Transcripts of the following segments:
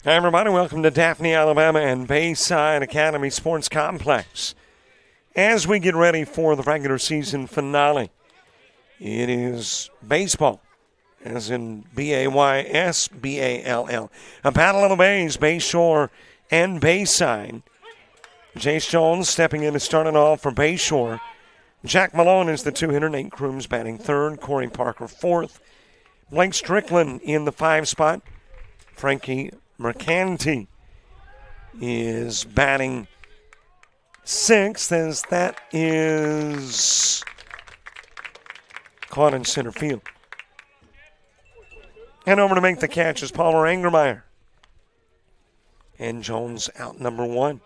Hi, everybody. Welcome to Daphne, Alabama and Bayside Academy Sports Complex. As we get ready for the regular season finale, it is baseball, as in B-A-Y-S-B-A-L-L. A battle of the bays, Bayshore and Bayside. Jace Jones stepping in to start it off for Bayshore. Jack Malone is the two-hitter. Nate Crooms batting third. Corey Parker fourth. Blake Strickland in the 5 spot. Frankie Mercanti is batting 6th, as that is caught in center field. And over to make the catch is Palmer Angermeyer. And Jones out number 1.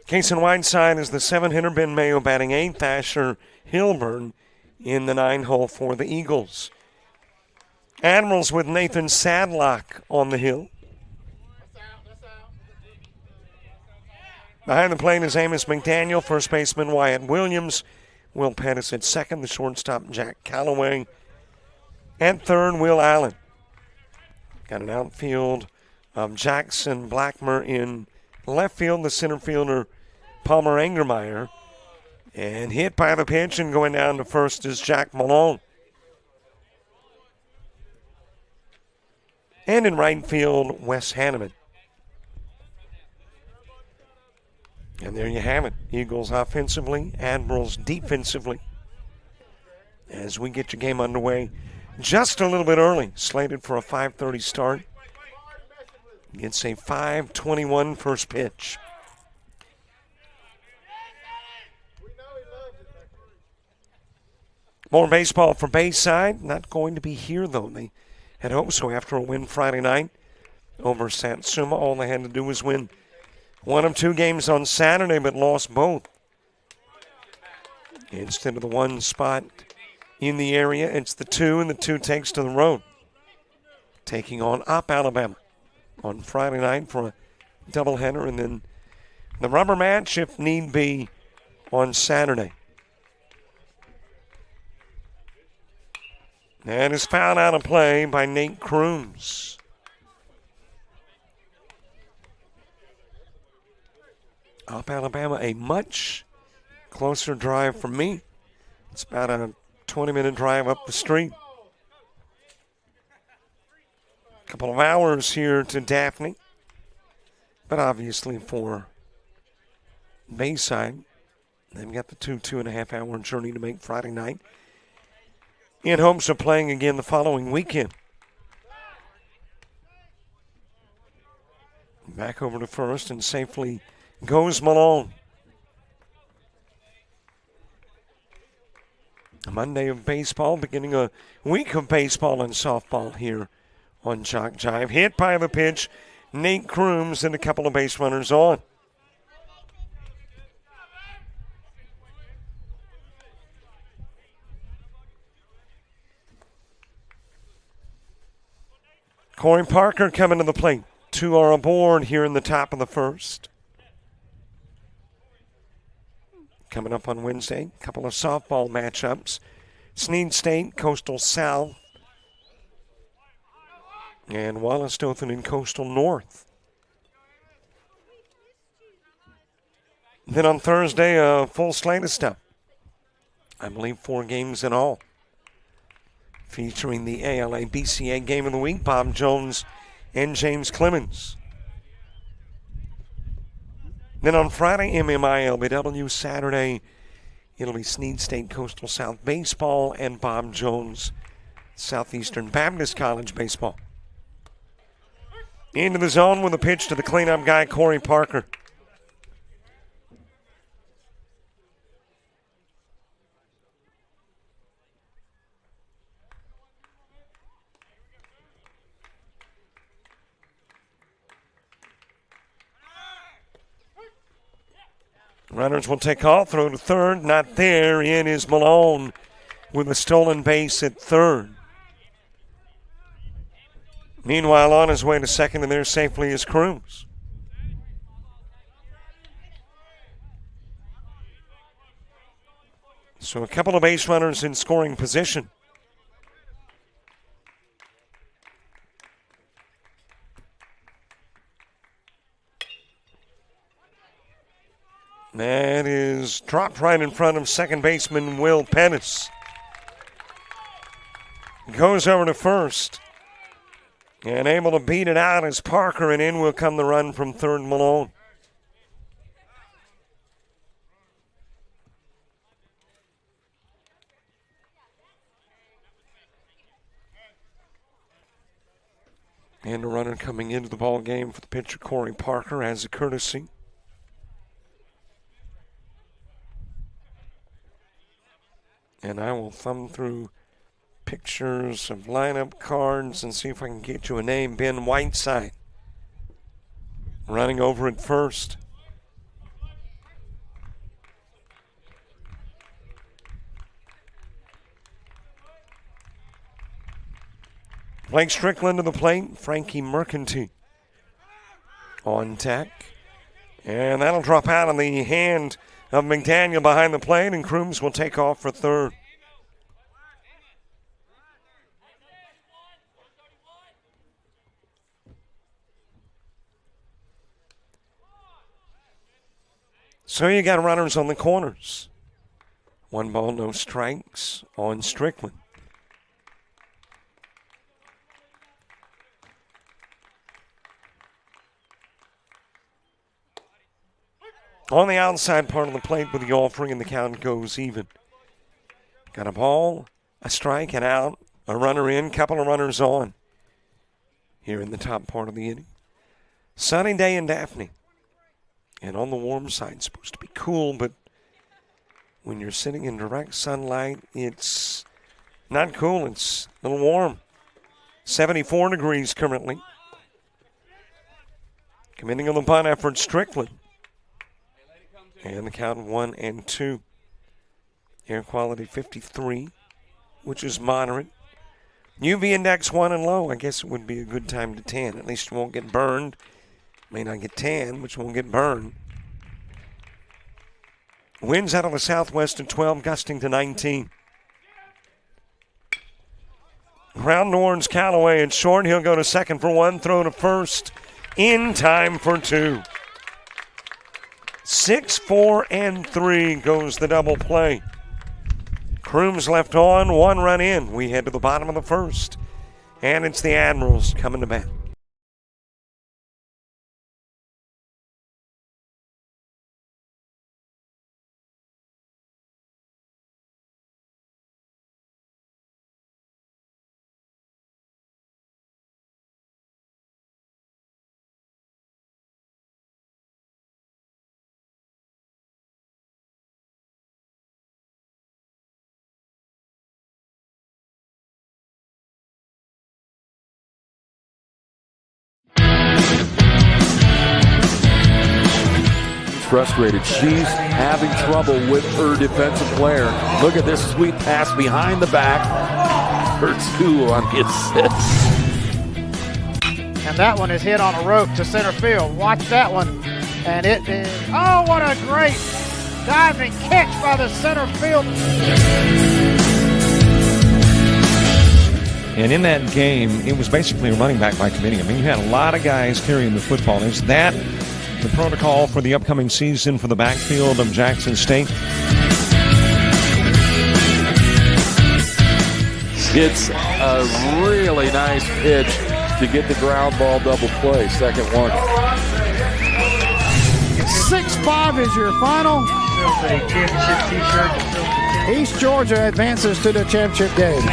Case and Whiteside is the 7-hitter. Ben Mayo batting 8th. Asher Hilburn in the 9-hole for the Eagles. Admirals with Nathan Sadlock on the hill. Behind the plate is Amos McDaniel, first baseman Wyatt Williams. Will Pettis at second, the shortstop Jack Calloway. At third, Will Allen. Got an outfield of Jackson Blackmer in left field, the center fielder Palmer Angermeyer. And hit by the pitch and going down to first is Jack Malone. And in right field, Wes Hanneman. And there you have it. Eagles offensively, Admirals defensively. As we get your game underway just a little bit early, slated for a 5:30 start. It's a 5:21 first pitch. More baseball for Bayside. Not going to be here, though. They had hoped so after a win Friday night over Satsuma. All they had to do was win one of 2 games on Saturday, but lost both. Instead of the 1 spot in the area, it's the 2, and the 2 takes to the road. Taking on Up Alabama on Friday night for a doubleheader, and then the rubber match, if need be, on Saturday. That is fouled out of play by Nate Crooms. Up Alabama, a much closer drive from me. It's about a 20-minute drive up the street. A couple of hours here to Daphne. But obviously for Bayside, they've got the 2.5 hour journey to make Friday night, in hopes of playing again the following weekend. Back over to first, and safely goes Malone. A Monday of baseball, beginning a week of baseball and softball here on JockJive. Hit by the pitch, Nate Crooms, and a couple of base runners on. Corey Parker coming to the plate. 2 are aboard here in the top of the first. Coming up on Wednesday, a couple of softball matchups. Sneed State, Coastal South, and Wallace Dothan in Coastal North. Then on Thursday, a full slate of stuff. I believe 4 games in all, featuring the ALA BCA Game of the Week, Bob Jones and James Clemens. Then on Friday, MMI LBW. Saturday, it'll be Sneed State Coastal South Baseball and Bob Jones Southeastern Baptist College Baseball. Into the zone with a pitch to the cleanup guy, Corey Parker. Runners will take off, throw to third, not there. In is Malone with a stolen base at third. Meanwhile, on his way to second, and there safely is Crooms. So a couple of base runners in scoring position. That is dropped right in front of second baseman Will Pettis. Goes over to first. And able to beat it out as Parker, and in will come the run from third Malone. And a runner coming into the ball game for the pitcher, Corey Parker, as a courtesy. And I will thumb through pictures of lineup cards and see if I can get you a name. Ben Whiteside running over at first. Blake Strickland to the plate. Frankie Mercanti on deck. And that'll drop out on the hand of McDaniel behind the plate, and Crooms will take off for third. So you got runners on the corners. 1 ball, no strikes on Strickland. On the outside part of the plate with the offering, and the count goes even. Got a ball, a strike, and out. A runner in, couple of runners on. Here in the top part of the inning. Sunny day in Daphne. And on the warm side, it's supposed to be cool, but when you're sitting in direct sunlight, it's not cool. It's a little warm. 74 degrees currently. Committing on the bunt effort, Strickland. And the count 1-2. Air quality 53, which is moderate. UV index 1 and low. I guess it would be a good time to tan. At least you won't get burned. May not get tan, but you won't get burned. Winds out of the southwest at 12, gusting to 19. Ground Norns Callaway at short. He'll go to second for 1, throw to first. In time for 2. 6, 4, and 3 goes the double play. Crooms left on, 1 run in. We head to the bottom of the first. And it's the Admirals coming to bat. Frustrated. She's having trouble with her defensive player. Look at this sweet pass behind the back for 2 on the assist. And that one is hit on a rope to center field. Watch that one. And it is, oh, what a great diving catch by the center field. And in that game, it was basically a running back by committee. I mean, you had a lot of guys carrying the football. Is that the protocol for the upcoming season for the backfield of Jackson State? It's a really nice pitch to get the ground ball double play. Second one. 6-5 is your final. East Georgia advances to the championship game.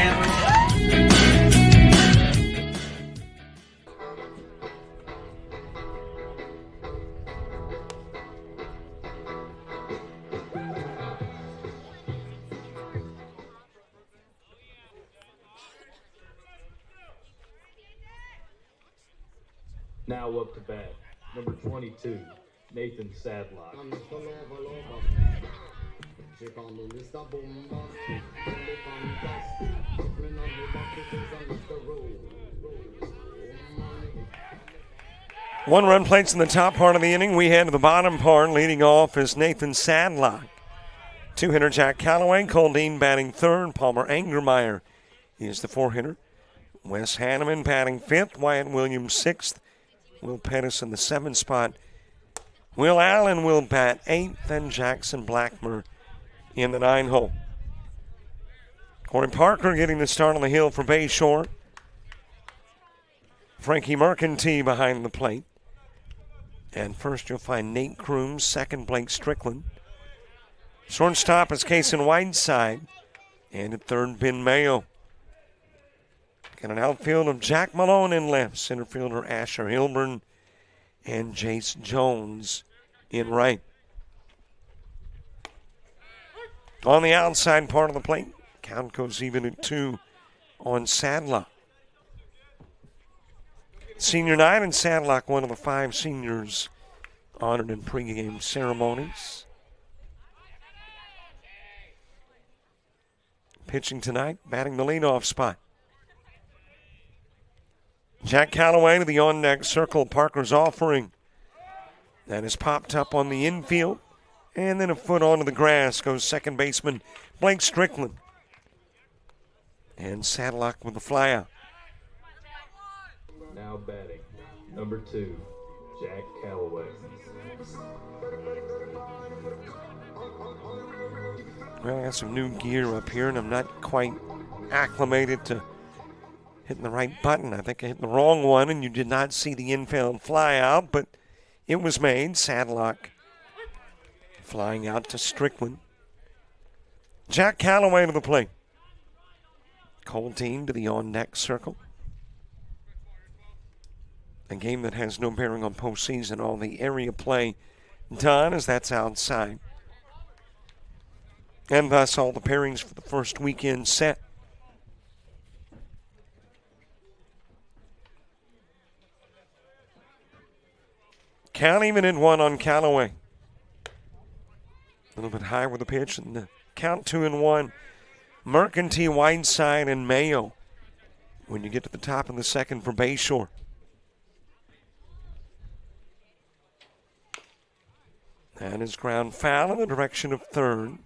Now up to bat, number 22, Nathan Sadlock. One run plates in the top part of the inning. We head to the bottom part. Leading off is Nathan Sadlock. Two-hitter Jack Calloway, Coldine batting third, Palmer Angermeyer is the four-hitter. Wes Hanneman batting fifth, Wyatt Williams sixth, Will Pettis in the seventh spot. Will Allen will bat eighth, and Jackson Blackmer in the nine hole. Corey Parker getting the start on the hill for Bayshore. Frankie Mercantile behind the plate. And first you'll find Nate Crooms, second Blake Strickland. Shortstop is Kason Whiteside. And at third, Ben Mayo. Got an outfield of Jack Malone in left, center fielder Asher Hilburn, and Jace Jones in right. On the outside part of the plate, count goes even at 2 on Sadlock. Senior night in Sadlock, one of the 5 seniors honored in pregame ceremonies. Pitching tonight, batting the leadoff spot. Jack Calloway to the on-deck circle. Parker's offering. That is popped up on the infield. And then a foot onto the grass goes second baseman Blake Strickland. And Sadlock with the fly out. Now batting, number 2, Jack Calloway. Well, I got some new gear up here, and I'm not quite acclimated to hitting the right button. I think I hit the wrong one, and you did not see the infield fly out, but it was made. Sadlock flying out to Strickland. Jack Calloway to the plate. Coldine to the on-deck circle. A game that has no bearing on postseason. All the area play done as that's outside. And thus all the pairings for the first weekend set. Count even at 1 on Calloway. A little bit high with the pitch. And the count 2-1. Mercantile, Whiteside, and Mayo when you get to the top of the second for Bayshore. That is ground foul in the direction of third.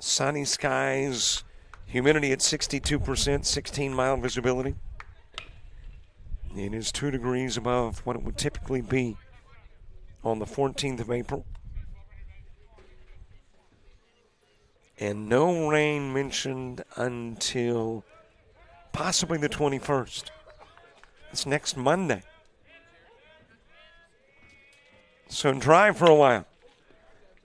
Sunny skies, humidity at 62%, 16-mile visibility. It is 2 degrees above what it would typically be on the 14th of April. And no rain mentioned until possibly the 21st. It's next Monday. So dry for a while.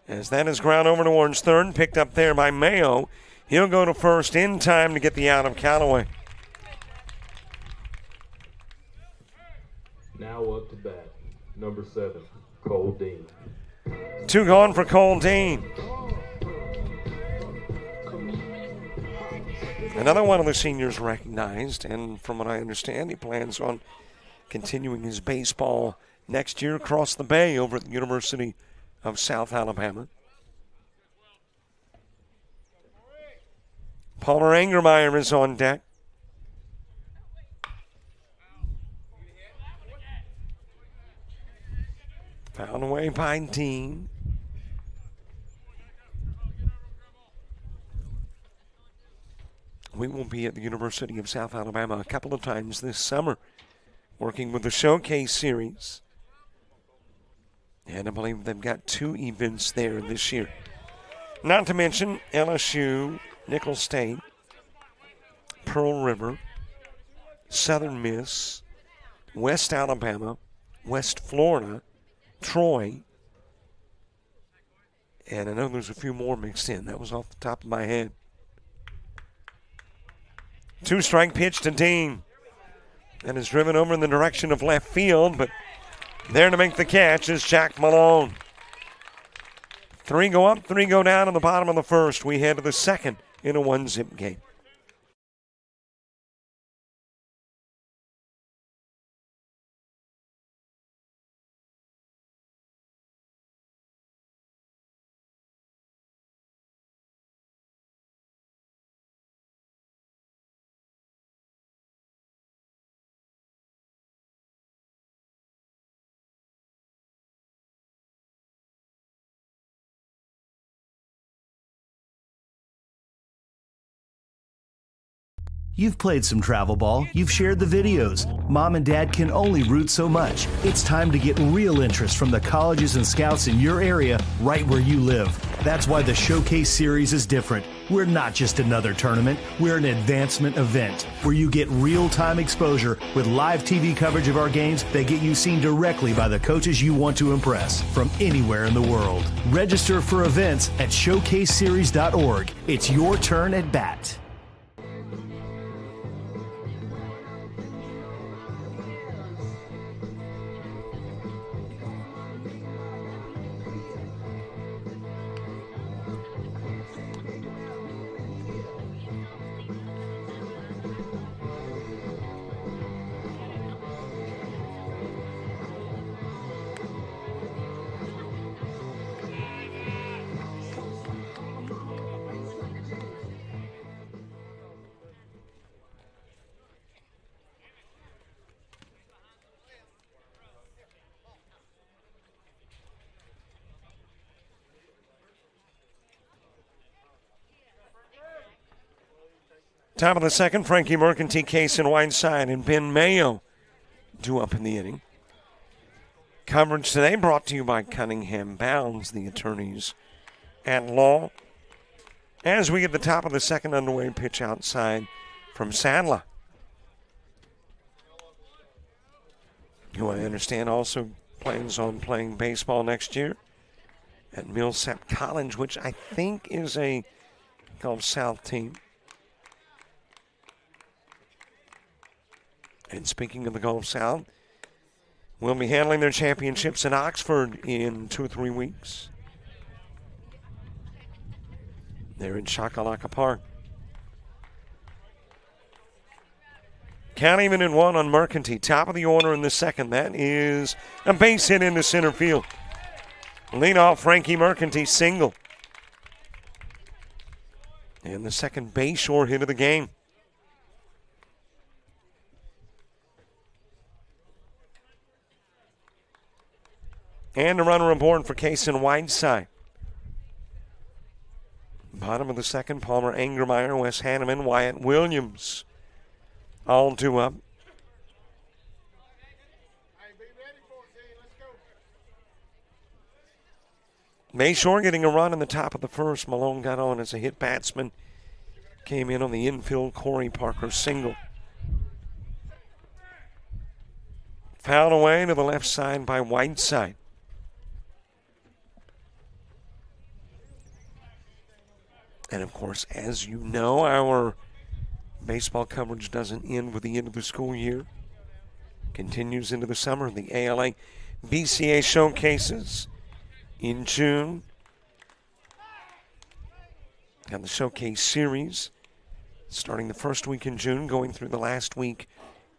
As that is ground over towards third, picked up there by Mayo. He'll go to first in time to get the out of Calloway. Now up to bat, number 7, Coldine. 2 gone for Coldine. Another one of the seniors recognized, and from what I understand, he plans on continuing his baseball next year across the bay over at the University of South Alabama. Palmer Angermeyer is on deck. Found away by Dean. We will be at the University of South Alabama a couple of times this summer, working with the Showcase Series. And I believe they've got 2 events there this year. Not to mention LSU, Nicholls State, Pearl River, Southern Miss, West Alabama, West Florida, Troy, and I know there's a few more mixed in. That was off the top of my head. 2-strike pitch to Dean. And is driven over in the direction of left field, but there to make the catch is Jack Malone. 3 go up, 3 go down in the bottom of the first. We head to the second in a 1-zip game. You've played some travel ball, you've shared the videos. Mom and Dad can only root so much. It's time to get real interest from the colleges and scouts in your area right where you live. That's why the Showcase Series is different. We're not just another tournament, we're an advancement event where you get real-time exposure with live TV coverage of our games that get you seen directly by the coaches you want to impress from anywhere in the world. Register for events at showcaseseries.org. It's your turn at bat. Top of the second, Frankie Mercantile, Case in Whiteside, and Ben Mayo due up in the inning. Coverage today brought to you by Cunningham Bounds, the attorneys at law. As we get the top of the second underway, pitch outside from Sadler, who I understand also plans on playing baseball next year at Millsap College, which I think is a Gulf South team. And speaking of the Gulf South, we'll be handling their championships in Oxford in 2 or 3 weeks. They're in Shakalaka Park. Count even in 1 on Mercantile. Top of the order in the second. That is a base hit into center field. Lead off Frankie Mercantile single. And the second Bayshore hit of the game. And a runner aboard for Case in Whiteside. Bottom of the second, Palmer Angermeyer, Wes Hanneman, Wyatt Williams. All due up. Bayshore getting a run in the top of the first. Malone got on as a hit batsman. Came in on the infield, Corey Parker single. Fouled away to the left side by Whiteside. And, of course, as you know, our baseball coverage doesn't end with the end of the school year. Continues into the summer. The ALA BCA showcases in June. Got the Showcase Series starting the first week in June, going through the last week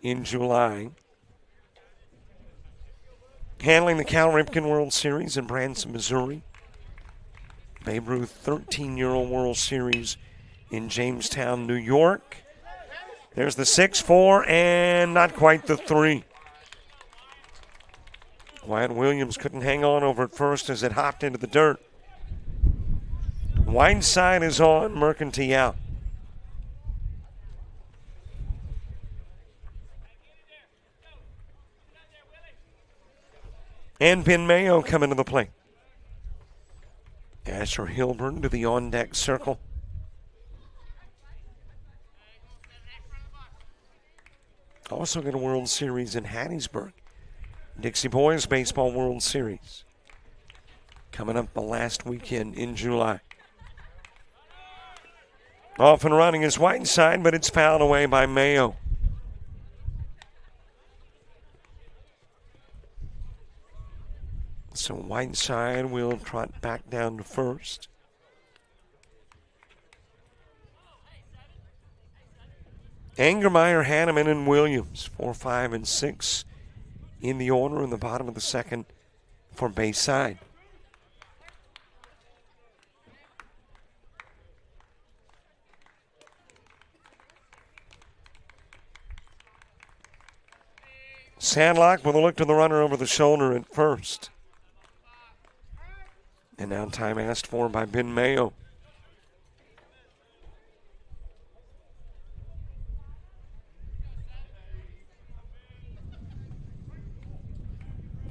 in July. Handling the Cal Ripken World Series in Branson, Missouri. Babe Ruth 13-year-old World Series in Jamestown, New York. There's the 6-4 and not quite the 3. Wyatt Williams couldn't hang on over at first as it hopped into the dirt. Whiteside is on, Mercantile out. And Ben Mayo coming to the plate. Asher Hilburn to the on-deck circle. Also got a World Series in Hattiesburg. Dixie Boys Baseball World Series. Coming up the last weekend in July. Off and running is Whiteside, but it's fouled away by Mayo. So Whiteside will trot back down to first. Angermeyer, Hanneman, and Williams, 4, 5, and 6 in the order in the bottom of the second for Bayside. Sandlock with a look to the runner over the shoulder at first. And now time asked for by Ben Mayo.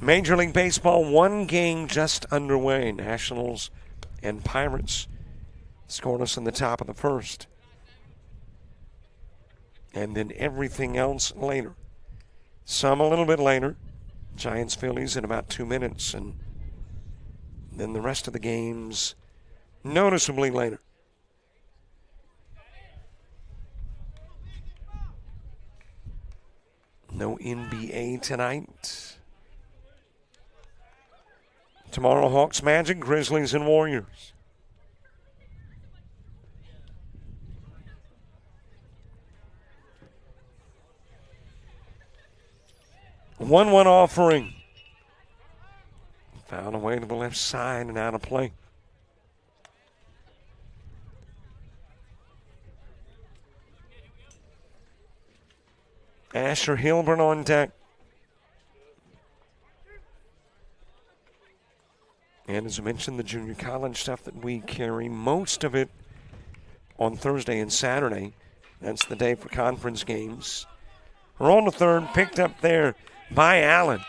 Major League Baseball, one game just underway. Nationals and Pirates scoreless in the top of the first. And then everything else later. Some a little bit later. Giants, Phillies in about 2 minutes. And then the rest of the games noticeably later. No NBA tonight. Tomorrow, Hawks, Magic, Grizzlies, and Warriors. One offering. Found a way to the left side and out of play. Asher Hilburn on deck. And as I mentioned, the junior college stuff that we carry, most of it on Thursday and Saturday. That's the day for conference games. We're on the third, picked up there by Allen.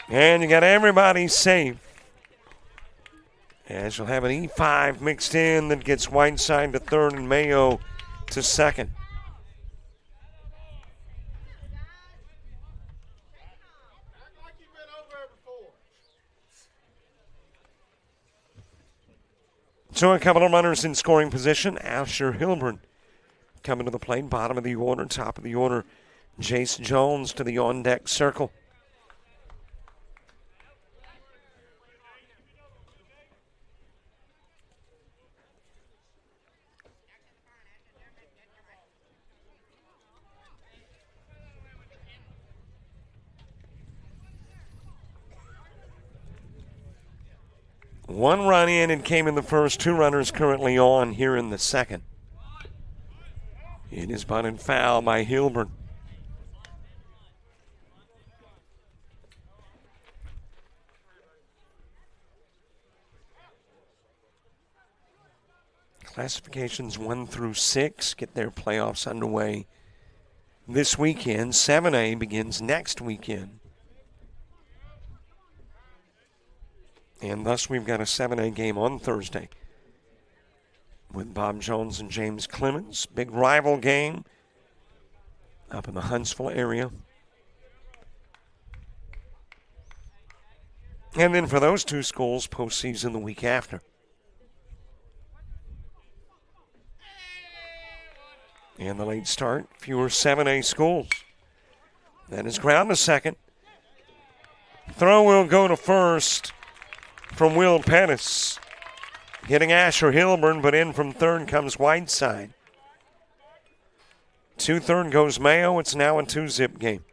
And you got everybody safe. As you'll have an E5 mixed in that gets Whiteside to third and Mayo to second. So a couple of runners in scoring position. Asher Hilburn coming to the plate, bottom of the order, top of the order. Jace Jones to the on-deck circle. One run in and came in the first. Two runners currently on here in the second. It is bunted foul by Hilburn. Classifications 1 through 6 get their playoffs underway this weekend. 7A begins next weekend. And thus we've got a 7A game on Thursday with Bob Jones and James Clemens. Big rival game up in the Huntsville area. And then for those two schools, postseason the week after. And the late start, fewer 7A schools. That is ground to second. Throw will go to first from Will Pettis. Hitting Asher Hilburn, but in from third comes Whiteside. To third goes Mayo. It's now a 2-zip game.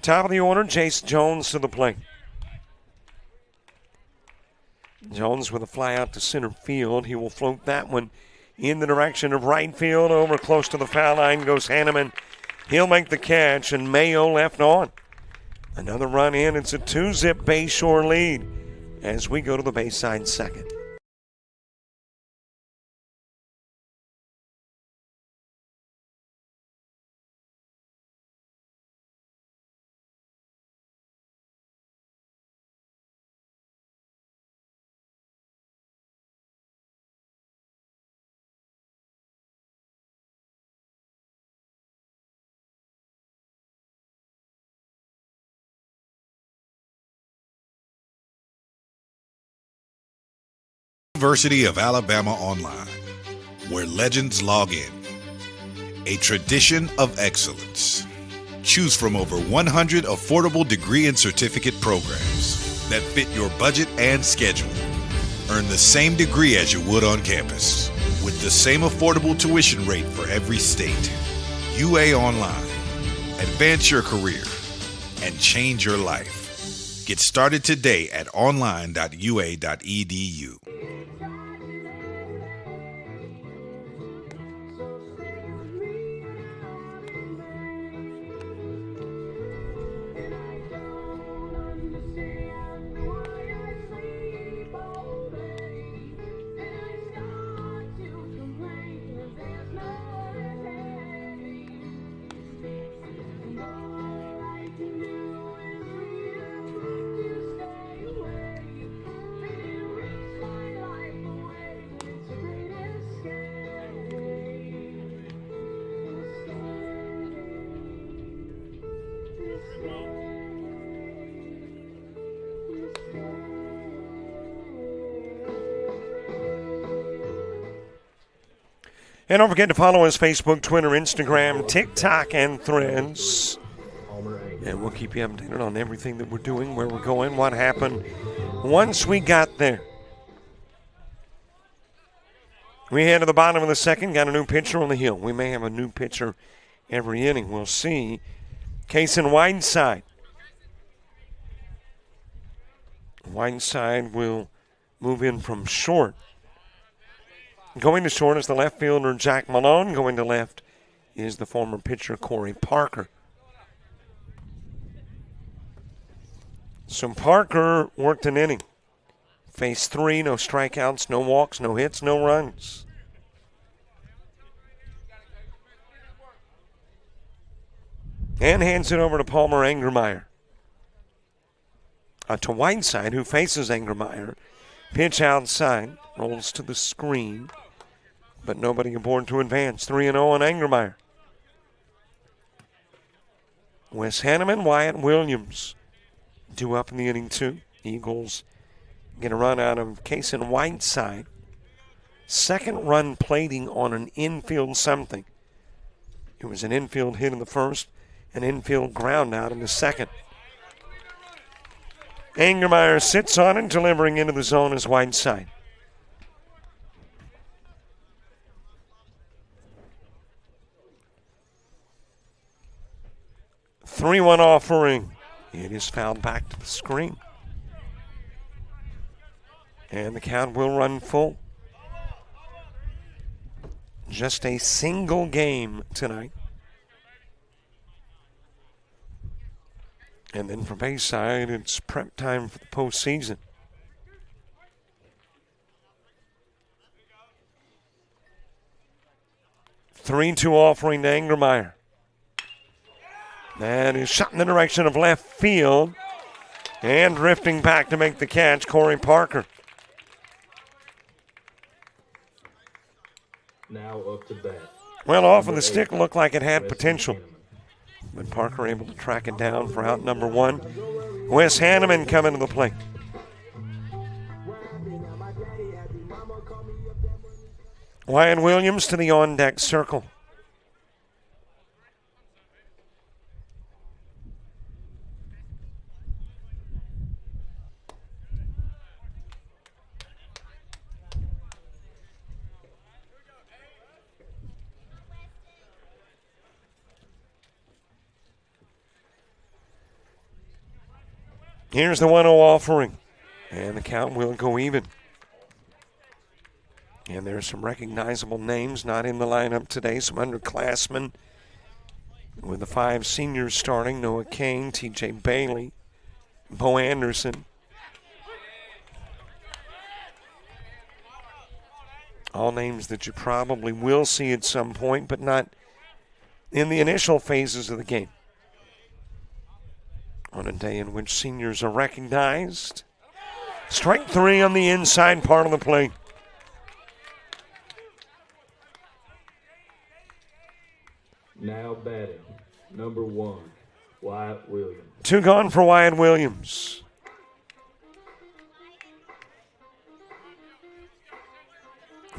Top of the order, Jace Jones to the plate. Jones with a fly out to center field. He will float that one in the direction of right field. Over close to the foul line goes Hanneman. He'll make the catch, and Mayo left on. Another run in. It's a 2-zip Bayshore lead as we go to the Bayside second. University of Alabama Online, where legends log in. A tradition of excellence. Choose from over 100 affordable degree and certificate programs that fit your budget and schedule. Earn the same degree as you would on campus, with the same affordable tuition rate for every state. UA Online. Advance your career and change your life. Get started today at online.ua.edu. And don't forget to follow us Facebook, Twitter, Instagram, TikTok, and Threads. And we'll keep you updated on everything that we're doing, where we're going, what happened once we got there. We head to the bottom of the second, got a new pitcher on the hill. We may have a new pitcher every inning. We'll see. Case in Whiteside. Whiteside will move in from short. Going to short is the left fielder, Jack Malone. Going to left is the former pitcher, Corey Parker. So Parker worked an inning. Faced 3, no strikeouts, no walks, no hits, no runs. And hands it over to Palmer Angermeyer. To Whiteside, who faces Angermeyer. Pitch outside, rolls to the screen, but nobody aboard to advance. 3-0 on Angermeyer. Wes Hanneman, Wyatt Williams due up in the inning 2. Eagles get a run out of Case in Whiteside. Second run plating on an infield something. It was an infield hit in the first, an infield ground out in the second. Angermeyer sits on it, delivering into the zone as Whiteside. Three-one offering. It is fouled back to the screen. And the count will run full. Just a single game tonight. And then for Bayside, it's prep time for the postseason. 3-2 offering to Angermeyer. That is shot in the direction of left field. And drifting back to make the catch, Corey Parker. Now up to bat. Well, off of the stick looked like it had potential. But Parker able to track it down for out number 1. Wes Hanneman coming to the plate. Wyatt Williams to the on-deck circle. Here's the 1-0 offering, and the count will go even. And there's some recognizable names not in the lineup today, some underclassmen with the 5 seniors starting, Noah Kane, T.J. Bailey, Bo Anderson. All names that you probably will see at some point, but not in the initial phases of the game. On a day in which seniors are recognized. Strike 3 on the inside part of the plate. Now batting, number 1, Wyatt Williams. 2 gone for Wyatt Williams.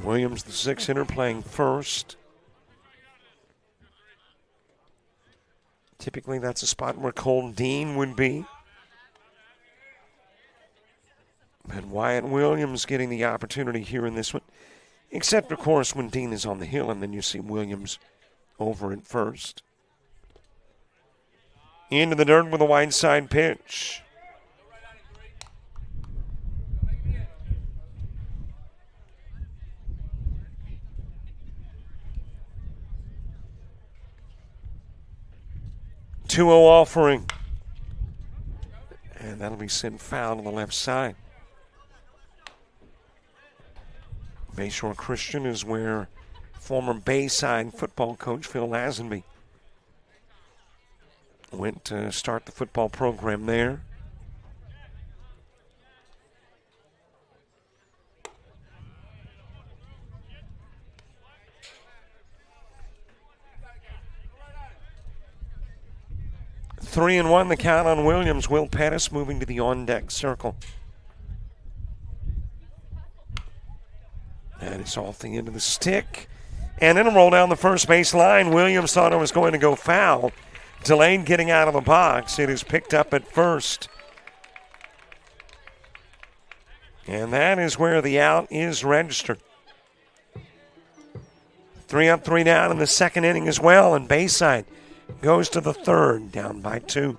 Williams, the 6-hitter, playing first. Typically, that's a spot where Cole Dean would be. But Wyatt Williams getting the opportunity here in this one. Except, of course, when Dean is on the hill, and then you see Williams over at first. Into the dirt with a wide side pitch. Two-0 offering. And that'll be sent foul on the left side. Bayshore Christian is where former Bayside football coach Phil Lazenby went to start the football program there. Three and one, the count on Williams. Will Pettis moving to the on-deck circle. That is off the end of the stick. And it'll roll down the first base line. Williams thought it was going to go foul. Delayed getting out of the box. It is picked up at first. And that is where the out is registered. 3 up, 3 down in the second inning as well. And Bayside goes to the third, down by 2.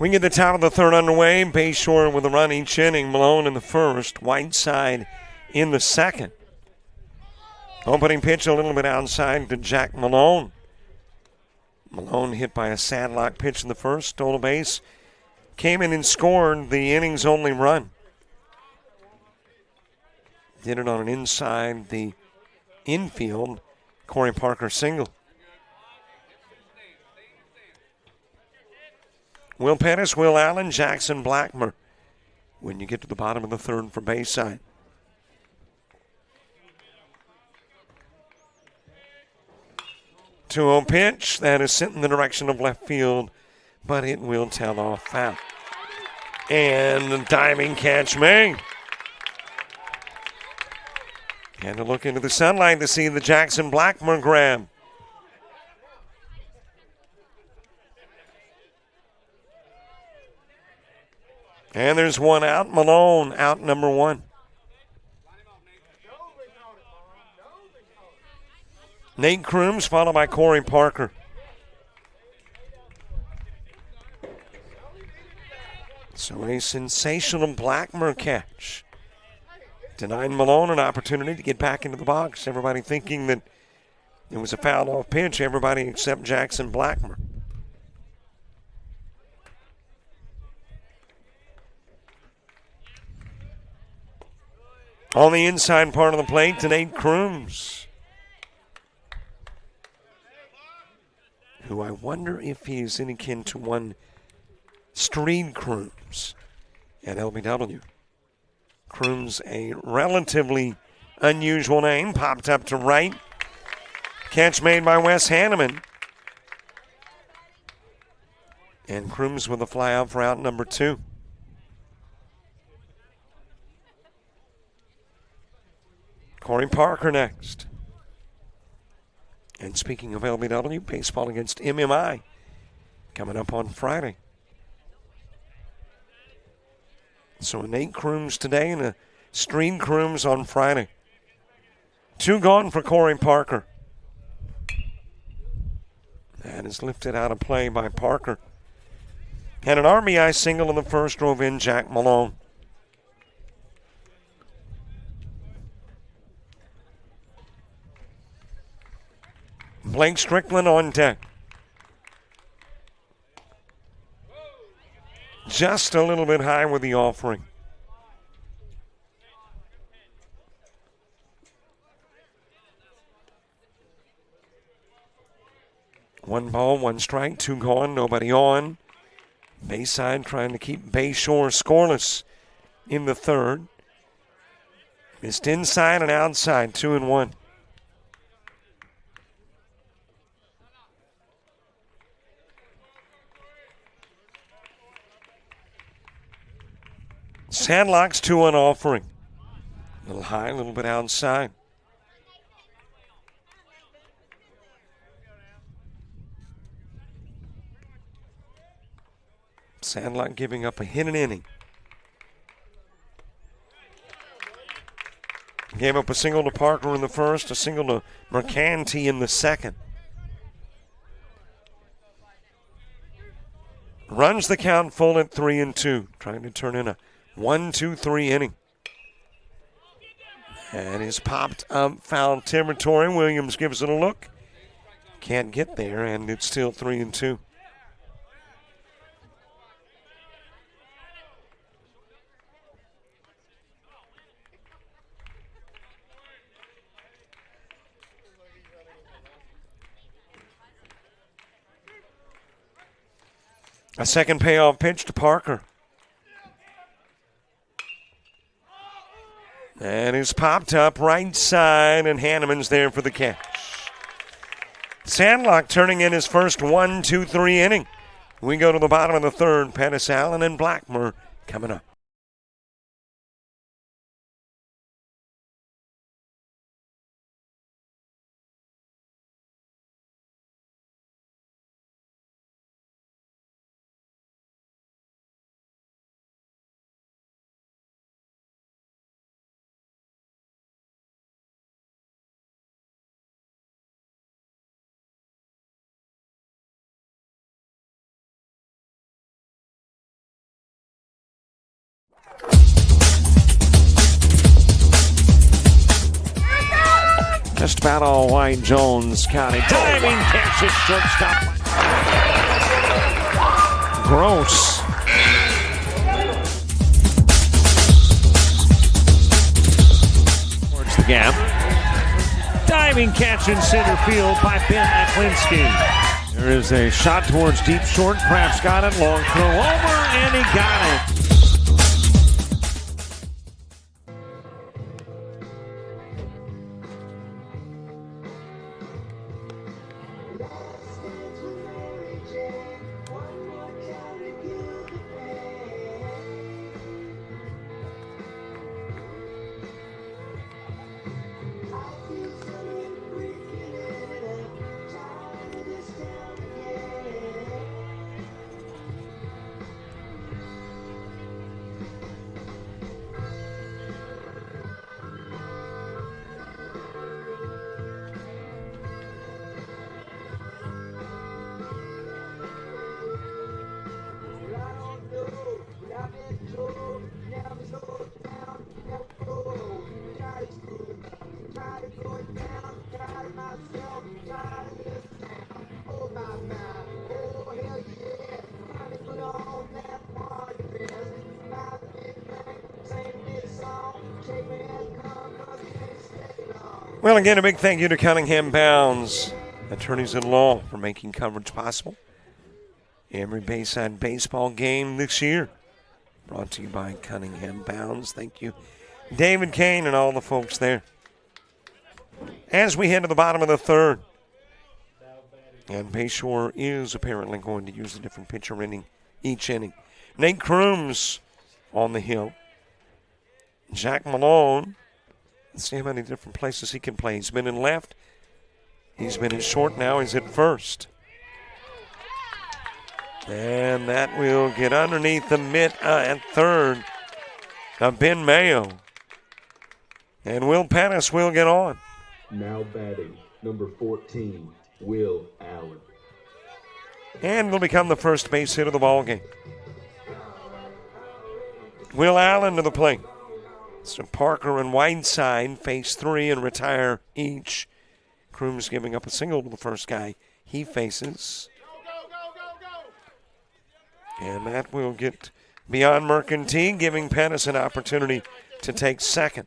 We get the top of the third underway. Bayshore with a run each inning. Malone in the first. Whiteside in the second. Opening pitch a little bit outside to Jack Malone. Malone hit by a Sadlock pitch in the first. Stole a base. Came in and scored the inning's only run. Did it on an inside the infield Corey Parker single. Will Pettis, Will Allen, Jackson Blackmer when you get to the bottom of the third for Bayside. Two-0 pitch that is sent in the direction of left field, but it will tail off foul. And the diving catch made. Had to look into the sunlight to see the Jackson Blackmer grab. And there's one out. Malone out number 1. Nate Crooms followed by Corey Parker. So a sensational Blackmer catch. Denying Malone an opportunity to get back into the box. Everybody thinking that it was a fouled off pitch. Everybody except Jackson Blackmer. On the inside part of the plate to Nate Crooms, who I wonder if he is any kin to one Street Crooms at LBW. Crooms, a relatively unusual name, popped up to right. Catch made by Wes Hanneman. And Crooms with a fly out for out number 2. Corey Parker next. And speaking of LBW, baseball against MMI coming up on Friday. So a Nate Crooms today and a Street Crooms on Friday. 2 gone for Corey Parker. That is lifted out of play by Parker. And an RBI single in the first drove in Jack Malone. Blake Strickland on deck. just a little bit high with the offering. One ball, one strike, two gone, nobody on. Bayside trying to keep Bayshore scoreless in the third. Missed inside and outside, 2-1. Sandlock's 2-1 offering. A little high, a little bit outside. Sandlock giving up a hit an inning. Gave up a single to Parker in the first, a single to Mercanti in the second. Runs the count full at 3-2, trying to turn in a 1-2-3 inning. And is popped up foul territory. Williams gives it a look. Can't get there, and it's still 3-2. A second payoff pitch to Parker. And it's popped up right side, and Hanneman's there for the catch. Sandlock turning in his first 1-2-3 inning. We go to the bottom of the third. Pettis, Allen, and Blackmer coming up. Just about all white. Jones County diving catch at shortstop. Gross. Towards the gap. Diving catch in center field by Ben Aklinski. There is a shot towards deep short. Kraft's got it. Long throw over, and he got it. Well, again, a big thank you to Cunningham Bounds, attorneys at law, for making coverage possible. Every Bayside baseball game this year brought to you by Cunningham Bounds. Thank you, David Kane and all the folks there. As we head to the bottom of the third, and Bayshore is apparently going to use a different pitcher inning each inning. Nate Crooms on the hill. Jack Malone. Let's see how many different places he can play. He's been in left. He's been in short. Now he's at first. And that will get underneath the mitt at third of Ben Mayo. And Will Pettis will get on. Now batting, number 14, Will Allen. And will become the first base hit of the ball game. Will Allen to the plate. So Parker and Whiteside face three and retire each. Crooms giving up a single to the first guy he faces. And that will get beyond Mercantile, giving Pettis an opportunity to take second.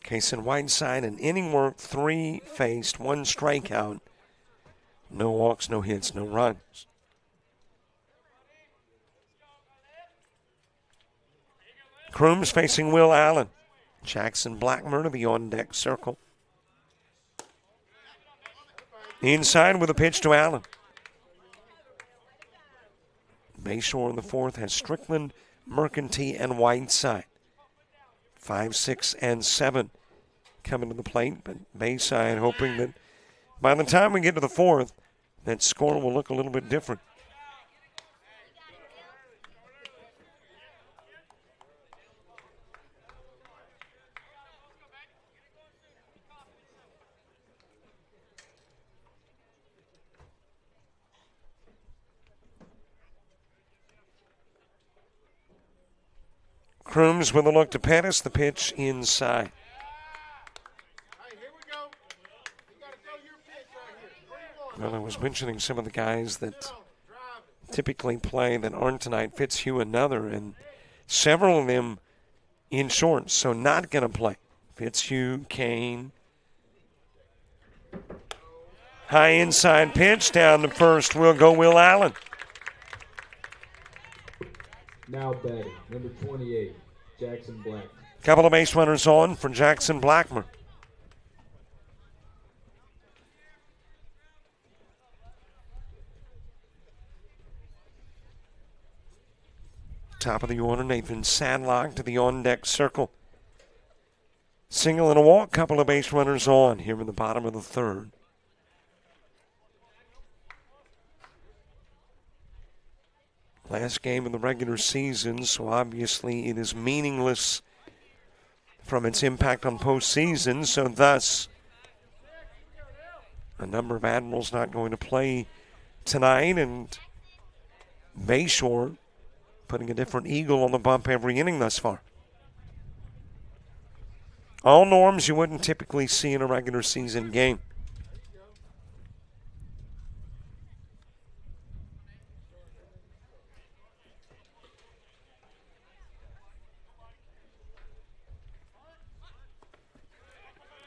Kaysen Whiteside, an inning work, 3 faced, 1 strikeout. No walks, no hits, no runs. Crooms facing Will Allen. Jackson Blackmer to the on-deck circle. Inside with a pitch to Allen. Bayshore in the fourth has Strickland, Mercantile, and Whiteside. 5, 6, and 7 coming to the plate, but Bayside hoping that by the time we get to the fourth, that score will look a little bit different. Crooms with a look to Pettis, the pitch inside. Well, I was mentioning some of the guys that typically play that aren't tonight. Fitzhugh another, and several of them in shorts, so not going to play. Fitzhugh, Kane. High inside pitch down to first. Will go Will Allen. Now batting, number 28, Jackson Black. Couple of base runners on for Jackson Blackmer. Top of the order, Nathan Sadlock to the on-deck circle. Single and a walk, couple of base runners on here in the bottom of the third. Last game of the regular season, so obviously it is meaningless from its impact on postseason. So thus, a number of Admirals not going to play tonight, and Bayshore putting a different eagle on the bump every inning thus far. All norms you wouldn't typically see in a regular season game.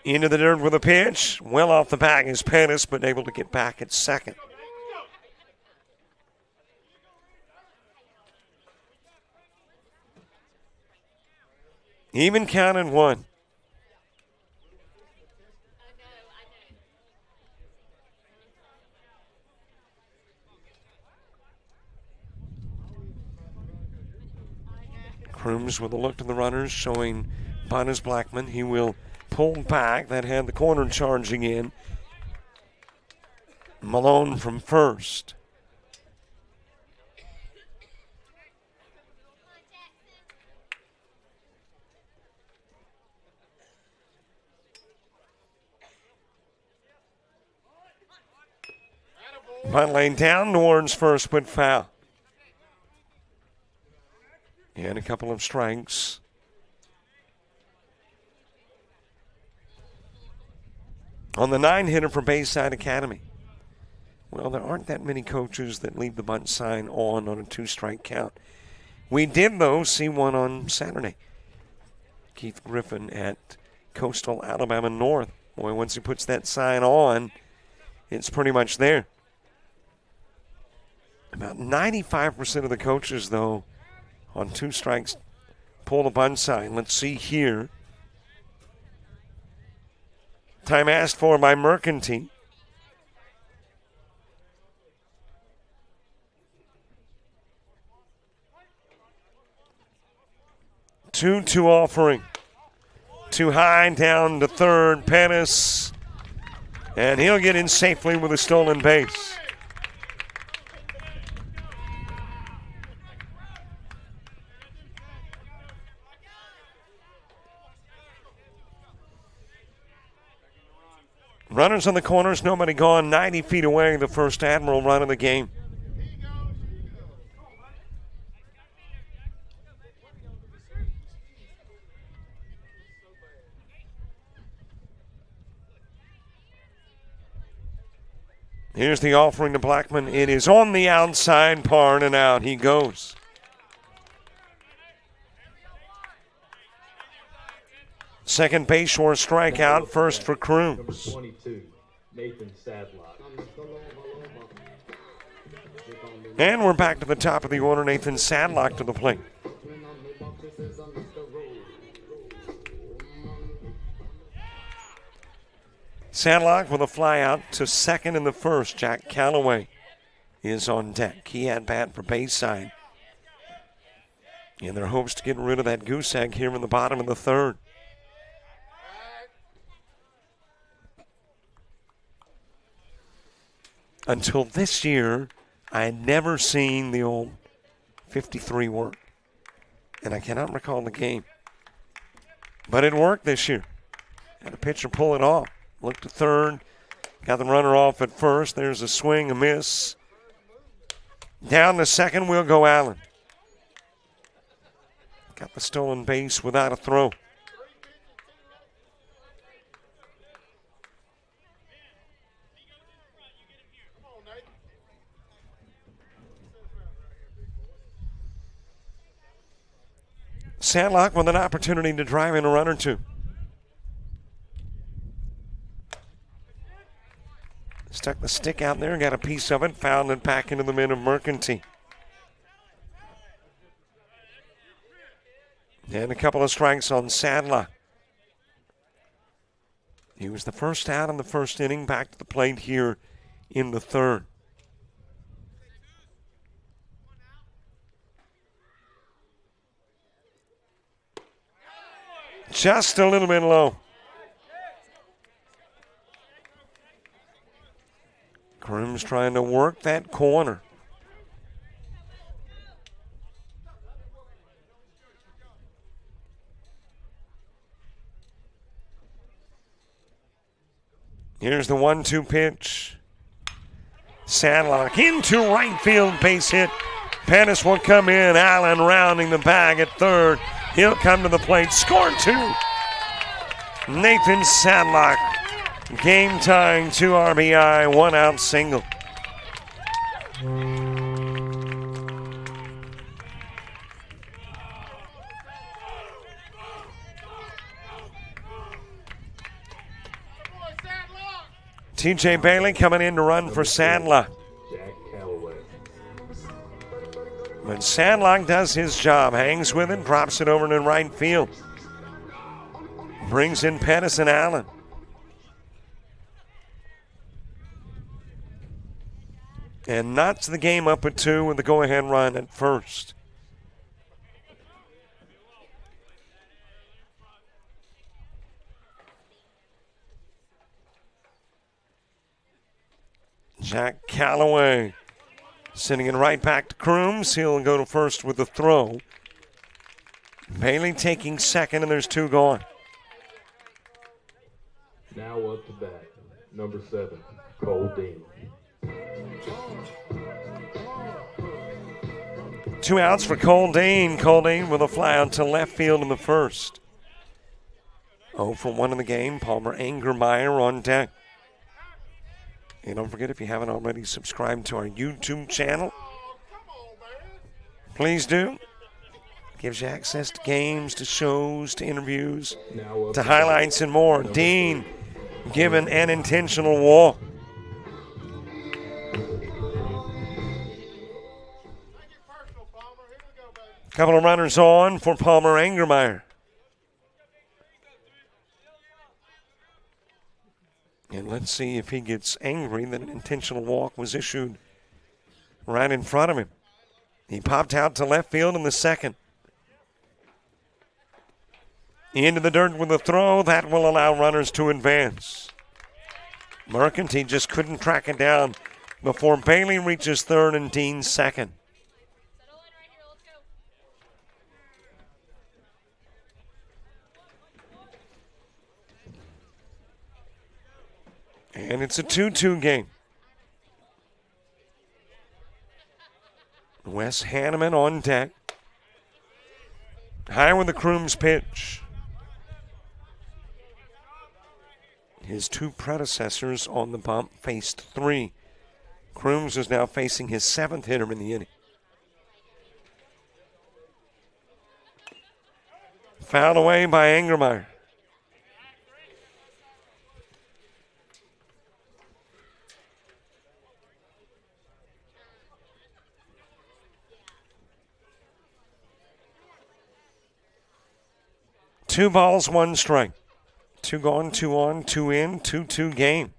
Into the dirt with a pitch. Well off the back is Pettis, but able to get back at second. Even count at 1. Crooms with a look to the runners, showing Bonus Blackman. He will pull back. That had the corner charging in. Malone from first. Bunt lane down towards first, but foul. And a couple of strikes. On the 9-hitter for Bayside Academy. Well, there aren't that many coaches that leave the bunt sign on a 2-strike count. We did, though, see one on Saturday. Keith Griffin at Coastal Alabama North. Boy, once he puts that sign on, it's pretty much there. About 95% of the coaches, though, on 2 strikes, pull the bunt sign. Let's see here. Time asked for by Mercantile. Two offering. Too high down to third. Pettis. And he'll get in safely with a stolen base. Runners on the corners, nobody gone. 90 feet away, the first Admiral run of the game. Here's the offering to Blackman. It is on the outside, par and out. He goes. Second Bayshore strikeout, first for Number Crooms. 22, Nathan Sadlock. And we're back to the top of the order. Nathan Sadlock to the plate. Sadlock with a fly out to second in the first. Jack Calloway is on deck. He had bat for Bayside in their hopes to get rid of that goose egg here in the bottom of the third. Until this year, I had never seen the old 53 work. And I cannot recall the game. But it worked this year. Had a pitcher pull it off. Looked to third. Got the runner off at first. There's a swing, a miss. Down to second will go Allen. Got the stolen base without a throw. Sadlock with an opportunity to drive in a run or two. Stuck the stick out there, got a piece of it, fouled it back into the mid of Mercantile. And a couple of strikes on Sadlock. He was the first out in the first inning, back to the plate here in the third. Just a little bit low. Crooms trying to work that corner. Here's the 1-2 pitch. Sadlock into right field, base hit. Pettis will come in. Allen rounding the bag at third. He'll come to the plate. Score two. Nathan Sadlock. Game tying 2 RBI, 1 out single. TJ Bailey coming in to run for Sadlock. Jack Calloway. But Sadlock does his job, hangs with it, drops it over to right field. Brings in Pettis and Allen. And knots the game up at 2 with the go-ahead run at first. Jack Calloway sending it right back to Crooms. He'll go to first with the throw. Bailey taking second, and there's 2 gone. Now up to bat, number 7, Cole Dean. 2 outs for Cole Dean. Cole Dean with a fly out to left field in the first. 0 for 1 in the game. Palmer Angermeyer on deck. And don't forget, if you haven't already subscribed to our YouTube channel, please do. Gives you access to games, to shows, to interviews, Now up to bat, highlights and more. Dean given an intentional walk. Couple of runners on for Palmer Angermeyer. And let's see if he gets angry that an intentional walk was issued right in front of him. He popped out to left field in the second. Into the dirt with a throw. That will allow runners to advance. Mercantile just couldn't track it down before Bailey reaches third and Dean second. And it's a 2-2 game. Wes Hanneman on deck. High with the Crooms pitch. His 2 predecessors on the bump faced 3 Crooms is now facing his 7th hitter in the inning. Fouled away by Engermeyer. Two balls, one strike. 2 gone, 2 on, 2 in, 2-2 game.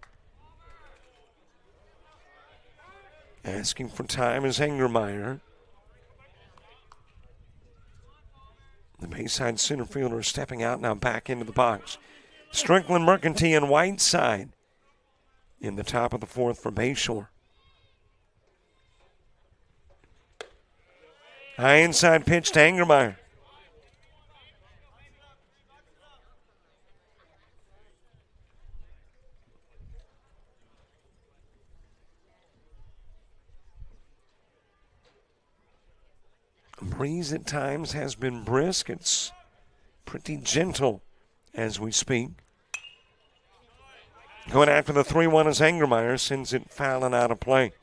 Asking for time is Engermeyer. The Bayside center fielder is stepping out now back into the box. Strickland, Mercantile, and Whiteside in the top of the 4th for Bayshore. High inside pitch to Engermeyer. Breeze at times has been brisk. It's pretty gentle as we speak. Going after the 3-1 is Engermeyer, sends it fouling out of play.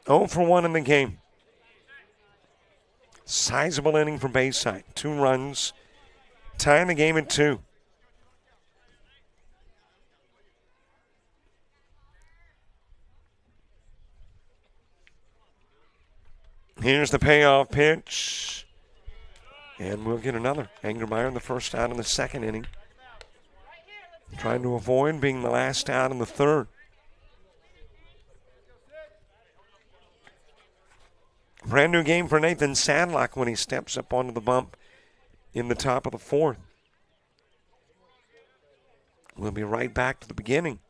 0 for 1 in the game. Sizable inning for Bayside. 2 runs, tying the game at 2. Here's the payoff pitch. And we'll get another. Engermeyer, the first out in the 2nd inning. Trying to avoid being the last out in the 3rd. Brand new game for Nathan Sadlock when he steps up onto the bump in the top of the 4th. We'll be right back to the beginning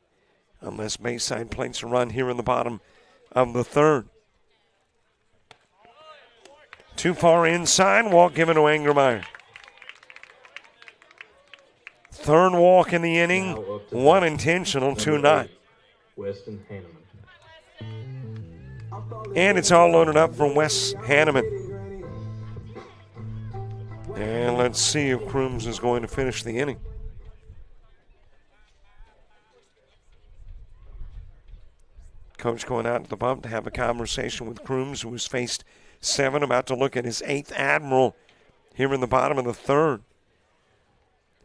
unless Bayside plates a run here in the bottom of the 3rd. Too far inside, walk given to Engermeyer. 3rd walk in the inning, 1 intentional, 2 not. Weston Hanneman. And it's all loaded up for Wes Hanneman. And let's see if Crooms is going to finish the inning. Coach going out to the bump to have a conversation with Crooms, who has faced 7, about to look at his 8th Admiral here in the bottom of the 3rd.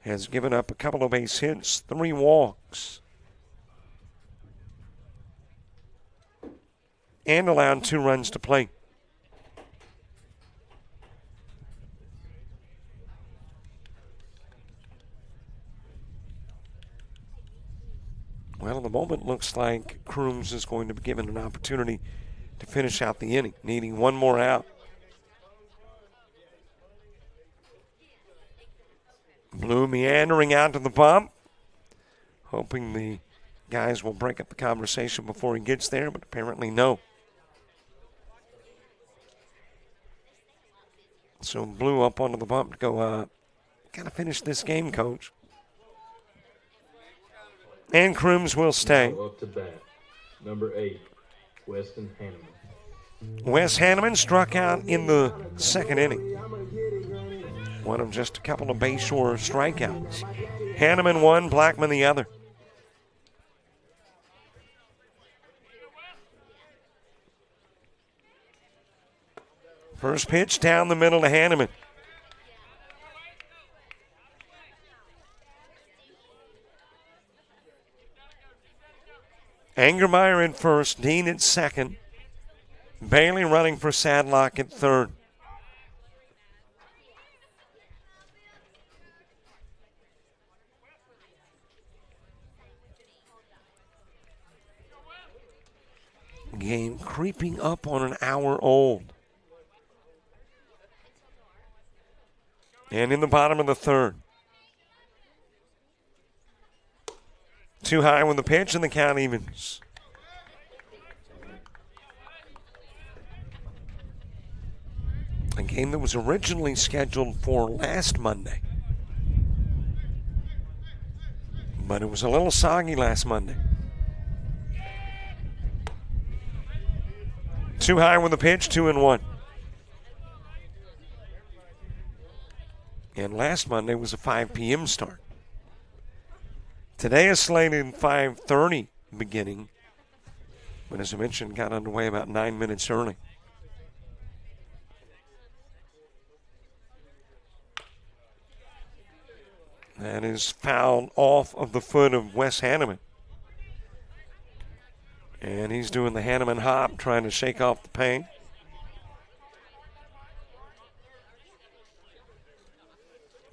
Has given up a couple of base hits, 3 walks, and allowed 2 runs to play. Well, at the moment, looks like Crooms is going to be given an opportunity to finish out the inning, needing 1 more out. Blue meandering out to the bump, hoping the guys will break up the conversation before he gets there, but apparently no. So Blue up onto the bump to go, gotta finish this game, Coach. And Crooms will stay. Now up to bat, number 8, Weston Hanneman. Wes Hanneman struck out in the 2nd inning. One of just a couple of Bayshore strikeouts. Hanneman 1, Blackman the other. First pitch down the middle to Hanneman. Engermeyer in first, Dean at second. Bailey running for Sadlock at 3rd. Game creeping up on an hour old. And in the bottom of the 3rd. Too high with the pitch, and the count evens. A game that was originally scheduled for last Monday. But it was a little soggy last Monday. Too high with the pitch, 2-1. And last Monday was a 5 p.m. start. Today is slated 5:30 beginning. But as I mentioned, got underway about 9 minutes early. That is fouled off of the foot of Wes Hanneman. And he's doing the Hanneman hop, trying to shake off the pain.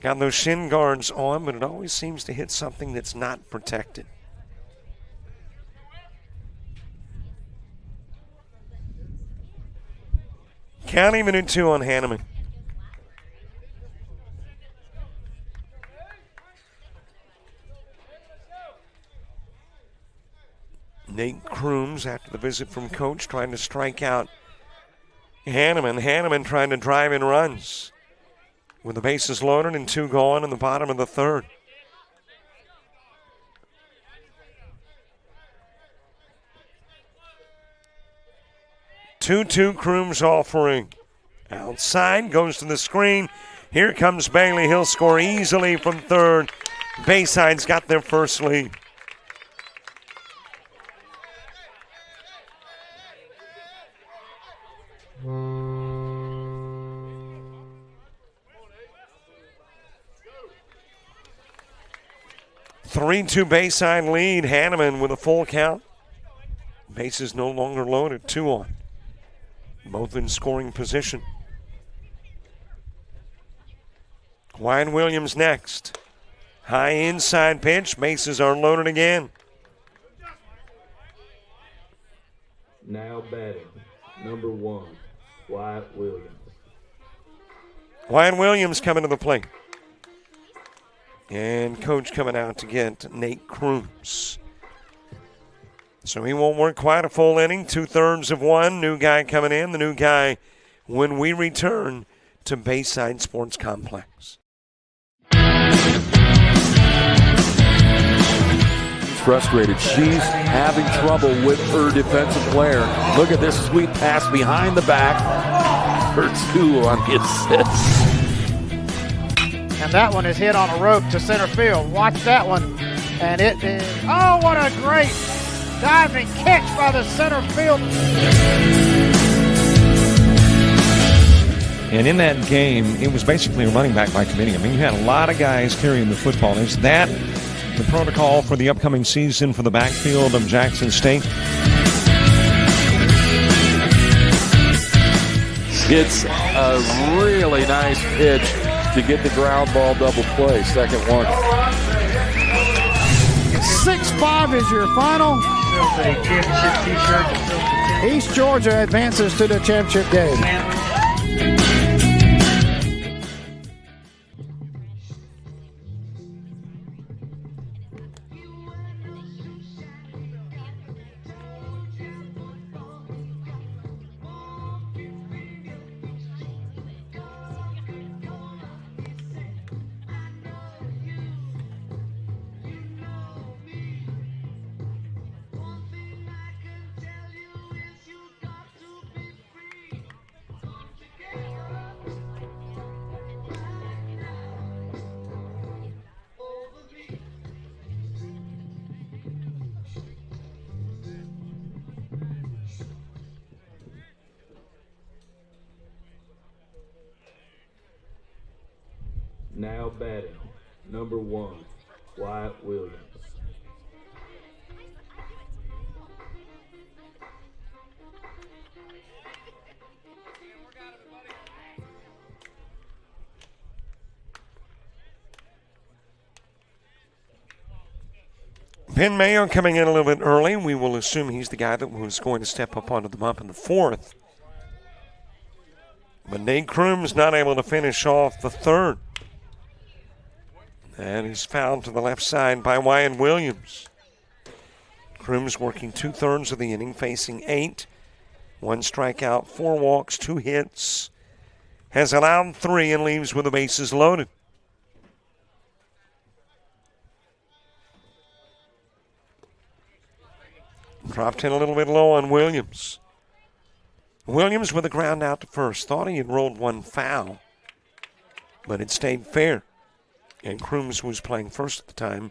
Got those shin guards on, but it always seems to hit something that's not protected. County minute 2 on Hanneman. Nate Crooms, after the visit from coach, trying to strike out Hanneman. Hanneman trying to drive in runs. With the bases loaded and 2 gone in the bottom of the third. Two Crooms offering. Outside, goes to the screen. Here comes Bailey. He'll score easily from third. Bayside's got their first lead. Three-2 Bayside lead. Hanneman with a full count. Bases no longer loaded. 2 on. Both in scoring position. Wyatt Williams next. High inside pitch. Bases are loaded again. Now batting, number 1, Wyatt Williams. Wyatt Williams coming to the plate. And coach coming out to get Nate Crooms. So he won't work quite a full inning. 2/3 of one. New guy coming in. The new guy when we return to Bayside Sports Complex. Frustrated. She's having trouble with her defensive player. Look at this sweet pass behind the back for 2 on the assist. And that one is hit on a rope to center field. Watch that one. And it is, oh, what a great diving catch by the center field. And in that game, it was basically a running back by committee. I mean, you had a lot of guys carrying the football. Is that the protocol for the upcoming season for the backfield of Jackson State? It's a really nice pitch to get the ground ball double play. Second one. 6-5 is your final. East Georgia advances to the championship game. Now batting, number 1, Wyatt Williams. Ben Mayo coming in a little bit early. We will assume he's the guy that was going to step up onto the bump in the 4th. But Nate Crooms not able to finish off the 3rd. And he's fouled to the left side by Wyatt Williams. Crooms working 2/3 of the inning, facing 8. 1 strikeout, 4 walks, 2 hits. Has allowed 3 and leaves with the bases loaded. Dropped in a little bit low on Williams. Williams with a ground out to first. Thought he had rolled 1 foul, but it stayed fair. And Crooms was playing first at the time.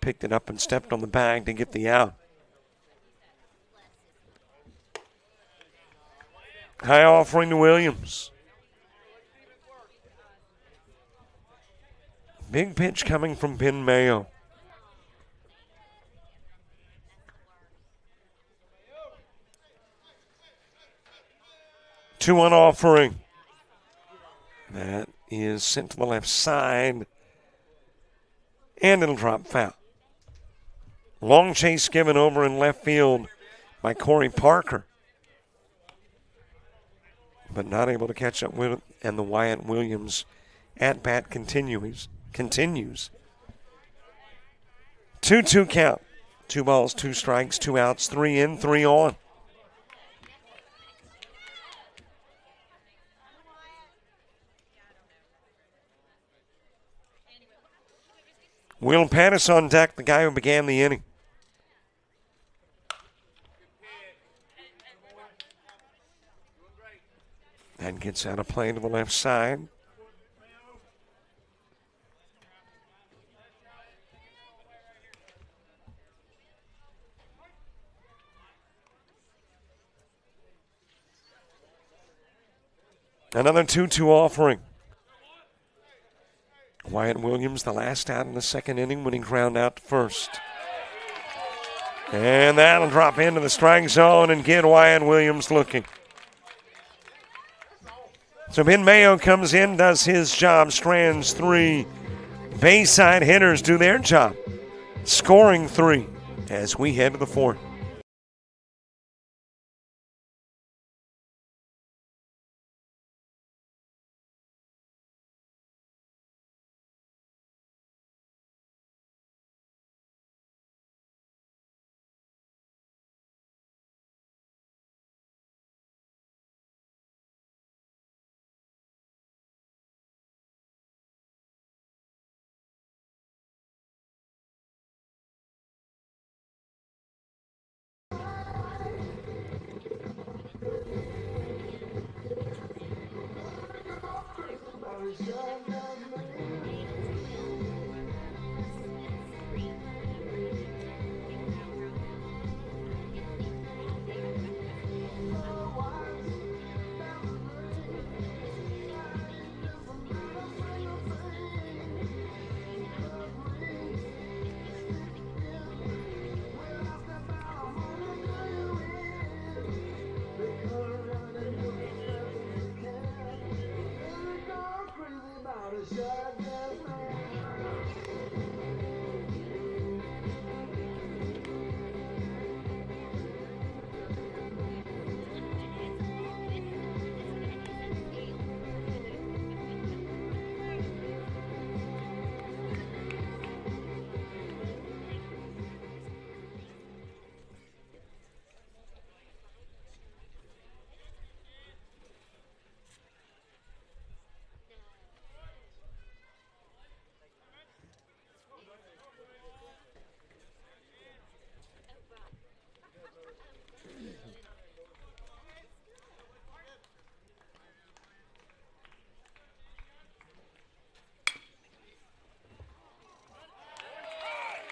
Picked it up and stepped on the bag to get the out. High offering to Williams. Big pitch coming from Ben Mayo. Two-one offering. That is sent to the left side. And it'll drop foul. Long chase given over in left field by Corey Parker. But not able to catch up with it. And the Wyatt Williams at-bat continues. 2-2 count. 2 balls, 2 strikes, 2 outs, 3 in, 3 on. Will Pattis on deck, the guy who began the inning. And gets out of play to the left side. Another 2-2 offering. Wyatt Williams, the last out in the second inning when he ground out to first. And that'll drop into the strike zone and get Wyatt Williams looking. So Ben Mayo comes in, does his job, strands 3. Bayside hitters do their job, scoring 3 as we head to the 4th.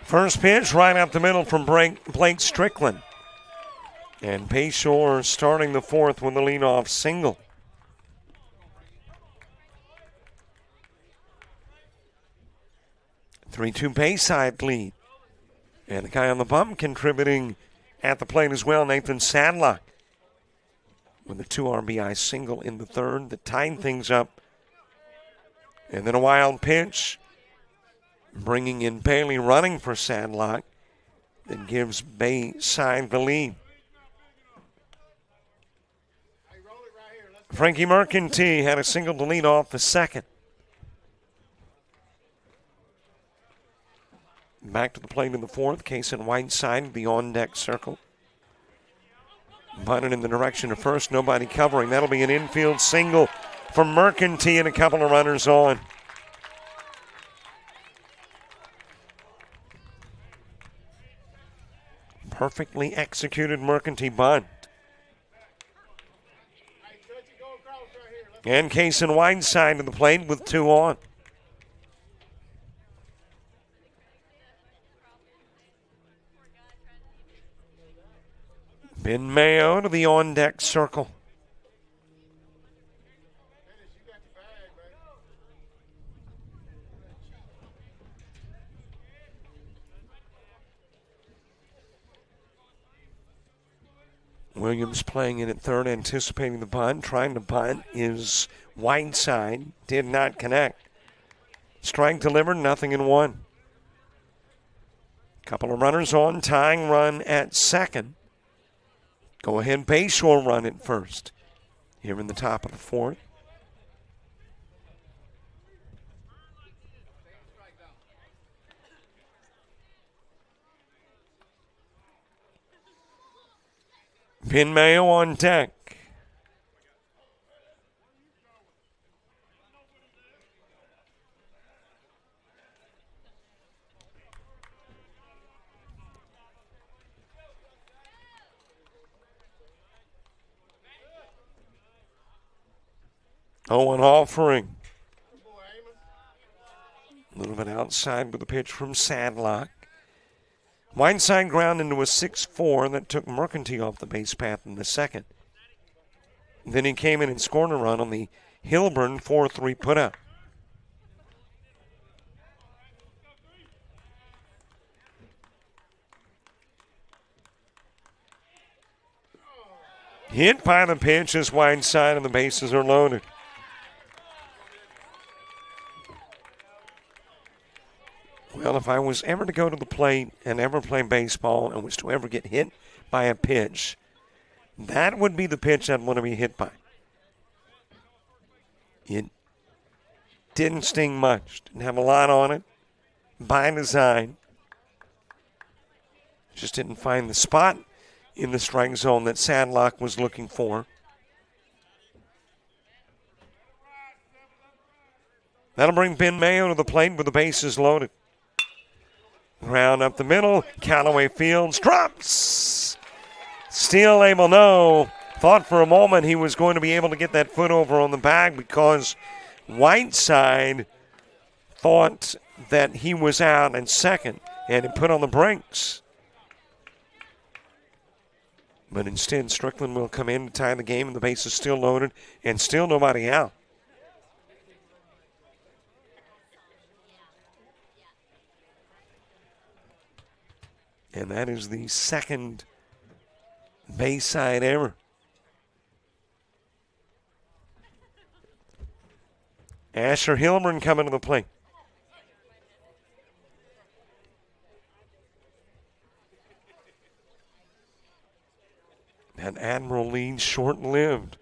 First pitch right up the middle from Blake Strickland. And Bayshore starting the 4th with a leadoff single. Three-two Bayside lead. And the guy on the bump contributing at the plate as well, Nathan Sadlock, with a 2 RBI single in the 3rd that tied things up. And then a wild pitch, bringing in Bailey running for Sadlock, that gives Bayside the lead. Frankie Mercantile had a single to lead off the 2nd. Back to the plate in the 4th. Kason Whiteside, the on-deck circle. Bunted in the direction of first, nobody covering. That'll be an infield single for Mercantile and a couple of runners on. Perfectly executed Mercantile bunt. And Kason Whiteside to the plate with 2 on. Ben Mayo to the on-deck circle. Williams playing in at third, anticipating the bunt. Trying to bunt is Whiteside. Did not connect. Strike delivered, 0-1. Couple of runners on, tying run at second. Go ahead, Bayshore run at first. Here in the top of the fourth. Ben Mayo on deck. Owen offering. A little bit outside with a pitch from Sadlock. Whiteside ground into a 6-4 that took Mercantile off the base path in the second. Then he came in and scored a run on the Hilburn 4-3 putout. Hit by the pitch is Whiteside and the bases are loaded. Well, if I was ever to go to the plate and ever play baseball and was to ever get hit by a pitch, that would be the pitch I'd want to be hit by. It didn't sting much, didn't have a lot on it, by design. Just didn't find the spot in the strike zone that Sadlock was looking for. That'll bring Ben Mayo to the plate with the bases loaded. Ground up the middle. Callaway Fields drops. Still able, no. Thought for a moment he was going to be able to get that foot over on the bag because Whiteside thought that he was out in second and had put on the brakes. But instead, Strickland will come in to tie the game, and the base is still loaded and still nobody out. And that is the second Bayside error. Asher Hilburn coming to the plate. That Admiral lead short-lived.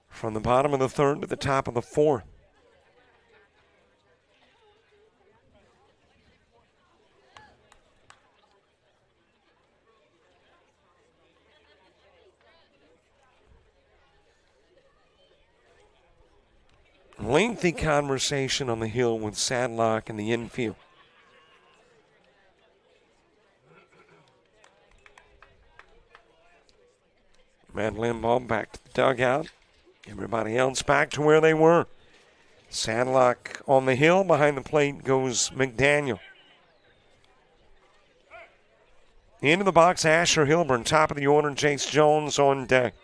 From the bottom of the third to the top of the fourth. Lengthy conversation on the hill with Sadlock in the infield. Matt Limbaugh back to the dugout. Everybody else back to where they were. Sadlock on the hill. Behind the plate goes McDaniel. Into the box, Asher Hilburn. Top of the order, Jace Jones on deck.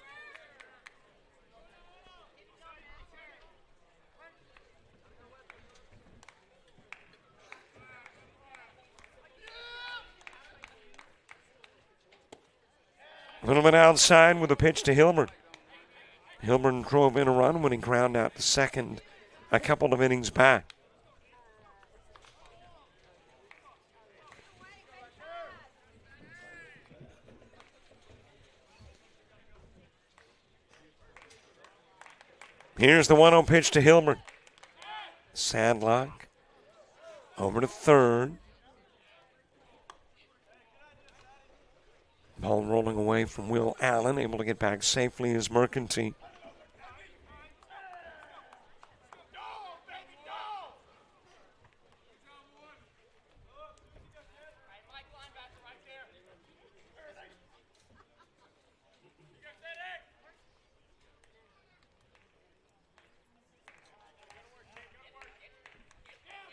A little bit outside with a pitch to Hilburn. Hilburn drove in a run when he ground out to second a couple of innings back. Here's the 1-0 pitch to Hilburn. Sadlock over to third. Ball rolling away from Will Allen, able to get back safely as Mercantile.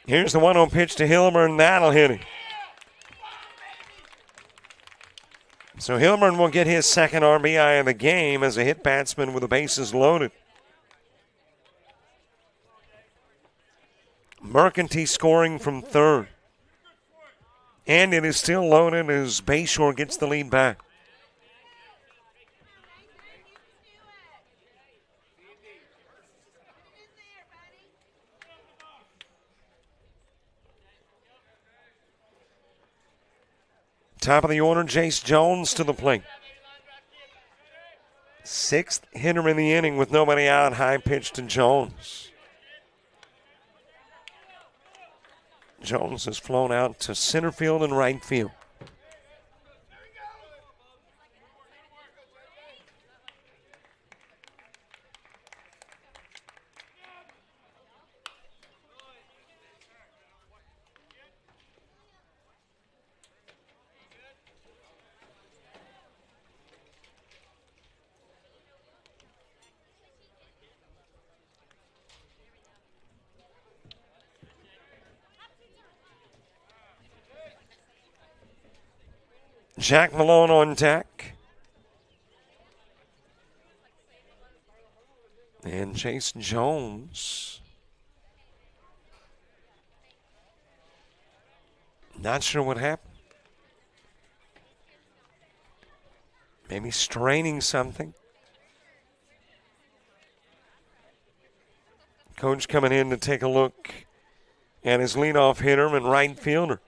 Here's the 1-0 pitch to Hilburn, that'll hit him. So Hilburn will get his second RBI of the game as a hit batsman with the bases loaded. Mercantile scoring from third. And it is still loaded as Bayshore gets the lead back. Top of the order, Jace Jones to the plate. Sixth hitter in the inning with nobody out. High pitch to Jones. Jones has flown out to center field and right field. Jack Malone on deck. And Chase Jones. Not sure what happened. Maybe straining something. Coach coming in to take a look at his leadoff hitter and right fielder,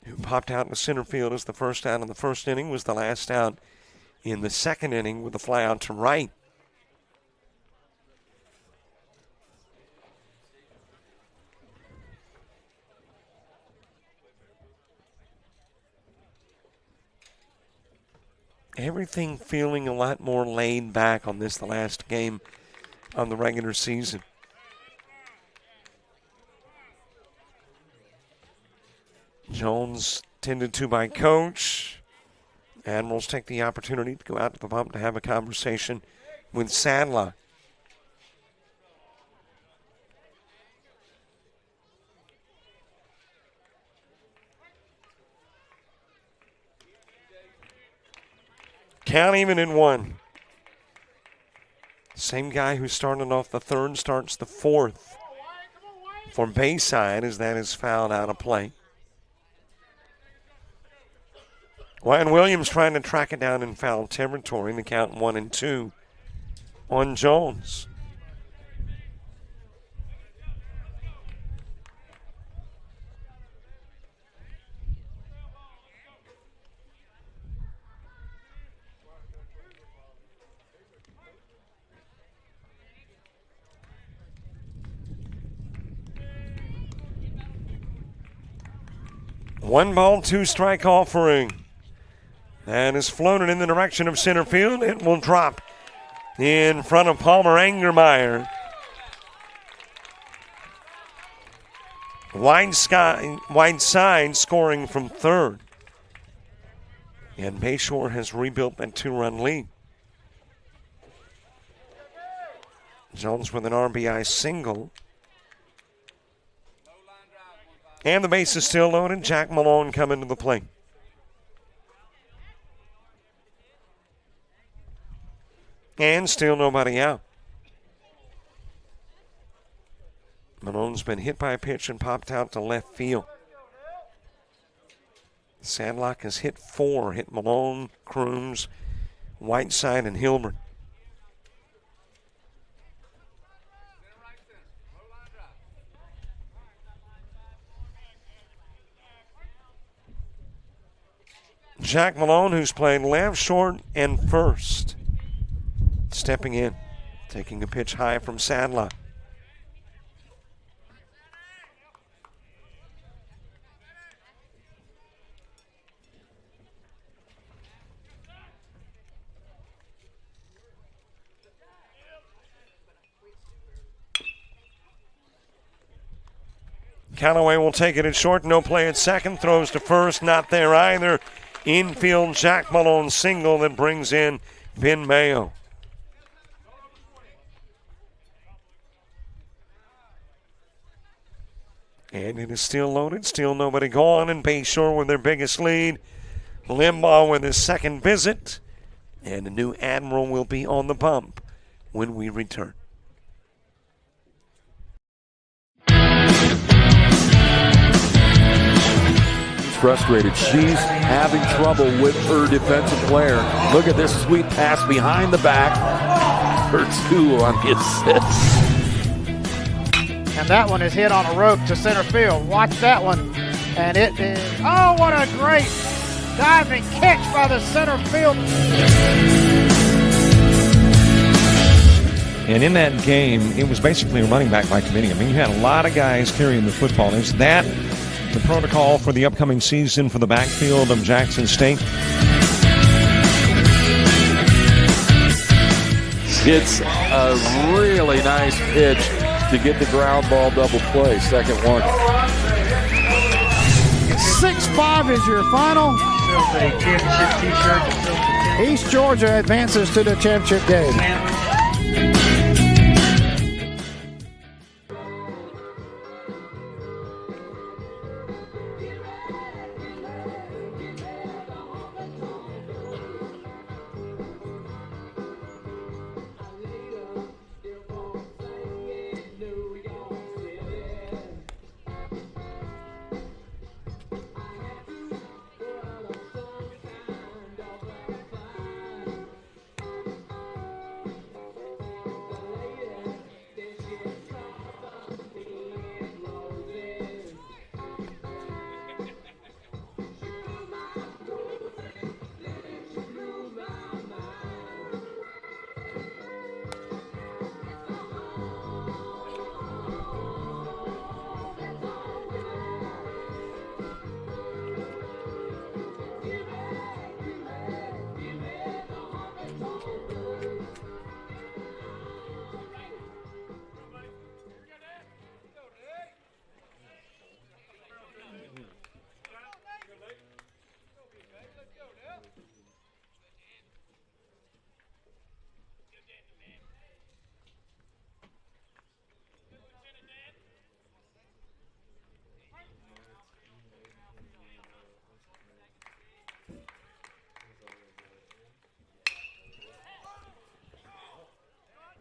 who popped out in the center field as the first out in the first inning, was the last out in the second inning with a fly out to right. Everything feeling a lot more laid back on this, the last game of the regular season. Jones tended to by Coach. Admirals take the opportunity to go out to the bump to have a conversation with Sadler. Count even in one. Same guy who started off the third starts the fourth for Bayside, as that is fouled out of play. Ryan Williams trying to track it down in foul territory in the count 1-2 on Jones. One ball, two strike offering. That is floated in the direction of center field. It will drop in front of Palmer Angermeyer. Whiteside scoring from third. And Bayshore has rebuilt that two-run lead. Jones with an RBI single. And the base is still loaded. Jack Malone coming to the plate. And still nobody out. Malone's been hit by a pitch and popped out to left field. Sadlock has hit four. Hit Malone, Crooms, Whiteside, and Hilbert. Jack Malone, who's played left, short, and first, stepping in, taking a pitch high from Sadlock. Callaway will take it at short, no play at second, throws to first, not there either. Infield, Jack Malone single that brings in Ben Mayo. And it is still loaded, still nobody gone, and Bayshore with their biggest lead. Limbaugh with his second visit, and the new Admiral will be on the bump when we return. Frustrated. She's having trouble with her defensive player. Look at this sweet pass behind the back for two on the assist. And that one is hit on a rope to center field. Watch that one. And it is, oh, what a great diving catch by the center field. And in that game, it was basically a running back by committee. I mean, you had a lot of guys carrying the football. Is that the protocol for the upcoming season for the backfield of Jackson State? It's a really nice pitch to get the ground ball double play. Second one. 6-5 is your final. East Georgia advances to the championship game.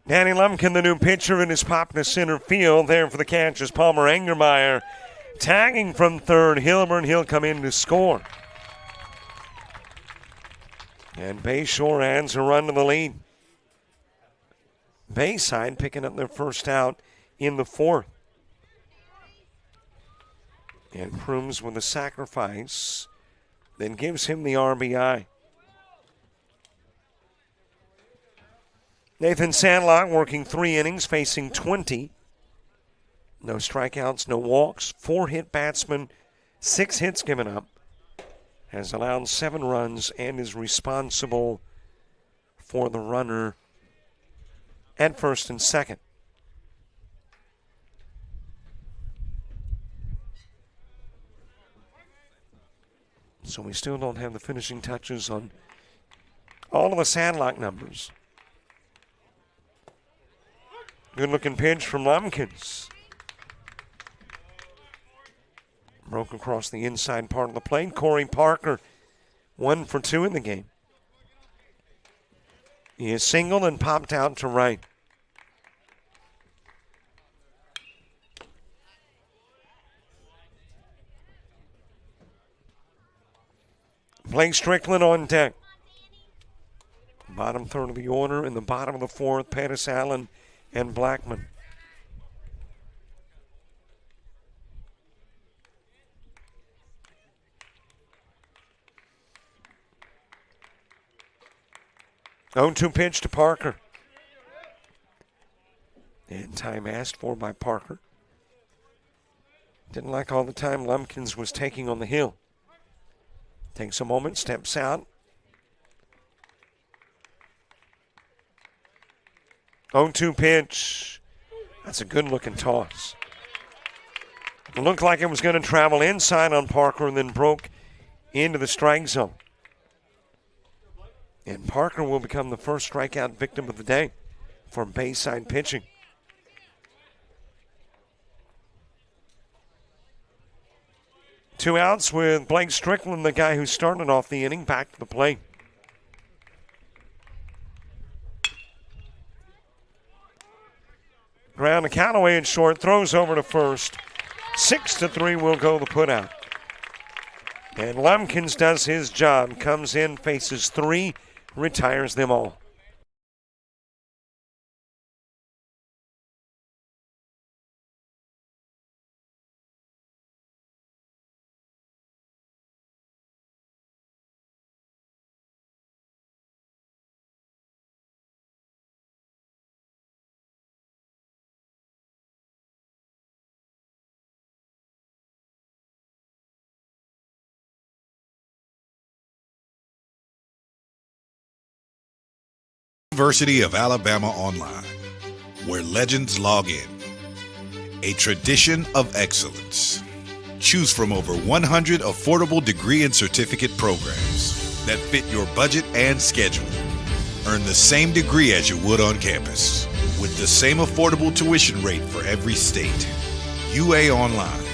Danny Lumpkin, the new pitcher, and is popped to center field. There for the catch is Palmer Angermeyer. Tagging from third, Hilburn. He'll come in to score. And Bayshore adds a run to the lead. Bayside picking up their first out in the fourth. And Crooms with a sacrifice, then gives him the RBI. Nathan Sandlock working 3 innings, facing 20. No strikeouts, no walks, 4 hit batsmen, 6 hits given up. Has allowed 7 runs and is responsible for the runner at first and second. So we still don't have the finishing touches on all of the Sandlock numbers. Good looking pitch from Lumpkins. Broke across the inside part of the plate. Corey Parker, 1 for 2 in the game. He is singled and popped out to right. Blake Strickland on deck. Bottom third of the order. In the bottom of the fourth, Pettis, Allen, and Blackman. Oh, 2 pitch to Parker. And time asked for by Parker. Didn't like all the time Lumpkins was taking on the hill. Takes a moment, steps out. 0-2 pitch. That's a good-looking toss. It looked like it was going to travel inside on Parker and then broke into the strike zone. And Parker will become the first strikeout victim of the day for Bayside pitching. Two outs with Blake Strickland, the guy who started off the inning, back to the plate. Ground to Callaway at short, throws over to first. 6-3 will go the putout. And Lumpkins does his job, comes in, faces 3, retires them all. University of Alabama Online, where legends log in. A tradition of excellence. Choose from over 100 affordable degree and certificate programs that fit your budget and schedule. Earn the same degree as you would on campus, with the same affordable tuition rate for every state. UA Online.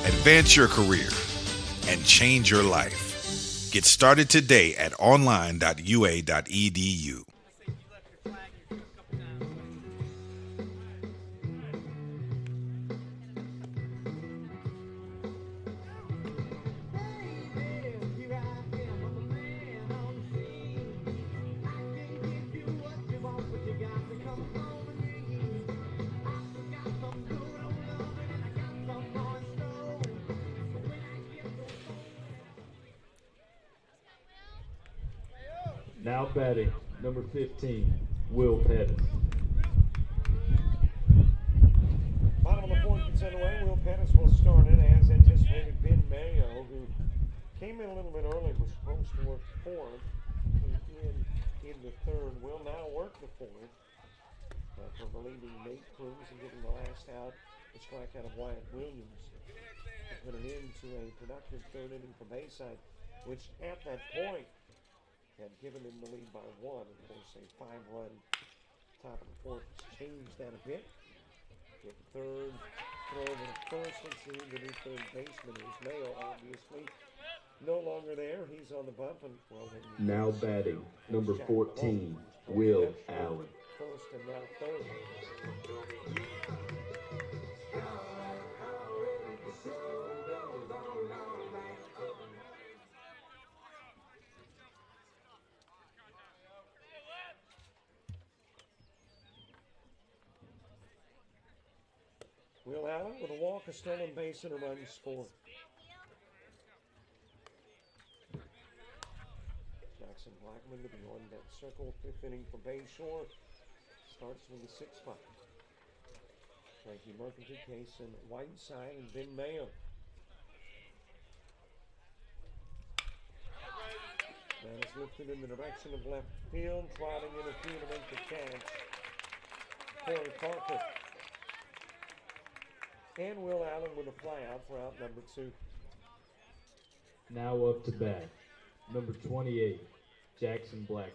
Advance your career and change your life. Get started today at online.ua.edu. Now batting, number 15, Will Pettis. Bottom of the fourth gets underway. Will Pettis will start it as anticipated. Ben Mayo, who came in a little bit early, was supposed to work fourth. In the third, will now work the fourth. For relieving Nate Cruz and getting the last out, the strikeout of Wyatt Williams. Put it into a productive third inning for Bayside, which at that point had given him the lead by one. Of course, a 5-run top of the fourth has changed that a bit. Get third, throw over to first. Let's see who the new third baseman is. Mayo, obviously, no longer there. He's on the bump. And Now batting, number 14, Will Allen. First and now third. Will Allen with a walk, a stolen base, and a run scored. Jackson Blackman to be on that circle. Fifth inning for Bayshore. Starts with the 6 spot. Frankie Murphy, Cason Whiteside, and Ben Mayo. That is lifted in the direction of left field. Trotting in a field to make the catch. Corey Parker. And Will Allen with a flyout for out number 2. Now up to bat, number 28, Jackson Blackman.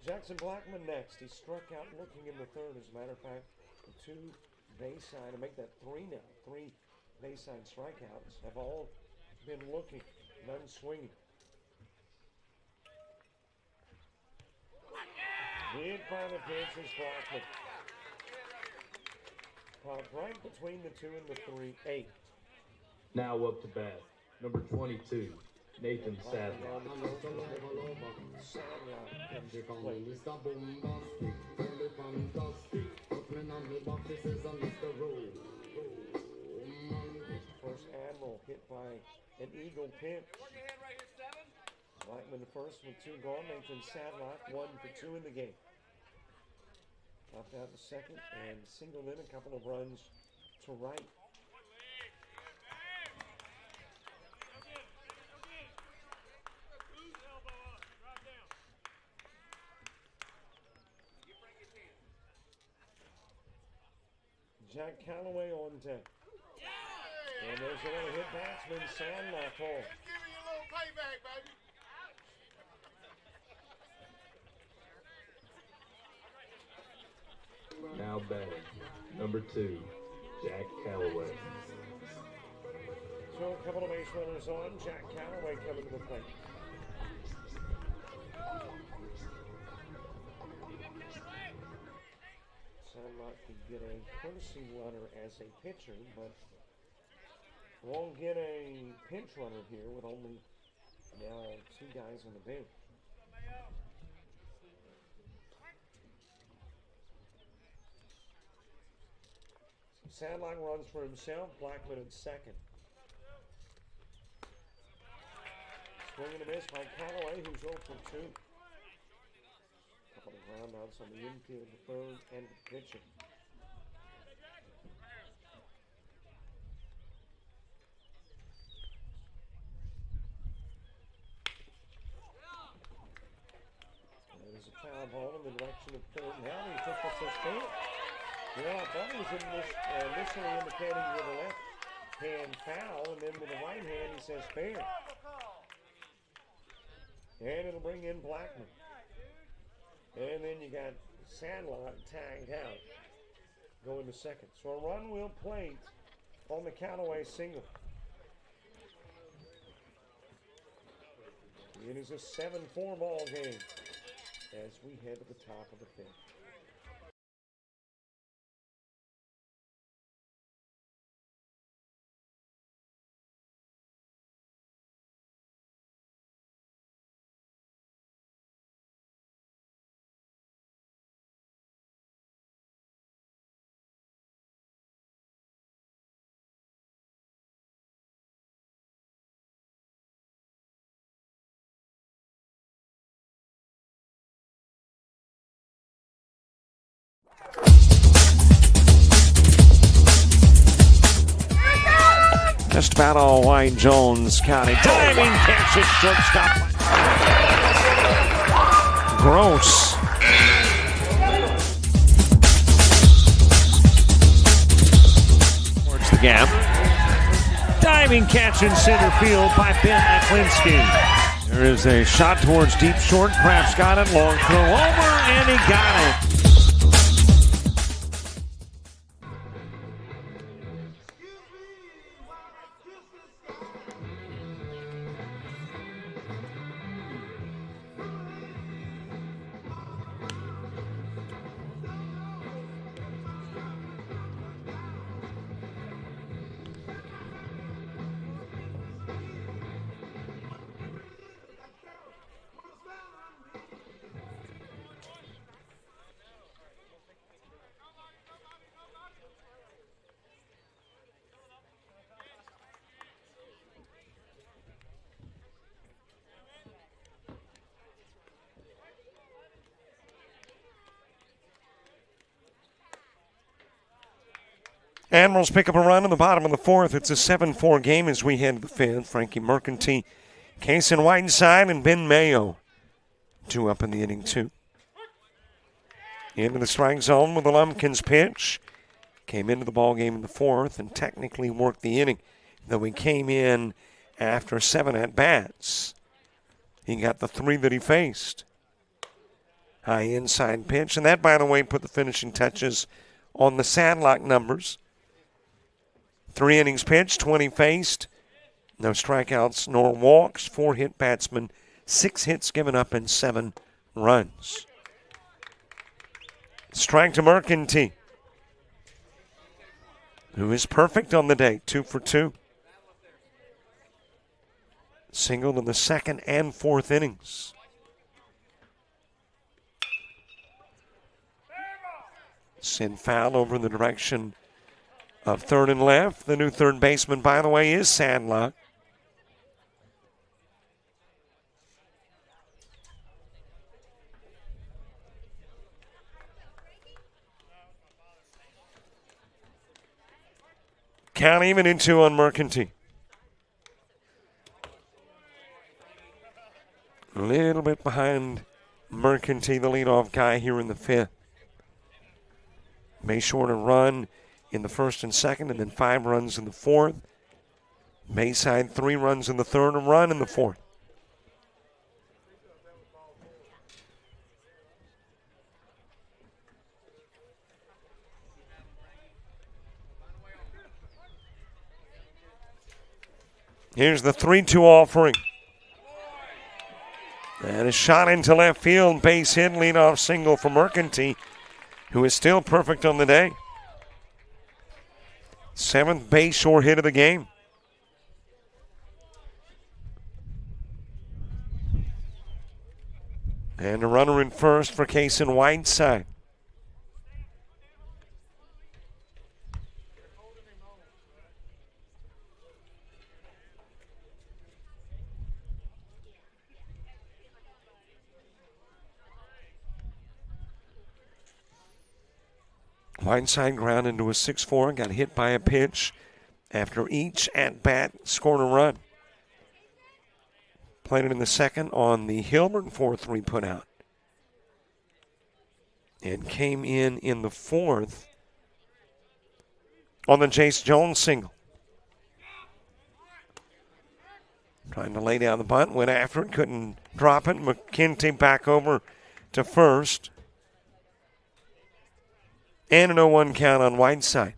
Jackson Blackman next. He struck out looking in the third. As a matter of fact, the 2 Bayside, to make that 3 now. 3 Bayside strikeouts have all been looking, none swinging. Hit by the pitch is Blackman. Popped right between the 2 and the 3, 8. Now up to bat, number 22, Nathan Sadler. First Admiral hit by an eagle pitch. Blackman first with 2 gone. Nathan Sadlock 1 for 2 in the game. Popped out the second and singled in a couple of runs to right. Jack Calloway on deck. And there's another hit batsman, Sandlock home. Just giving you a little payback, baby. Now batting, number 2, Jack Calloway. So a couple of base runners on. Jack Calloway coming to the plate. Sandlock could get a courtesy runner as a pitcher, but won't get a pinch runner here with only now 2 guys on the bench. Sandlock runs for himself. Blackman at second. Swing and a miss by Calloway, who's 0 for 2. Couple of groundouts on the infield, the third, and the pitching. There's a foul ball in the direction of third. Now he took the suspension. Yeah, I thought he was initially indicating with a left hand foul, and then with the right hand he says fair. And it'll bring in Blackman. And then you got Sandlot tagged out. Going to second. So a run will plate on the countaway single. It is a 7-4 ball game as we head to the top of the fifth. Just about all White Jones County. Diving catch at shortstop. Gross. Towards the gap. Diving catch in center field by Ben Aklinski. There is a shot towards deep short. Kraft's got it. Long throw over, and he got it. Admirals pick up a run in the bottom of the fourth. It's a 7-4 game as we head to the fifth. Frankie Mercantile, Kason Whiteside, and Ben Mayo. 2 up in the inning, 2. Into the strike zone with the Lumpkins pitch. Came into the ball game in the fourth and technically worked the inning, though he came in after 7 at-bats. He got the 3 that he faced. High inside pitch, and that, by the way, put the finishing touches on the Sadlock numbers. 3 innings pitched, 20 faced, no strikeouts nor walks, 4 hit batsmen, 6 hits given up, and 7 runs. Strike to Mercantile, who is perfect on the day, 2 for 2. Singled in the second and fourth innings. Send foul over in the direction of third and left. The new third baseman, by the way, is Sandlot. Count even in 2 on Mercantile. A little bit behind Mercantile, the leadoff guy here in the fifth. Bayshore to run in the first and second, and then 5 runs in the fourth. Bayside 3 runs in the third, a run in the fourth. Here's the 3-2 offering. And a shot into left field, base hit, leadoff single for Mercantile, who is still perfect on the day. 7th Bayshore hit of the game. And a runner in first for Kason Whiteside. Whiteside ground into a 6-4, got hit by a pitch. After each at-bat, scored a run. Played it in the second on the Hilburn 4-3 putout. and came in the fourth on the Jace Jones single. Trying to lay down the bunt, went after it, couldn't drop it. McKenty back over to first. And an 0-1 count on Whiteside.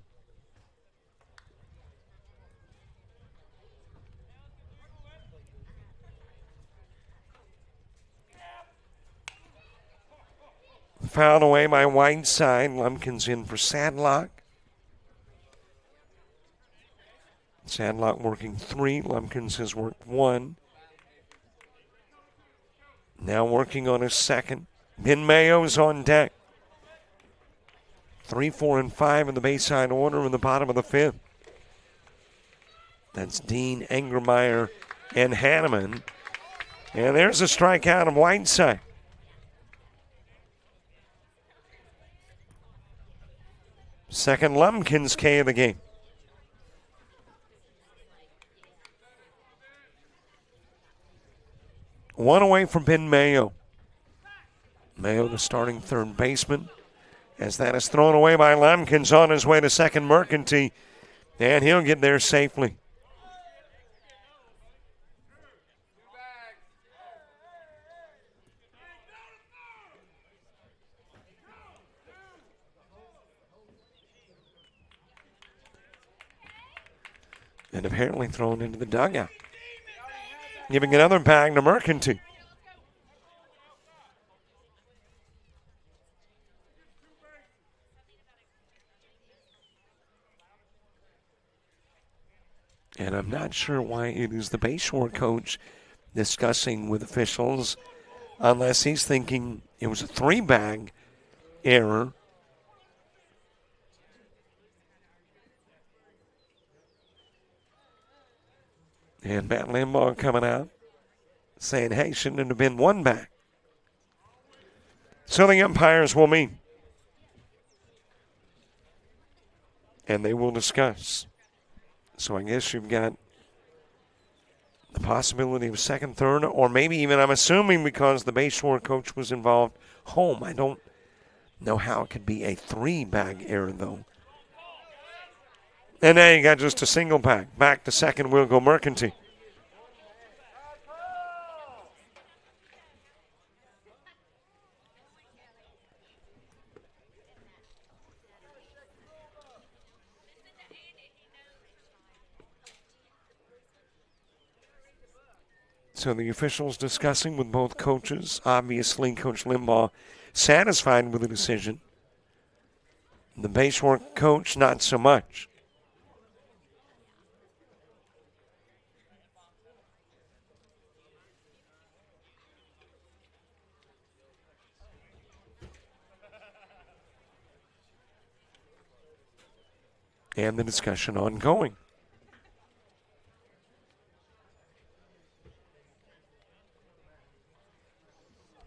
Fouled away by Whiteside. Lumpkins in for Sadlock. Sadlock working 3. Lumpkins has worked 1. Now working on his second. Ben Mayo's on deck. 3, 4, and 5 in the Bayside order in the bottom of the 5th. That's Dean, Engermeyer, and Hanneman. And there's a strikeout of Whiteside. Second Lumpkins K of the game. One away from Ben Mayo. Mayo, the starting third baseman. As that is thrown away by Lumpkins on his way to second, Mercanty. And he'll get there safely. And apparently thrown into the dugout. Giving another bag to Mercanty. And I'm not sure why it is the Bayshore coach discussing with officials, unless he's thinking it was a 3-bag error. And Matt Limbaugh coming out saying, hey, shouldn't it have been 1 bag? So the umpires will meet. And they will discuss. So I guess you've got the possibility of second, third, or maybe even, I'm assuming because the Bayshore coach was involved, home. I don't know how it could be a 3-bag error, though. And now you got just a single bag. Back to second will go Mercanty. So the officials discussing with both coaches. Obviously, Coach Limbaugh satisfied with the decision. The Bayshore coach, not so much. And the discussion ongoing.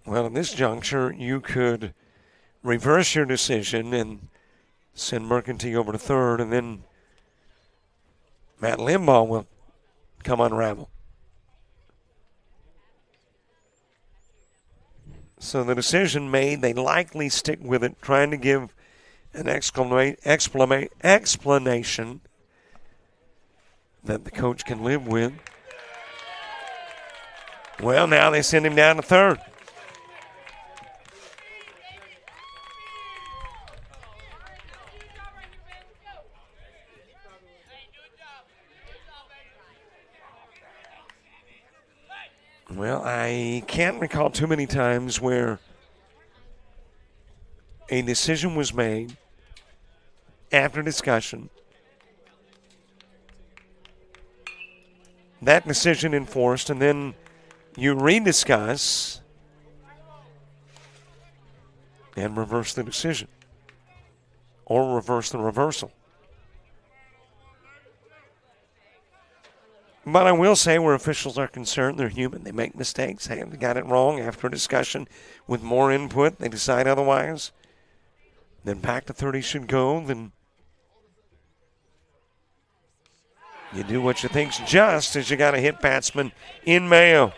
Well, in this juncture, you could reverse your decision and send Mercanty over to third, and then Matt Limbaugh will come unravel. So the decision made, they likely stick with it, trying to give an explanation that the coach can live with. Well, now they send him down to third. Well, I can't recall too many times where a decision was made after discussion, that decision enforced, and then you rediscuss and reverse the decision or reverse the reversal. But I will say where officials are concerned, they're human. They make mistakes. They got it wrong after a discussion with more input. They decide otherwise. Then back to 30 should go. Then you do what you think's just as you got a hit batsman in Mayo.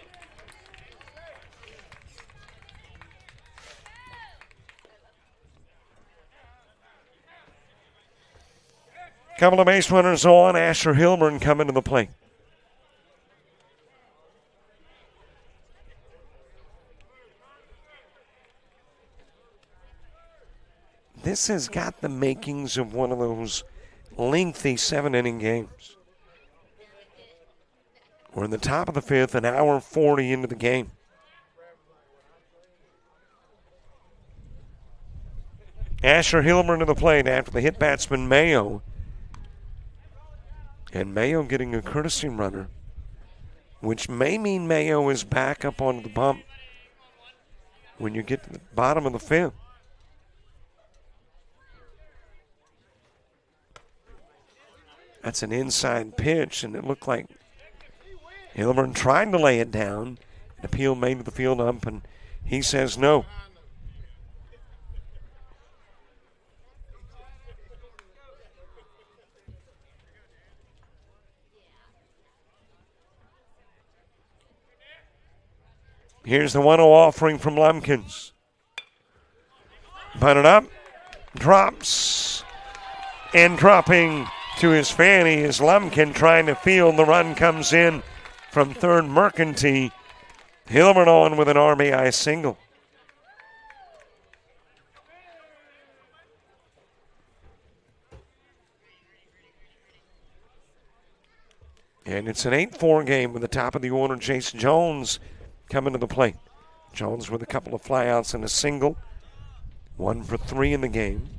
Couple of base runners on. Asher Hilburn coming to the plate. This has got the makings of one of those lengthy 7-inning games. We're in the top of the fifth, an hour 40 into the game. Asher Hilburn to the plate after the hit batsman Mayo. And Mayo getting a courtesy runner, which may mean Mayo is back up onto the bump when you get to the bottom of the fifth. That's an inside pitch, and it looked like Hilburn tried to lay it down. An appeal made to the field ump, and he says no. Here's the 1-0 offering from Lumpkins. Bunted up, drops, and dropping to his fanny is Lumpkin trying to field. The run comes in from third Mercantile. Hilburn on with an RBI single. And it's an 8-4 game with the top of the order, Jace Jones, coming to the plate. Jones with a couple of flyouts and a single. 1 for 3 in the game.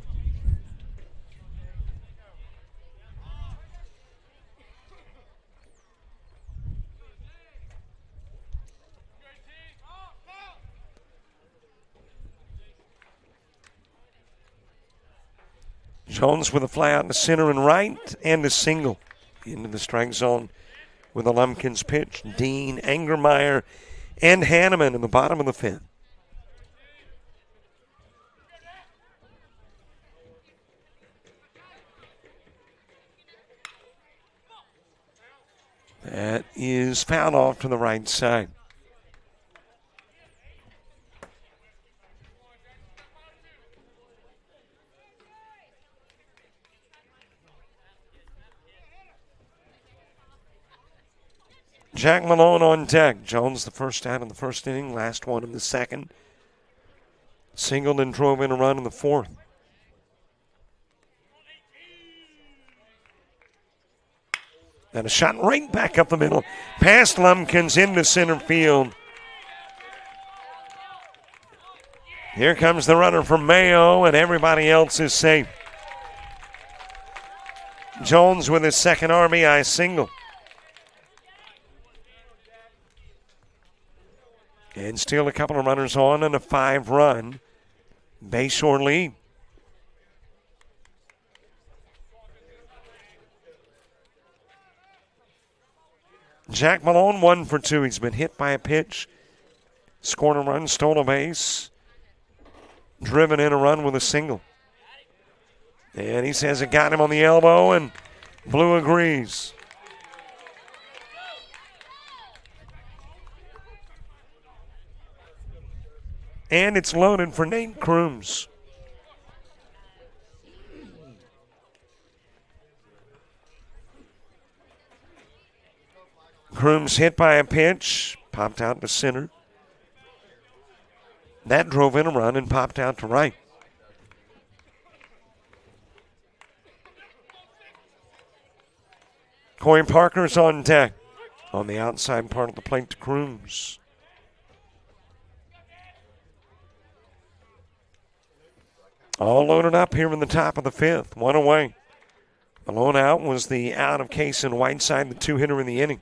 Jones with a fly out in the center and right, and a single into the strike zone with a Lumpkins pitch. Dean, Angermeyer, and Hanneman in the bottom of the fifth. That is fouled off to the right side. Jack Malone on deck. Jones the first out in the first inning, last one in the second. Singled and drove in a run in the fourth. And a shot right back up the middle, past Lumpkins into center field. Here comes the runner from Mayo, and everybody else is safe. Jones with his second RBI single. And still a couple of runners on and a 5-run Bayshore lead. Jack Malone 1 for 2. He's been hit by a pitch, scored a run, stole a base, driven in a run with a single. And he says it got him on the elbow, and Blue agrees. And it's loaded for Nate Crooms. Crooms hit by a pitch, popped out to center. That drove in a run and popped out to right. Corey Parker's on deck on the outside part of the plate to Crooms. All loaded up here in the top of the fifth. One away. The lone out was the out of Case and Whiteside, the two-hitter in the inning.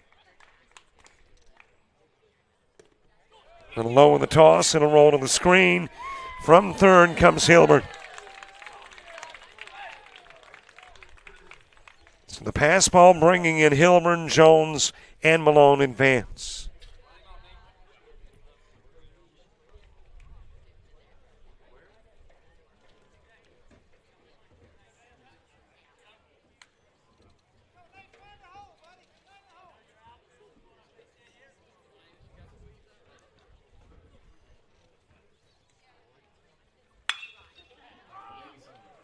A little low in the toss, and a roll to the screen. From third comes Hilburn. So the pass ball bringing in Hilburn, Jones, and Malone advance.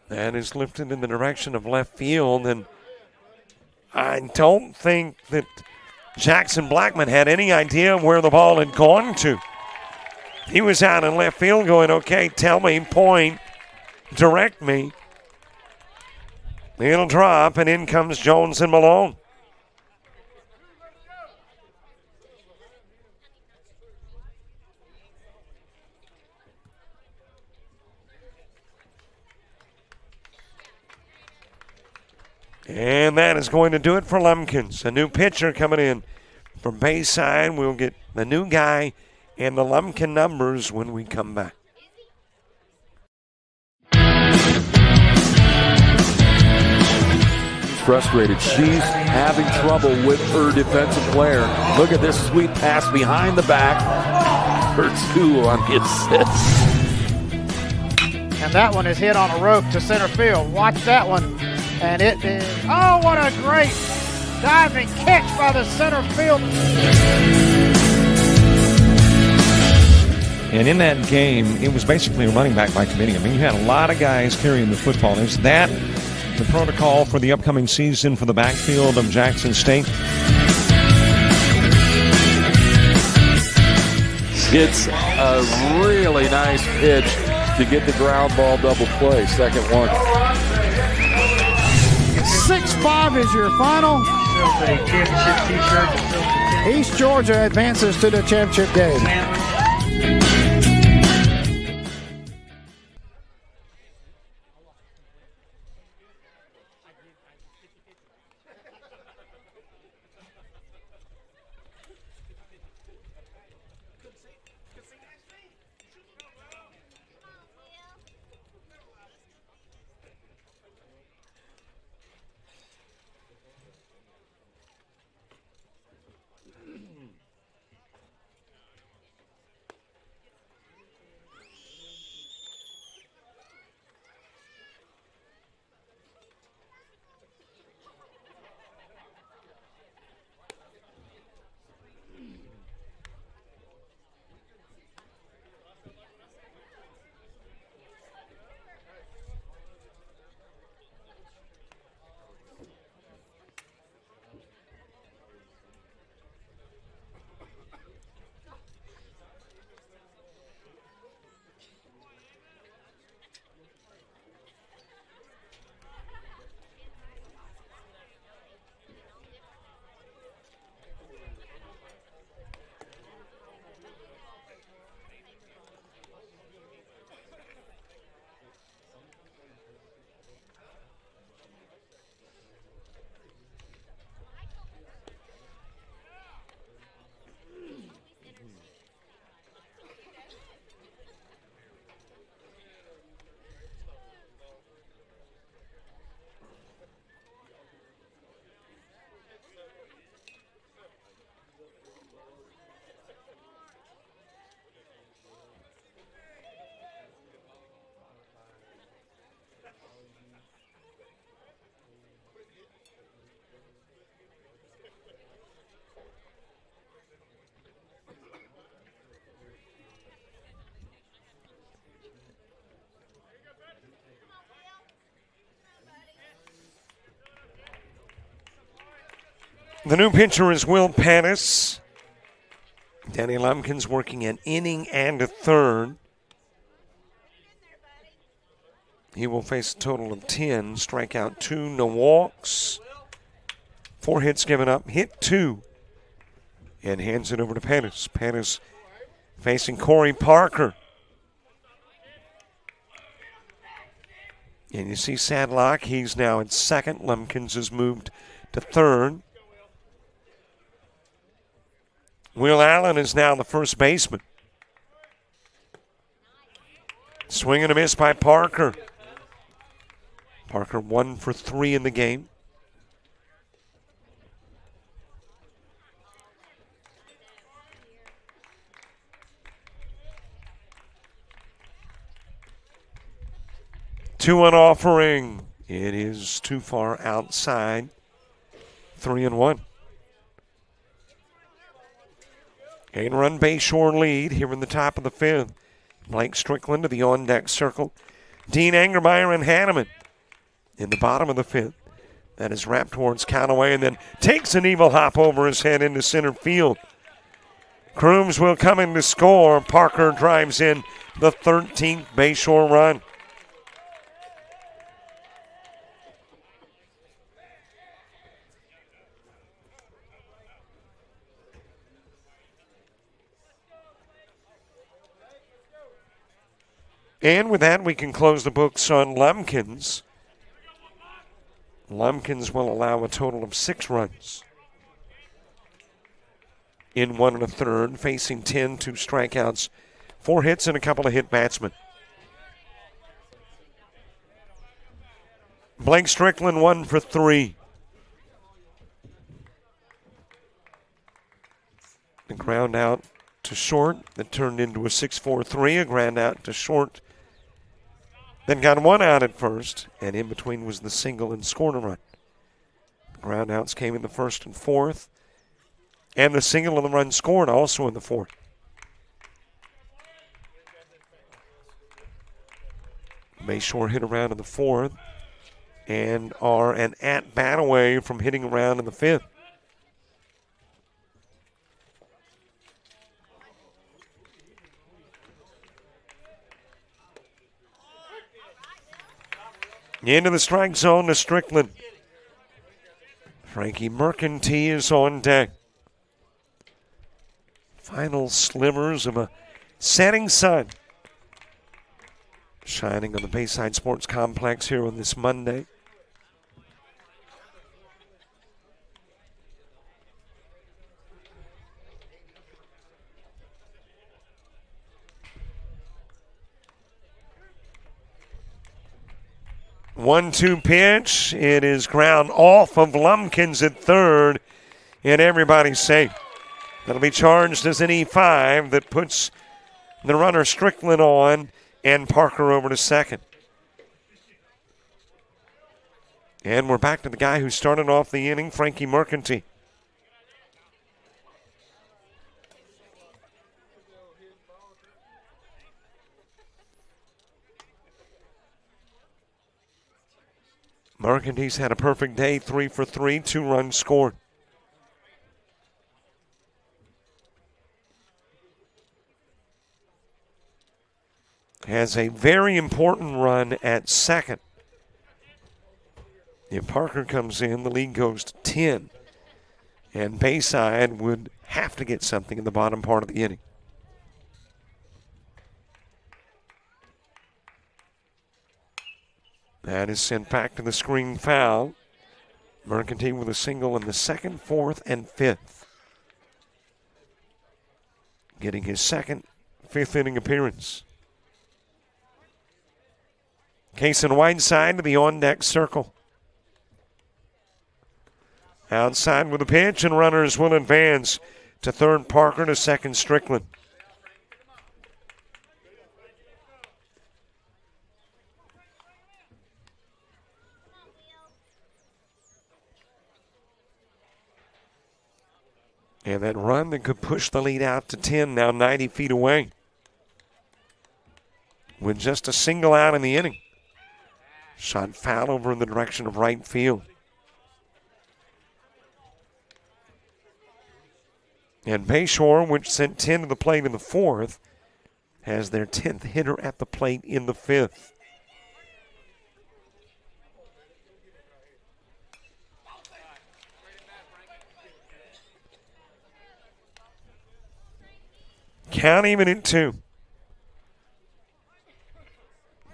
That is lifted in the direction of left field, and I don't think that Jackson Blackman had any idea where the ball had gone to. He was out in left field going, okay, tell me, point, direct me. It'll drop, and in comes Jones and Malone. And that is going to do it for Lumpkins. A new pitcher coming in from Bayside. We'll get the new guy and the Lumpkin numbers when we come back. Frustrated. She's having trouble with her defensive player. Look at this sweet pass behind the back for 2 on the assist. And that one is hit on a rope to center field. Watch that one. And it is, oh, what a great diving catch by the center field. And in that game, it was basically a running back by committee. I mean, you had a lot of guys carrying the football. Is that the protocol for the upcoming season for the backfield of Jackson State? It's a really nice pitch to get the ground ball double play. Second one. 6-5 is your final. East Georgia advances to the championship game. The new pitcher is Will Pattis. Danny Lumpkins working an inning and a third. He will face a total of 10, strike out 2, no walks. 4 hits given up, hit 2. And hands it over to Pattis. Pattis facing Corey Parker. And you see Sadlock, he's now at second. Lumpkins has moved to third. Will Allen is now the first baseman. Swing and a miss by Parker. Parker 1 for 3 in the game. Two-1 offering. It is too far outside. 3-1. 8-run Bayshore lead here in the top of the 5th. Blake Strickland to the on-deck circle. Dean Angermeyer and Hanneman in the bottom of the 5th. That is wrapped towards Callaway and then takes an evil hop over his head into center field. Crooms will come in to score. Parker drives in the 13th Bayshore run. And with that, we can close the books on Lumpkins. Lumpkins will allow a total of 6 runs in 1 1/3, facing 10, 2 strikeouts, 4 hits, and a couple of hit batsmen. Blake Strickland 1 for 3. The ground out to short that turned into a 6-4-3, a ground out to short. Then got 1 out at first, and in between was the single and scored a run. The ground outs came in the 1st and 4th, and the single and the run scored also in the 4th. Bayshore hit around in the 4th and are an at-bat away from hitting around in the 5th. Into the strike zone to Strickland. Frankie Mercantile is on deck. Final slivers of a setting sun shining on the Bayside Sports Complex here on this Monday. One-two pitch. It is ground off of Lumpkins at third, and everybody's safe. That'll be charged as an E5 that puts the runner Strickland on and Parker over to second. And we're back to the guy who started off the inning, Frankie Mercantile. Mercantile's had a perfect day, 3 for 3, 2 runs scored. Has a very important run at second. If Parker comes in, the lead goes to 10. And Bayside would have to get something in the bottom part of the inning. That is sent back to the screen foul. Mercantile with a single in the 2nd, 4th, and 5th. Getting his 2nd, 5th inning appearance. Case and Whiteside to the on-deck circle. Outside with a pitch, and runners will advance to third Parker, to second Strickland. And that run that could push the lead out to 10, now 90 feet away. With just a single out in the inning. Shot foul over in the direction of right field. And Bayshore, which sent 10 to the plate in the 4th, has their 10th hitter at the plate in the 5th. Count even at 2.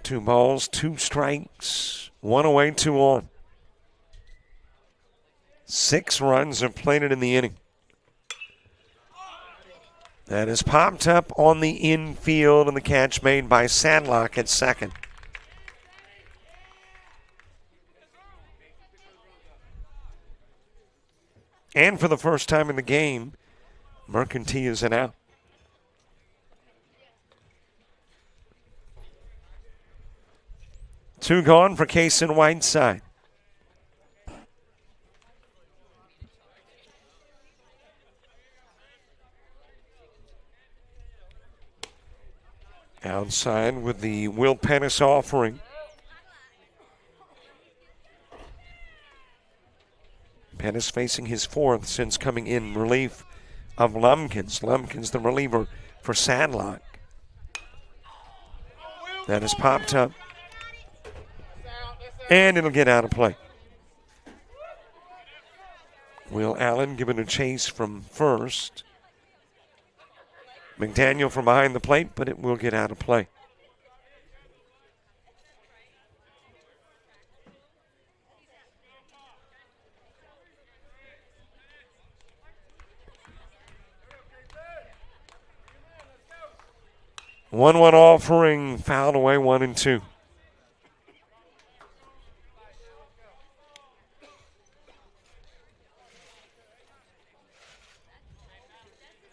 2 balls, 2 strikes, 1 away, 2 on. 6 runs are plated in the inning. That is popped up on the infield, and the catch made by Sadlock at second. And for the first time in the game, Mercantile is an out. Two gone for Case and Whiteside. Outside with the Will Pettis offering. Pettis facing his fourth since coming in relief of Lumpkins. Lumpkins the reliever for Sadlock. That is popped up. And it'll get out of play. Will Allen given a chase from first. McDaniel from behind the plate, but it will get out of play. One offering, fouled away 1-2.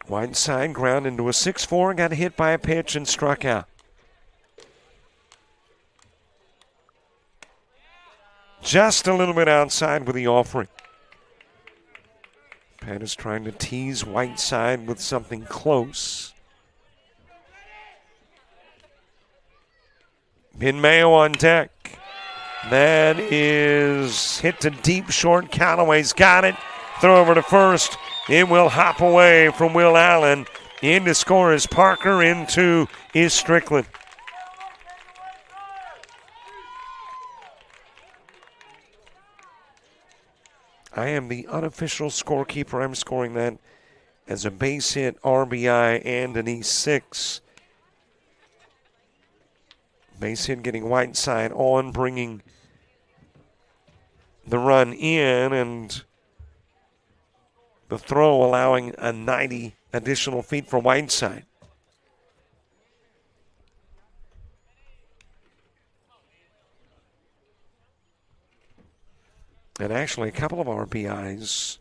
Whiteside ground into a 6-4, got hit by a pitch and struck out. Just a little bit outside with the offering. Pettis trying to tease Whiteside with something close. Ben Mayo on deck. That is hit to deep short. Callaway's got it. Throw over to first. It will hop away from Will Allen. In to score is Parker. Into is Strickland. I am the unofficial scorekeeper. I'm scoring that as a base hit, RBI, and an E6. Base hit getting Whiteside on, bringing the run in, and the throw allowing a 90 additional feet for Whiteside. And actually a couple of RBIs.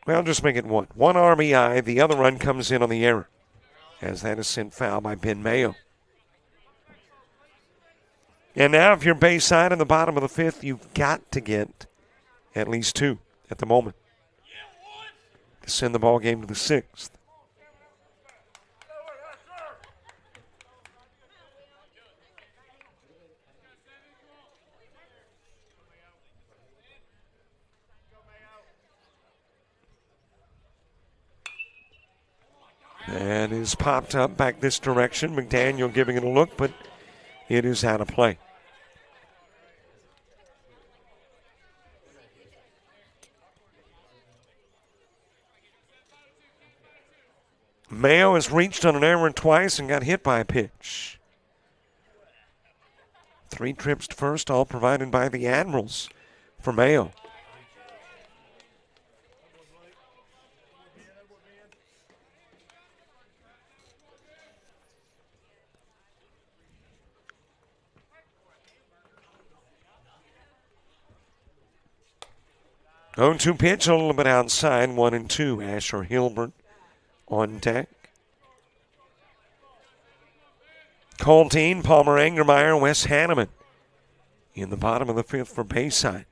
Well, just make it one. One RBI, the other run comes in on the error, as that is sent foul by Ben Mayo. And now if you're Bayside in the bottom of the fifth, you've got to get at least two at the moment to send the ball game to the sixth. And is popped up back this direction. McDaniel giving it a look, but it is out of play. Mayo has reached on an error twice and got hit by a pitch. 3 trips to first, all provided by the Admirals for Mayo. Oh, 2 pitch, a little bit outside, 1-2. Asher Hilbert on deck. Colteen, Palmer Angermeyer, Wes Hanneman in the bottom of the fifth for Bayside.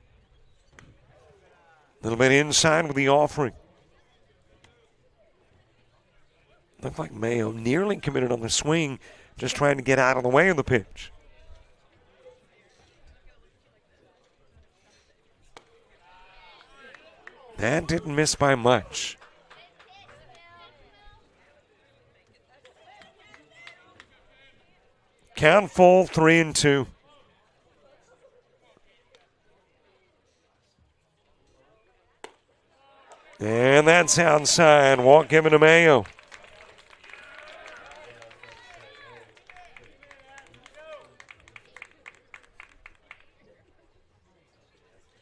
A little bit inside with the offering. Looked like Mayo nearly committed on the swing, just trying to get out of the way of the pitch. That didn't miss by much. Count full, 3-2. And that's outside. Walk given to Mayo.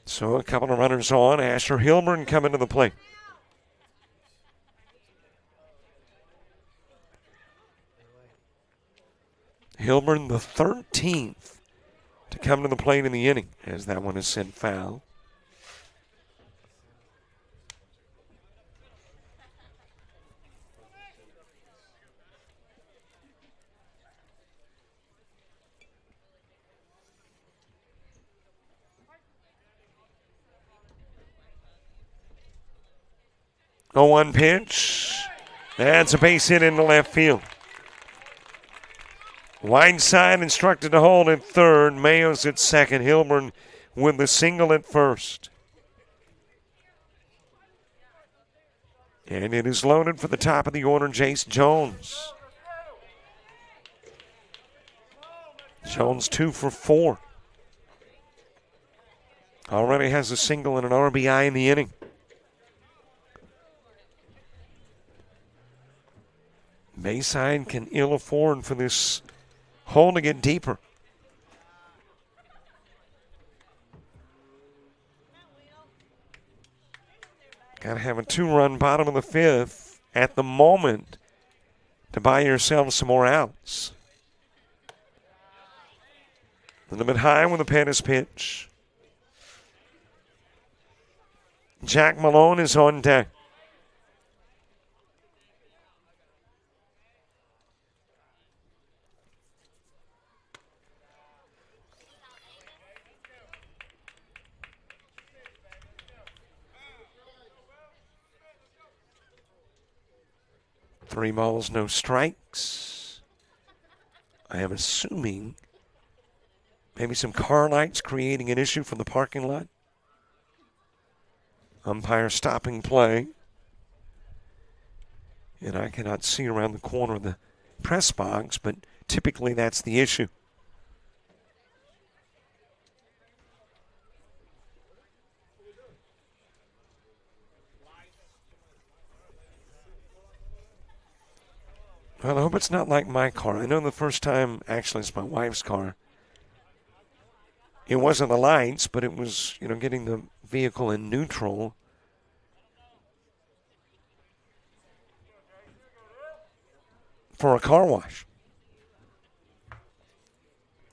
So a couple of runners on. Asher Hilburn coming to the plate. Hilburn, the 13th to come to the plate in the inning, as that one is sent foul. A 1 pitch. That's a base hit into left field. Whiteside instructed to hold at third. Mayo's at second. Hilburn with the single at first. And it is loaded for the top of the order, Jace Jones. Jones 2 for 4. Already has a single and an RBI in the inning. Bayside can ill afford for this hole to get deeper. Got to have a 2-run bottom of the 5th at the moment to buy yourself some more outs. A little bit high when the Pettis pitch. Jack Malone is on deck. Three balls, no strikes. I am assuming maybe some car lights creating an issue from the parking lot. Umpire stopping play. And I cannot see around the corner of the press box, but typically that's the issue. Well, I hope it's not like my car. I know the first time, actually, it's my wife's car. It wasn't the lights, but it was, getting the vehicle in neutral. For a car wash.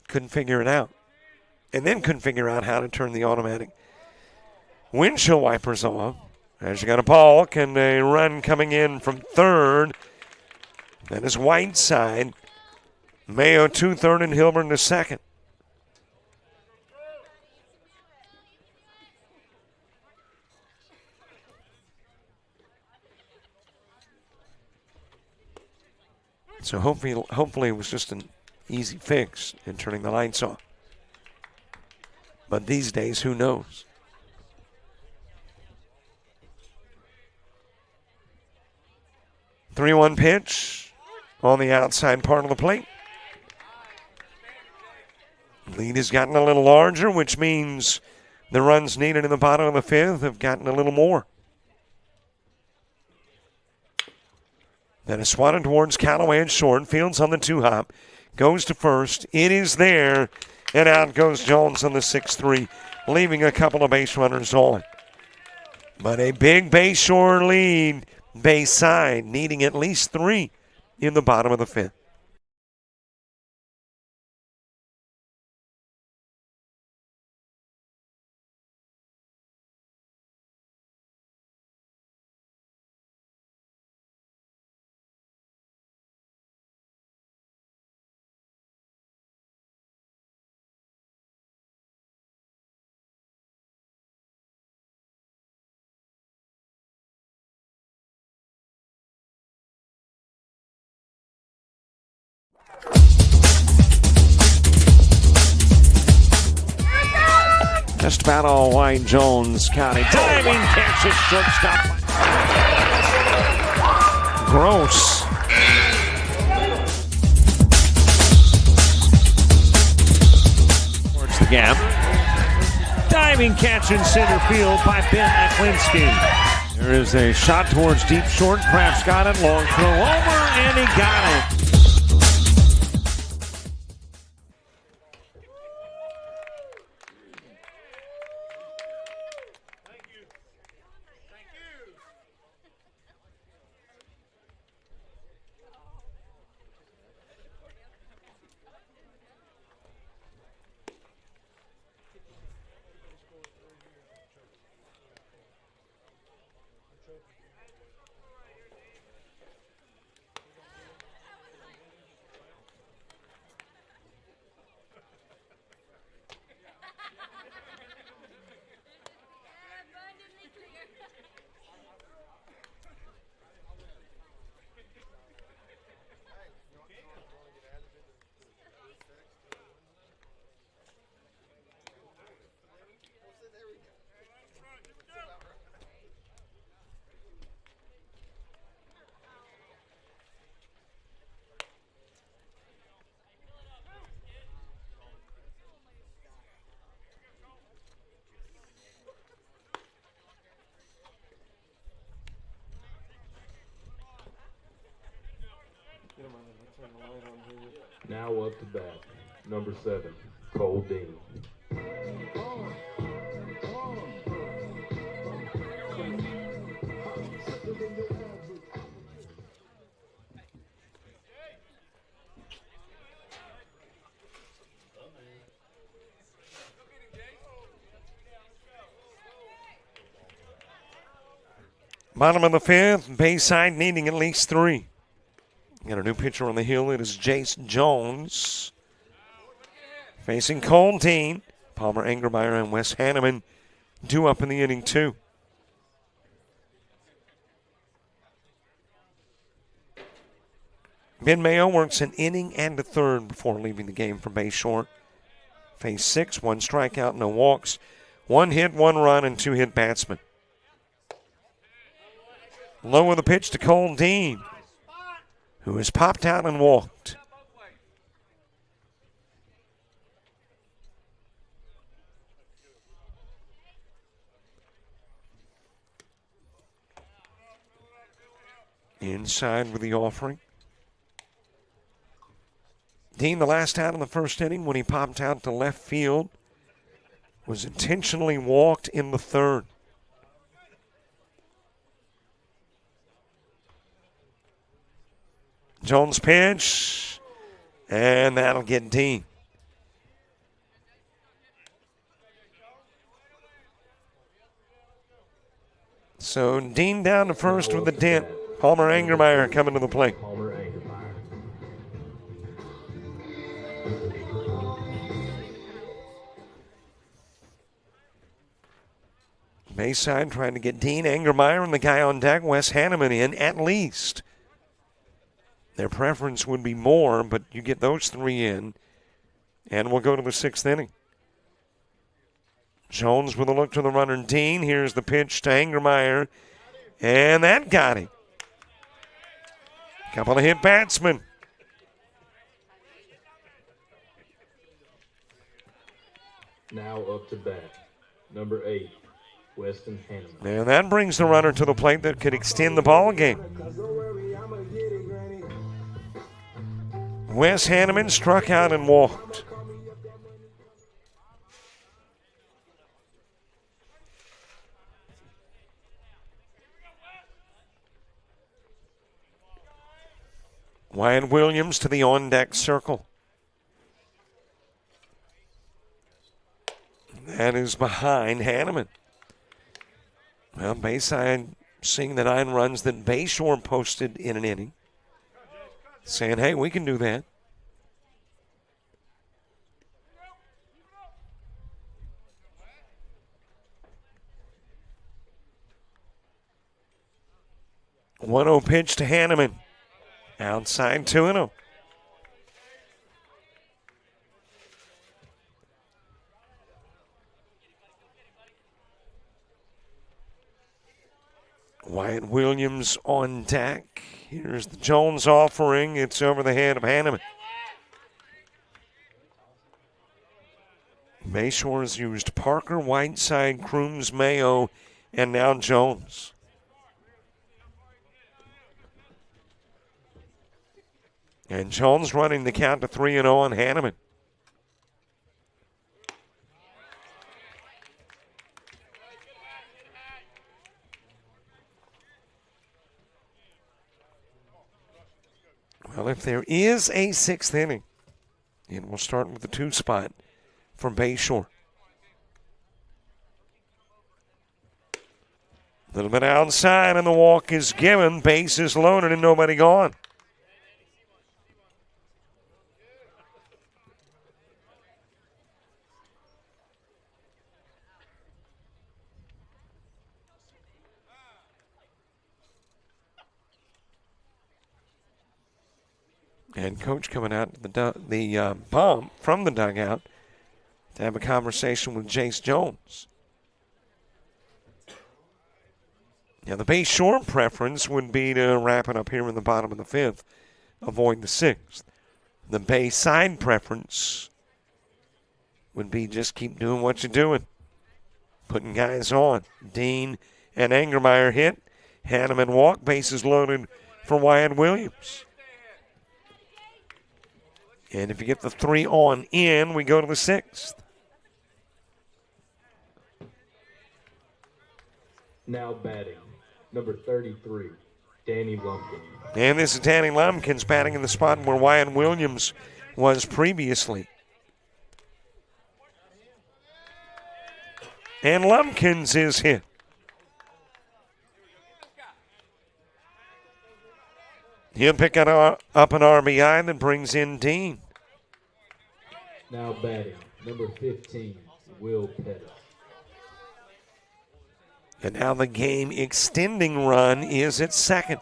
Couldn't figure it out. And then couldn't figure out how to turn the automatic windshield wipers off. As you got a balk and a run coming in from third. That is Whiteside. Mayo 2 third and Hilburn to second. So hopefully it was just an easy fix in turning the lights off. But these days, who knows? Three-one pitch on the outside part of the plate. Lead has gotten a little larger, which means the runs needed in the bottom of the 5th have gotten a little more. Then is swatted towards Callaway at short. Fields on the 2-hop. Goes to first. It is there. And out goes Jones on the 6-3, leaving a couple of base runners on. But a big Bayshore lead. Bayside needing at least 3 in the bottom of the 5th. Just about all White Jones County. Diving catch at shortstop. Gross. Towards the gap. Diving catch in center field by Ben Aklinski. There is a shot towards deep short. Kraft's got it. Long throw over, and he got it. up to bat, number 7, Cole Dean. Bottom of the 5th, Bayside needing at least 3. Got a new pitcher on the hill. It is Jace Jones facing Cole Dean. Palmer Engermeyer and Wes Hanneman due up in the inning, too. Ben Mayo works an inning and a third before leaving the game for Bayshore. Faced 6, 1 strikeout, no walks, 1 hit, 1 run, and 2 hit batsmen. Low of the pitch to Cole Dean, who has popped out and walked. Inside with the offering. Dean, the last out in the first inning when he popped out to left field, was intentionally walked in the third. Jones pitch, and that'll get Dean. So Dean down to first with the dent. Palmer Engermeyer coming to the plate. Palmer Engermeyer. Bayside trying to get Dean Engermeyer and the guy on deck, Wes Hanneman, in at least. Their preference would be more, but you get those 3 in, and we'll go to the 6th inning. Jones with a look to the runner, Dean. Here's the pitch to Engermeyer, and that got him. Couple of hit batsmen. Now up to bat, number 8, Weston Hanneman. And that brings the runner to the plate that could extend the ball game. Wes Hanneman struck out and walked. Wyatt Williams to the on-deck circle. That is behind Hanneman. Well, Bayside seeing the 9 runs that Bayshore posted in an inning, saying, hey, we can do that. One 1-0 pitch to Hanneman. Outside 2-0. Wyatt Williams on deck. Here's the Jones offering. It's over the head of Hanneman. Bayshore has used Parker, Whiteside, Crooms, Mayo, and now Jones. And Jones running the count to 3-0 on Hanneman. Well, if there is a 6th inning, it will start with the 2 spot from Bayshore. A little bit outside, and the walk is given. Base is loaded and nobody gone. And coach coming out to the bump from the dugout to have a conversation with Jace Jones. Now, the Bayshore preference would be to wrap it up here in the bottom of the 5th, avoid the 6th. The Bayside preference would be just keep doing what you're doing, putting guys on. Dean and Engermeyer hit. Hanneman walk, bases loaded for Wyatt Williams. And if you get the 3 on in, we go to the 6th. Now batting, number 33, Danny Lumpkin. And this is Danny Lumpkins batting in the spot where Wyatt Williams was previously. And Lumpkins is hit. He'll pick up an RBI that brings in Dean. Now batting, number 15, Will Pettis. And now the game extending run is at second.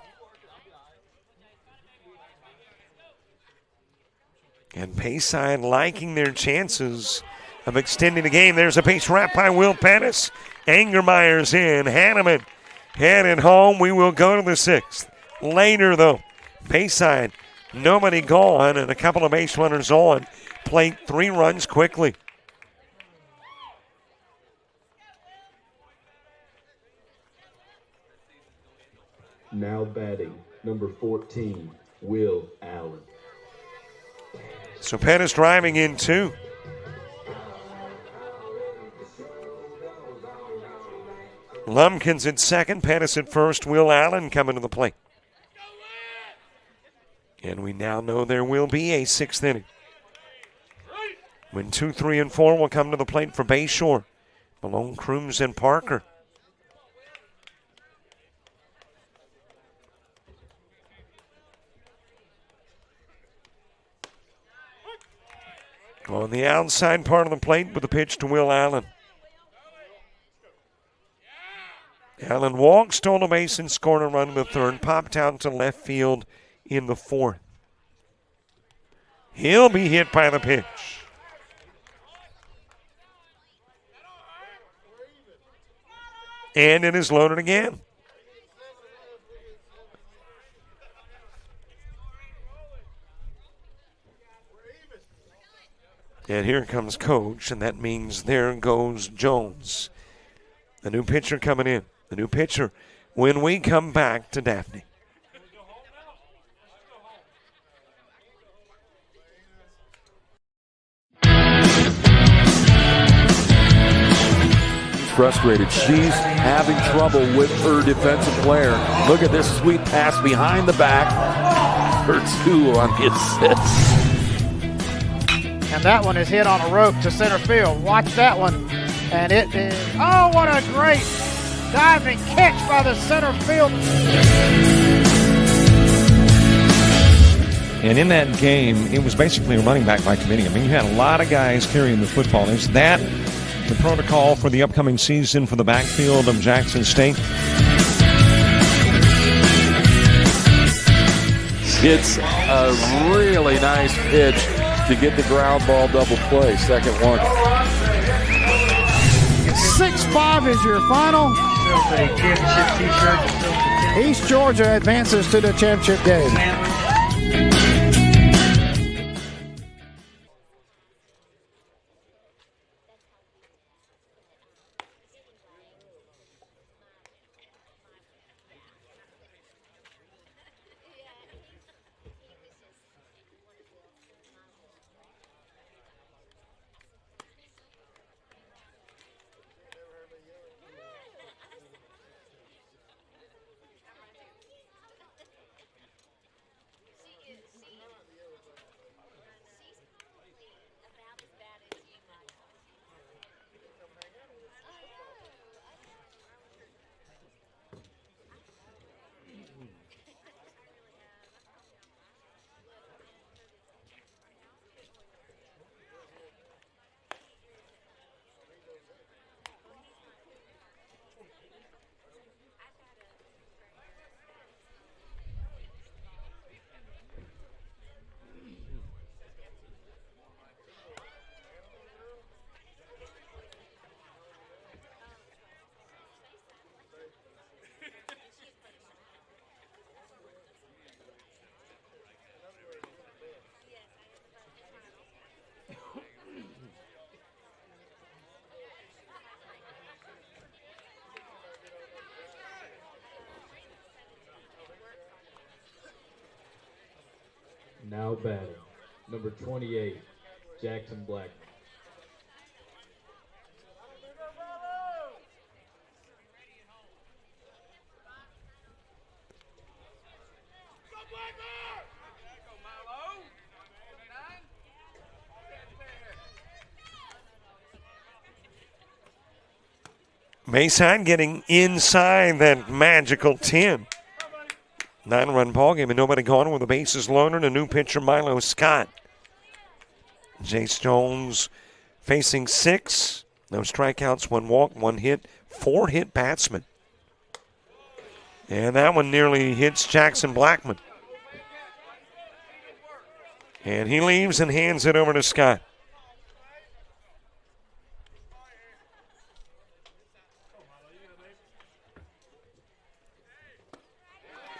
And Bayside liking their chances of extending the game. There's a base wrap by Will Pettis. Angermeyer's in. Hanneman headed home. We will go to the 6th. Later, though, Bayside, nobody gone and a couple of base runners on. Played 3 runs quickly. Now batting, number 14, Will Allen. So Pettis driving in 2. Lumpkins at second, Pettis at first, Will Allen coming to the plate. And we now know there will be a 6th inning. When 2, 3, and 4 will come to the plate for Bayshore. Malone, Crooms, and Parker. On the outside part of the plate with the pitch to Will Allen. Allen walked, stole a base, and scored a run in the 3rd. Popped out to left field in the 4th. He'll be hit by the pitch. And it is loaded again. And here comes Coach, and that means there goes Jones. The new pitcher coming in. The new pitcher when we come back to Daphne. Frustrated. She's having trouble with her defensive player. Look at this sweet pass behind the back for 2 on the assist. And that one is hit on a rope to center field. Watch that one. And it is, oh, what a great diving catch by the center field. And in that game, it was basically a running back by committee. I mean, you had a lot of guys carrying the football. Is that the protocol for the upcoming season for the backfield of Jackson State? It's a really nice pitch to get the ground ball double play. Second one. 6-5 is your final. East Georgia advances to the championship game. Now batting, Number 28, Jackson Black. Bayside getting inside that magical 10. 9-run ball game and nobody gone with the bases loaded. A new pitcher, Milo Scott. Jace Jones facing 6. No strikeouts, 1 walk, 1 hit, 4 hit batsmen. And that one nearly hits Jackson Blackman. And he leaves and hands it over to Scott.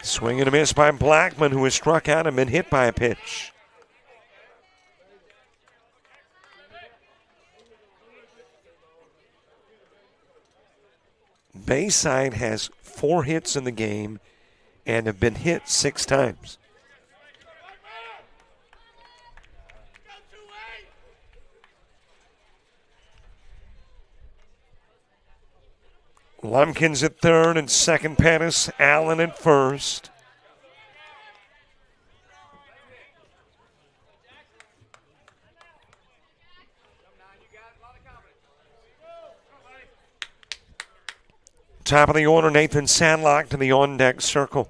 Swing and a miss by Blackman, who was struck out and been hit by a pitch. Bayside has 4 hits in the game and have been hit 6 times. Lumpkins at third and second Pettis. Allen at first. Top of the order, Nathan Sandlock to the on-deck circle.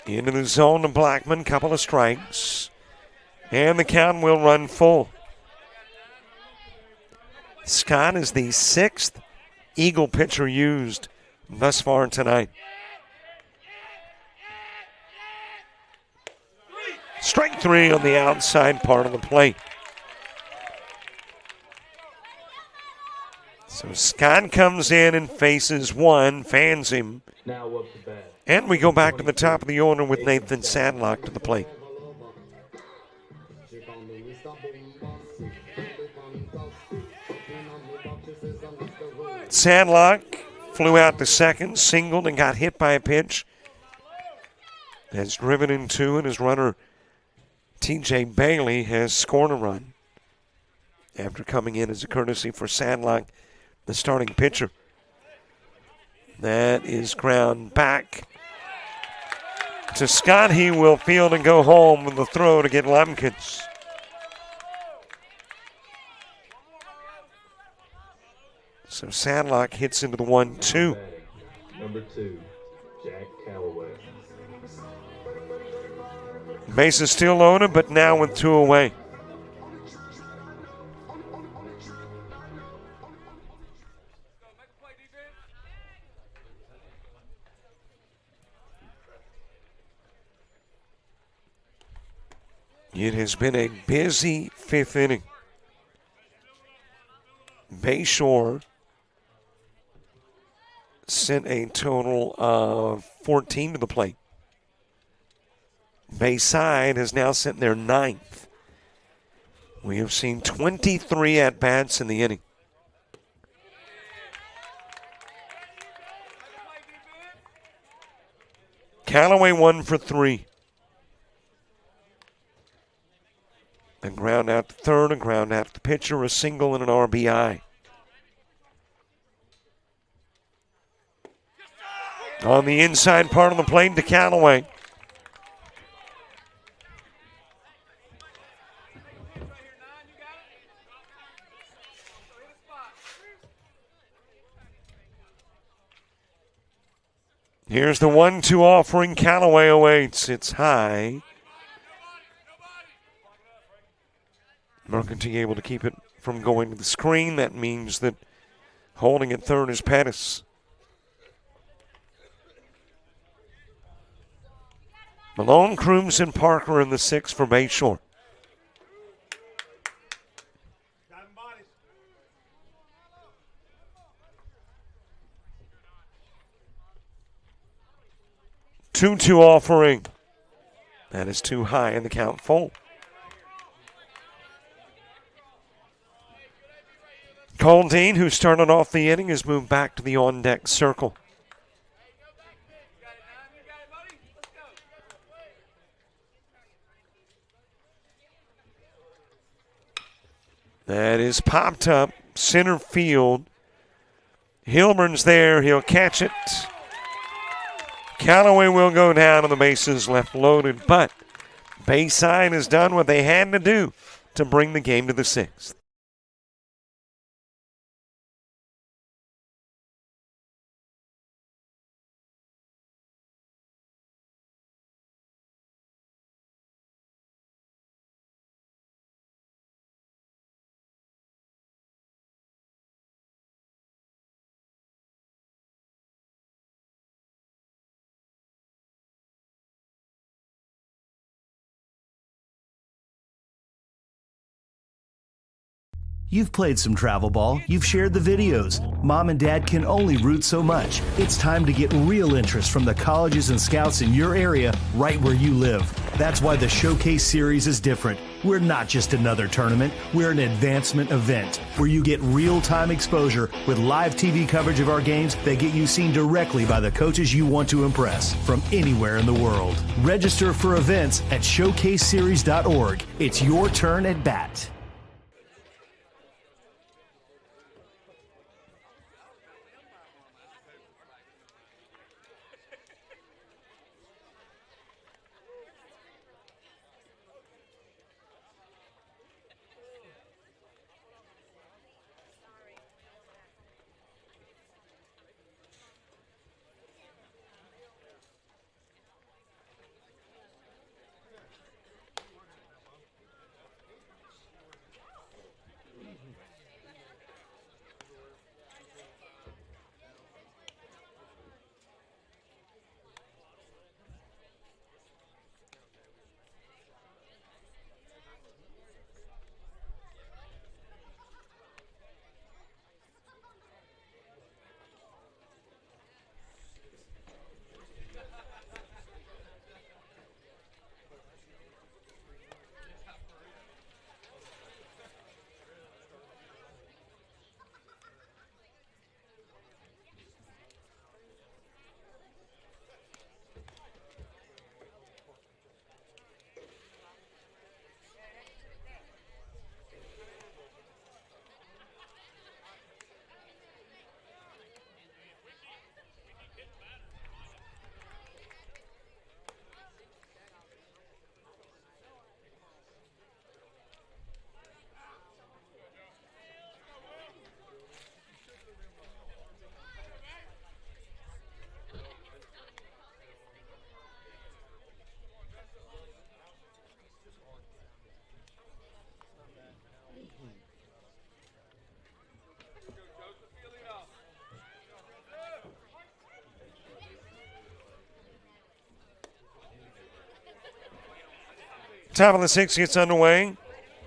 Into the zone to Blackman, couple of strikes. And the count will run full. Scott is the 6th Eagle pitcher used thus far tonight. Strike 3 on the outside part of the plate. So Scott comes in and faces 1, fans him. Now up to bat. And we go back to the top of the order with Nathan Sandlock to the plate. Sandlock flew out to second, singled, and got hit by a pitch. Has driven in 2, and his runner, T.J. Bailey, has scored a run after coming in as a courtesy for Sandlock, the starting pitcher. That is ground back to Scott. He will field and go home with the throw to get Lumpkins. So Sandlock hits into the 1-2. Number 2, Jack Calloway. Base is still loaded, but now with 2 away. It has been a busy 5th inning. Bayshore sent a total of 14 to the plate. Bayside has now sent their 9th. We have seen 23 at-bats in the inning. Callaway 1 for 3. A ground out to third, a ground out to the pitcher, a single, and an RBI. On the inside part of the plate to Callaway. Here's the 1-2 offering. Callaway awaits. It's high. Mercantile able to keep it from going to the screen. That means that holding at third is Pettis. Malone, Crooms, and Parker in the 6 for Bayshore. Two offering. That is too high in the count full. Coldean, who started off the inning, has moved back to the on-deck circle. That is popped up center field. Hilburn's there. He'll catch it. Callaway will go down on the bases left loaded, but Bayside has done what they had to do to bring the game to the sixth. You've played some travel ball, you've shared the videos. Mom and Dad can only root so much. It's time to get real interest from the colleges and scouts in your area right where you live. That's why the Showcase Series is different. We're not just another tournament, we're an advancement event where you get real-time exposure with live TV coverage of our games that get you seen directly by the coaches you want to impress from anywhere in the world. Register for events at showcaseseries.org. It's your turn at bat. Top of the sixth gets underway.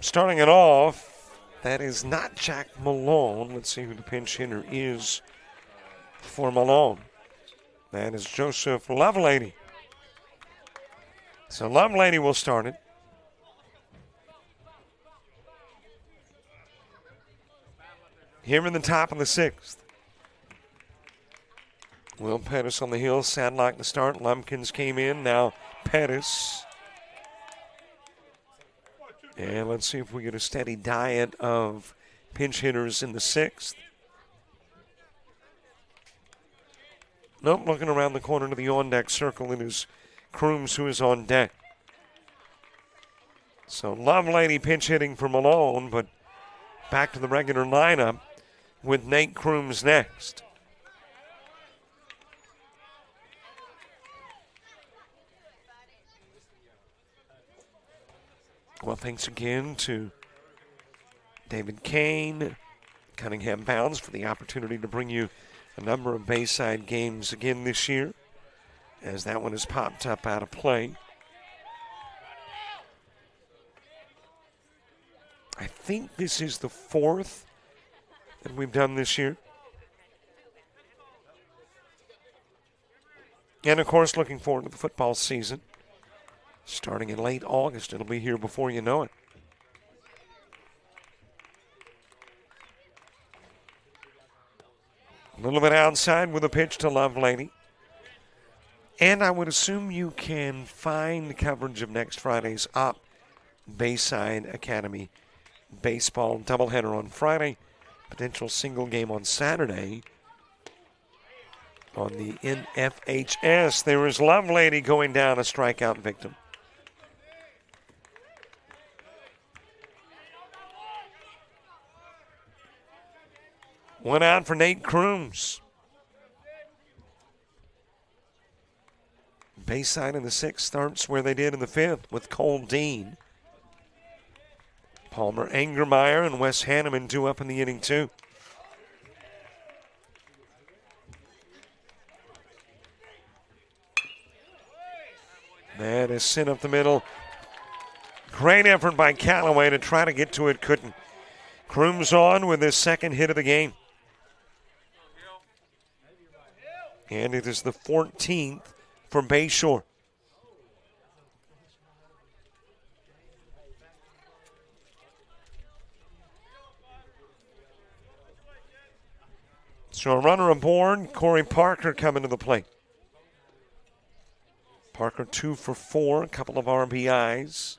Starting it off, that is not Jack Malone. Let's see who the pinch hitter is for Malone. That is Joseph Lovelady. So Lovelady will start it. Here in the top of the sixth. Will Pettis on the hill, Sadlock to start. Lumpkins came in, now Pettis. And let's see if we get a steady diet of pinch hitters in the sixth. Nope, looking around the corner to the on-deck circle, it is Crooms who is on deck. So Lovelady pinch hitting for Malone, but back to the regular lineup with Nate Crooms next. Well, thanks again to David Kane, Cunningham Bounds, for the opportunity to bring you a number of Bayside games again this year, as that one has popped up out of play. I think this is the fourth that we've done this year. And, of course, looking forward to the football season. Starting in late August, it'll be here before you know it. A little bit outside with a pitch to Lovelady. And I would assume you can find the coverage of next Friday's Bayside Academy baseball doubleheader on Friday. Potential single game on Saturday. On the NFHS, there is Lovelady going down, a strikeout victim. One out for Nate Crooms. Bayside in the sixth starts where they did in the fifth with Cole Dean. Palmer Angermeyer and Wes Hanneman due up in the inning too. That is sent up the middle. Great effort by Callaway to try to get to it, couldn't. Crooms on with his second hit of the game. And it is the 14th for Bayshore. So a runner aboard, Corey Parker coming to the plate. Parker 2 for 4, a couple of RBIs.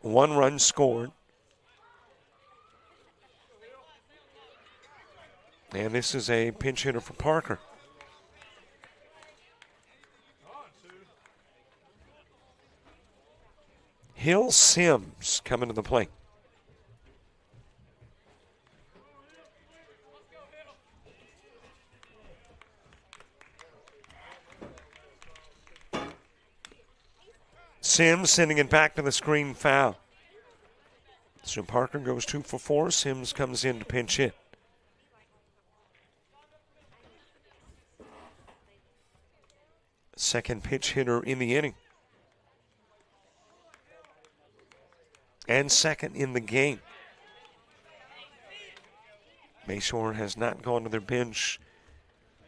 1 run scored. And this is a pinch hitter for Parker. Hill Sims coming to the plate. Sims sending it back to the screen, foul. So Parker goes 2 for 4. Sims comes in to pinch hit. Second pitch hitter in the inning. And second in the game. Bayshore has not gone to their bench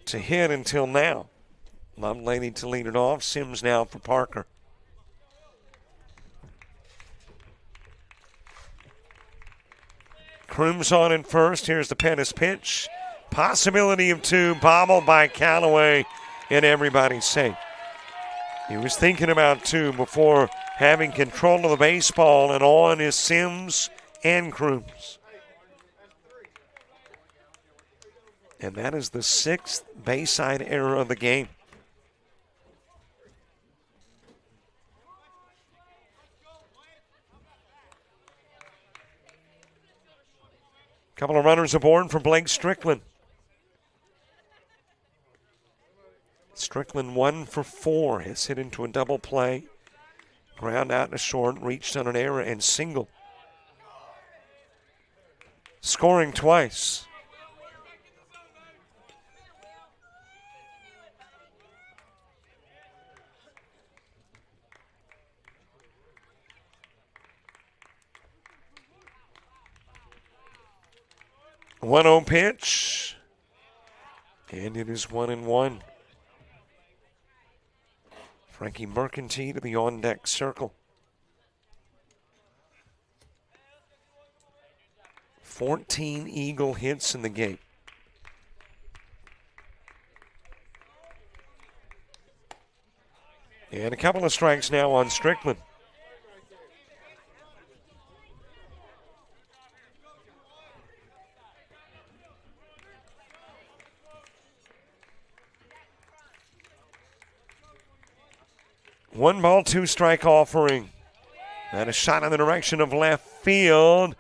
to hit until now. Lovelady to lead it off. Sims now for Parker. Crooms on in first. Here's the Pettis pitch. Possibility of 2. Bobbled by Callaway, and everybody's safe. He was thinking about 2 before having control of the baseball, and on is Sims and Crooms. And that is the 6th Bayside error of the game. Couple of runners aboard for Blake Strickland. Strickland 1 for 4 has hit into a double play. Ground out to short, reached on an error and single. Scoring twice. One 1-0 pitch. And it is 1-1. Frankie Mercantile to the on-deck circle. 14 Eagle hits in the game. And a couple of strikes now on Strickland. One ball, 2 strike offering. And a shot in the direction of left field.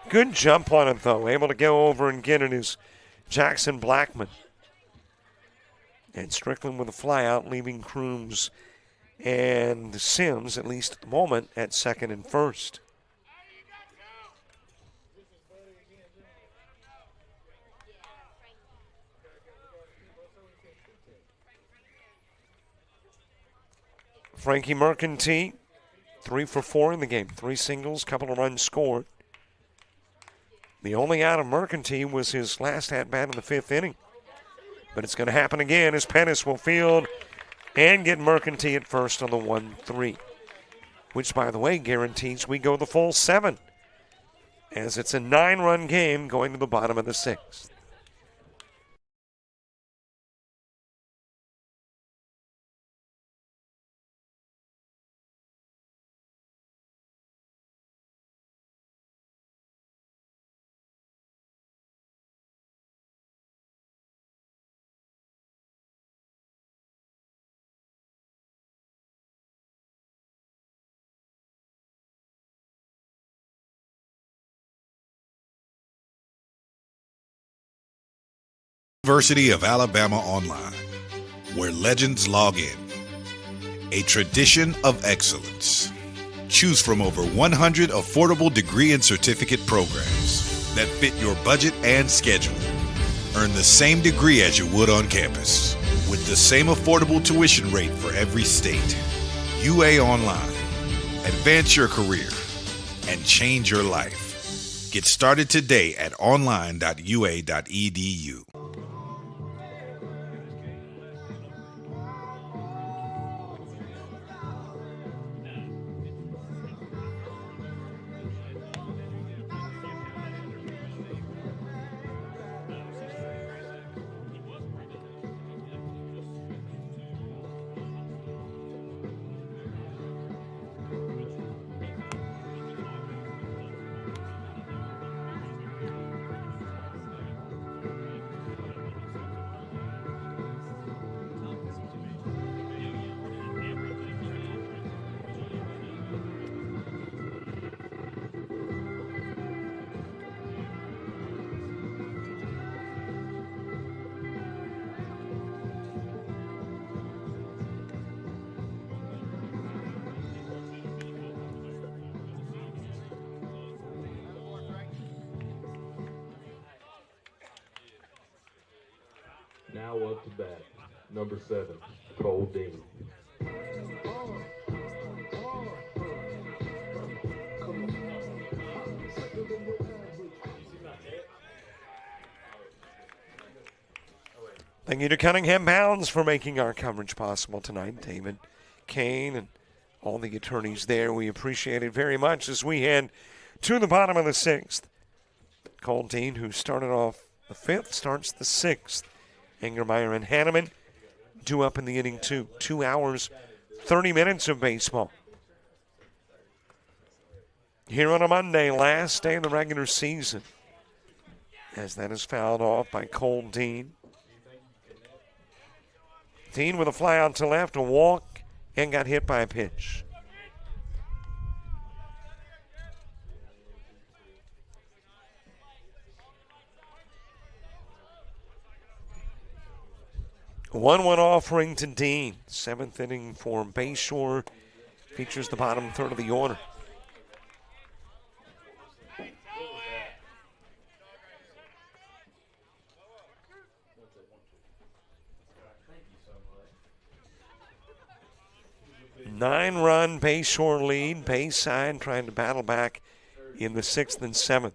Good jump on it, though. Able to go over and get it is Jackson Blackman. And Strickland with a fly out, leaving Crooms and Sims, at least at the moment, at second and first. Frankie Mercantile, 3 for 4 in the game. 3 singles, couple of runs scored. The only out of Mercantile was his last at-bat in the 5th inning. But it's going to happen again as Pettis will field and get Mercantile at first on the 1-3. Which, by the way, guarantees we go the full 7. As it's a 9-run game going to the bottom of the 6th. University of Alabama Online, where legends log in. A tradition of excellence. Choose from over 100 affordable degree and certificate programs that fit your budget and schedule. Earn the same degree as you would on campus, with the same affordable tuition rate for every state. UA Online. Advance your career and change your life. Get started today at online.ua.edu. Now up to bat, number 7, Cole Dean. Thank you to Cunningham Bounds for making our coverage possible tonight. David, Kane, and all the attorneys there. We appreciate it very much as we head to the bottom of the 6th. Cole Dean, who started off the 5th, starts the 6th. Engermeyer and Hanneman due up in the inning, too. 2 hours, 30 minutes of baseball. Here on a Monday, last day of the regular season, as that is fouled off by Cole Dean. Dean with a fly out to left, a walk, and got hit by a pitch. A 1-1 offering to Dean. 7th inning for Bayshore. Features the bottom third of the order. Nine-run Bayshore lead. Bayside trying to battle back in the 6th and 7th.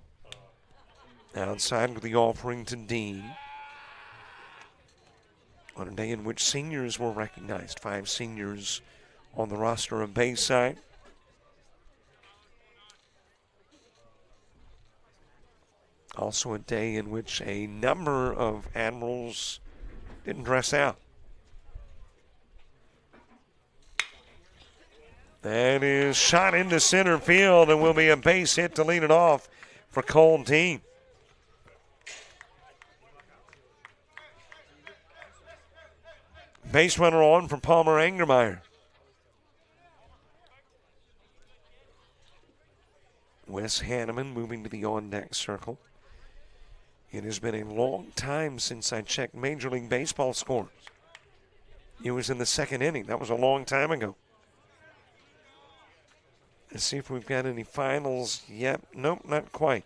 Outside with the offering to Dean. On a day in which seniors were recognized. 5 seniors on the roster of Bayside. Also a day in which a number of Admirals didn't dress out. That is shot into center field and will be a base hit to lead it off for Cole Dean. Base runner on for Palmer Engermeyer. Wes Hanneman moving to the on-deck circle. It has been a long time since I checked Major League Baseball scores. It was in the 2nd inning. That was a long time ago. Let's see if we've got any finals yet. Nope, not quite.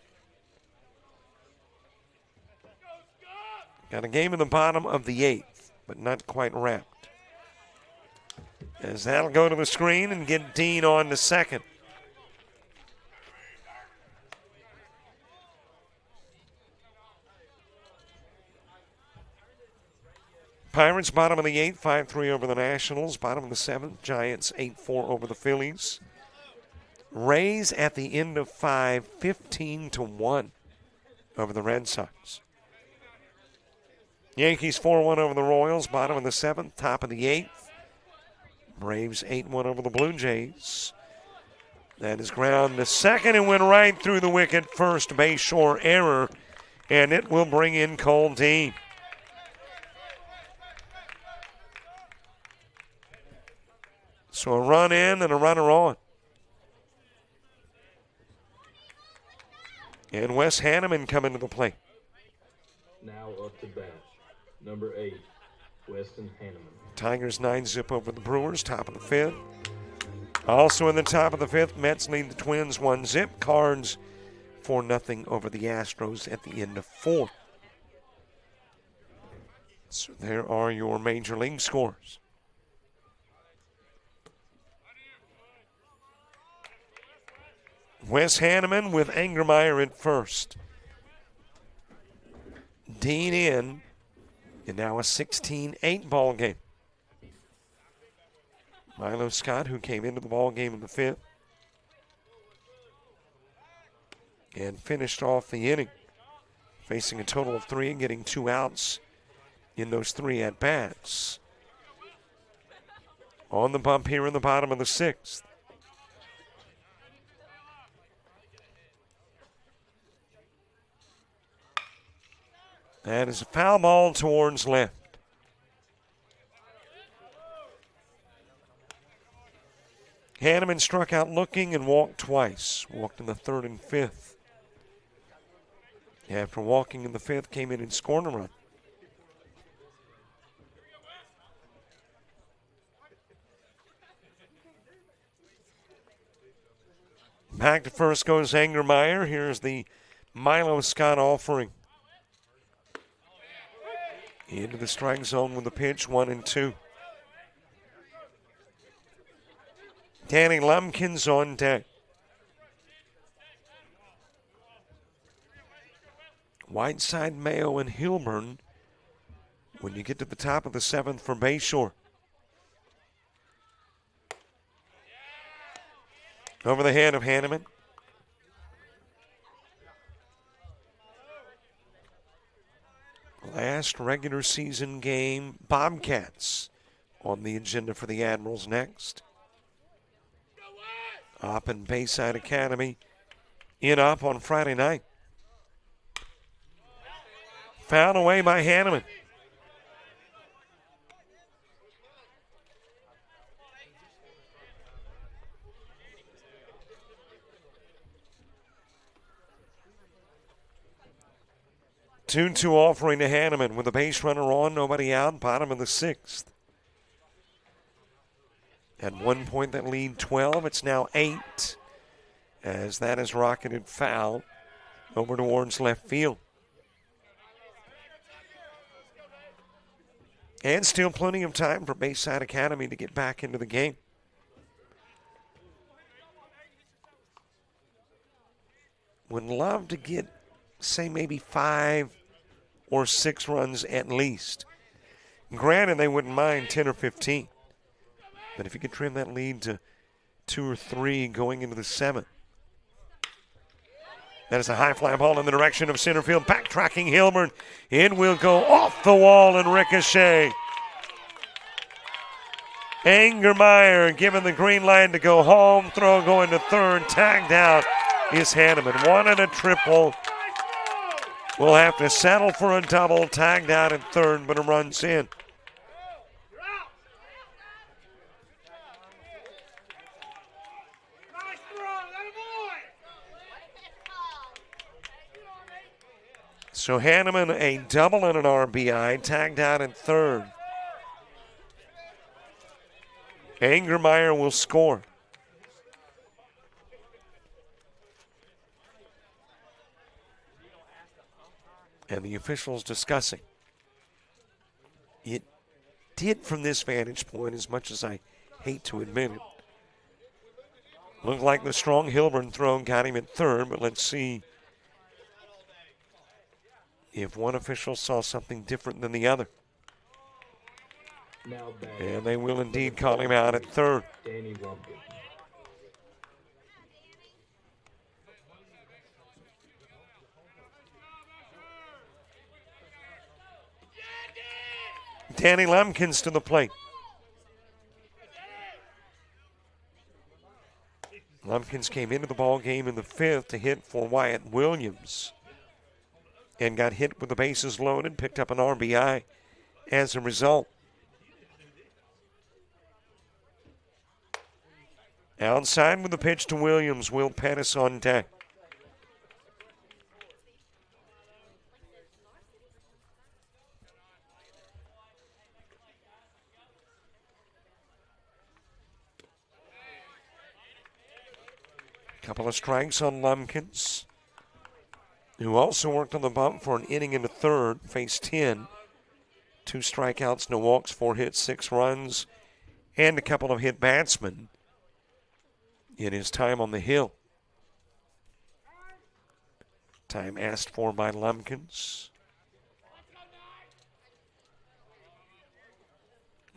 Got a game in the bottom of the 8th, but not quite wrapped. As that'll go to the screen and get Dean on to second. Pirates bottom of the 8th, 5-3 over the Nationals. Bottom of the 7th, Giants 8-4 over the Phillies. Rays at the end of 5, 15-1 over the Red Sox. Yankees 4-1 over the Royals, bottom of the 7th, top of the 8th. Braves 8-1 over the Blue Jays. That is ground to second and went right through the wicket. First Bayshore error, and it will bring in Cole Dean. So a run in and a runner on. And Wes Hanneman coming to the plate. Now up to bat, Number 8, Weston Hanneman. Tigers 9-zip over the Brewers, top of the 5th. Also in the top of the 5th, Mets lead the Twins 1-zip. Cards 4-0 over the Astros at the end of 4. So there are your major league scores. Wes Hanneman with Angermeyer at first. Dean in, and now a 16-8 ball game. Milo Scott, who came into the ball game in the 5th and finished off the inning, facing a total of 3 and getting 2 outs in those 3 at-bats. On the bump here in the bottom of the 6th. That is a foul ball towards left. Hanneman struck out looking and walked twice. Walked in the 3rd and 5th. After walking in the 5th, came in and scored a run. Back to first goes Angermeyer. Here's the Milo Scott offering. Into the strike zone with the pitch, 1-2. Danny Lumpkins on deck. Whiteside, Mayo, and Hilburn when you get to the top of the 7th for Bayshore. Over the head of Hanneman. Last regular season game, Bobcats on the agenda for the Admirals next. Up in Bayside Academy, up on Friday night. Fouled away by Hanneman. Two offering to Hanneman with a base runner on, nobody out, bottom of the 6th. At one point that lead 12, it's now 8 as that is rocketed foul over towards left field. And still plenty of time for Bayside Academy to get back into the game. Would love to get, say, maybe 5 or 6 runs at least. Granted, they wouldn't mind 10 or 15. But if you could trim that lead to 2 or 3 going into the 7th. That is a high fly ball in the direction of center field. Backtracking Hilburn. It will go off the wall and ricochet. Angermeyer given the green light to go home. Throw going to 3rd. Tagged out is Hanneman. 1 and a triple. We'll have to settle for a double. Tagged out at 3rd, but a run's in. So Hanneman a double and an RBI, tagged out at 3rd. Angermeyer will score. And the officials discussing. It did from this vantage point, as much as I hate to admit it. Looked like the strong Hilburn throw got him at 3rd, but let's see if one official saw something different than the other. And they will indeed call him out at 3rd. Danny Lumpkins. Danny Lumpkins to the plate. Lumpkins came into the ball game in the 5th to hit for Wyatt Williams and got hit with the bases loaded, picked up an RBI as a result. Outside with the pitch to Williams, Will Pettis on deck. Couple of strikes on Lumpkins, who also worked on the bump for an inning into third, faced 10. 2 strikeouts, no walks, 4 hits, 6 runs, and a couple of hit batsmen in his time on the hill. Time asked for by Lumpkins.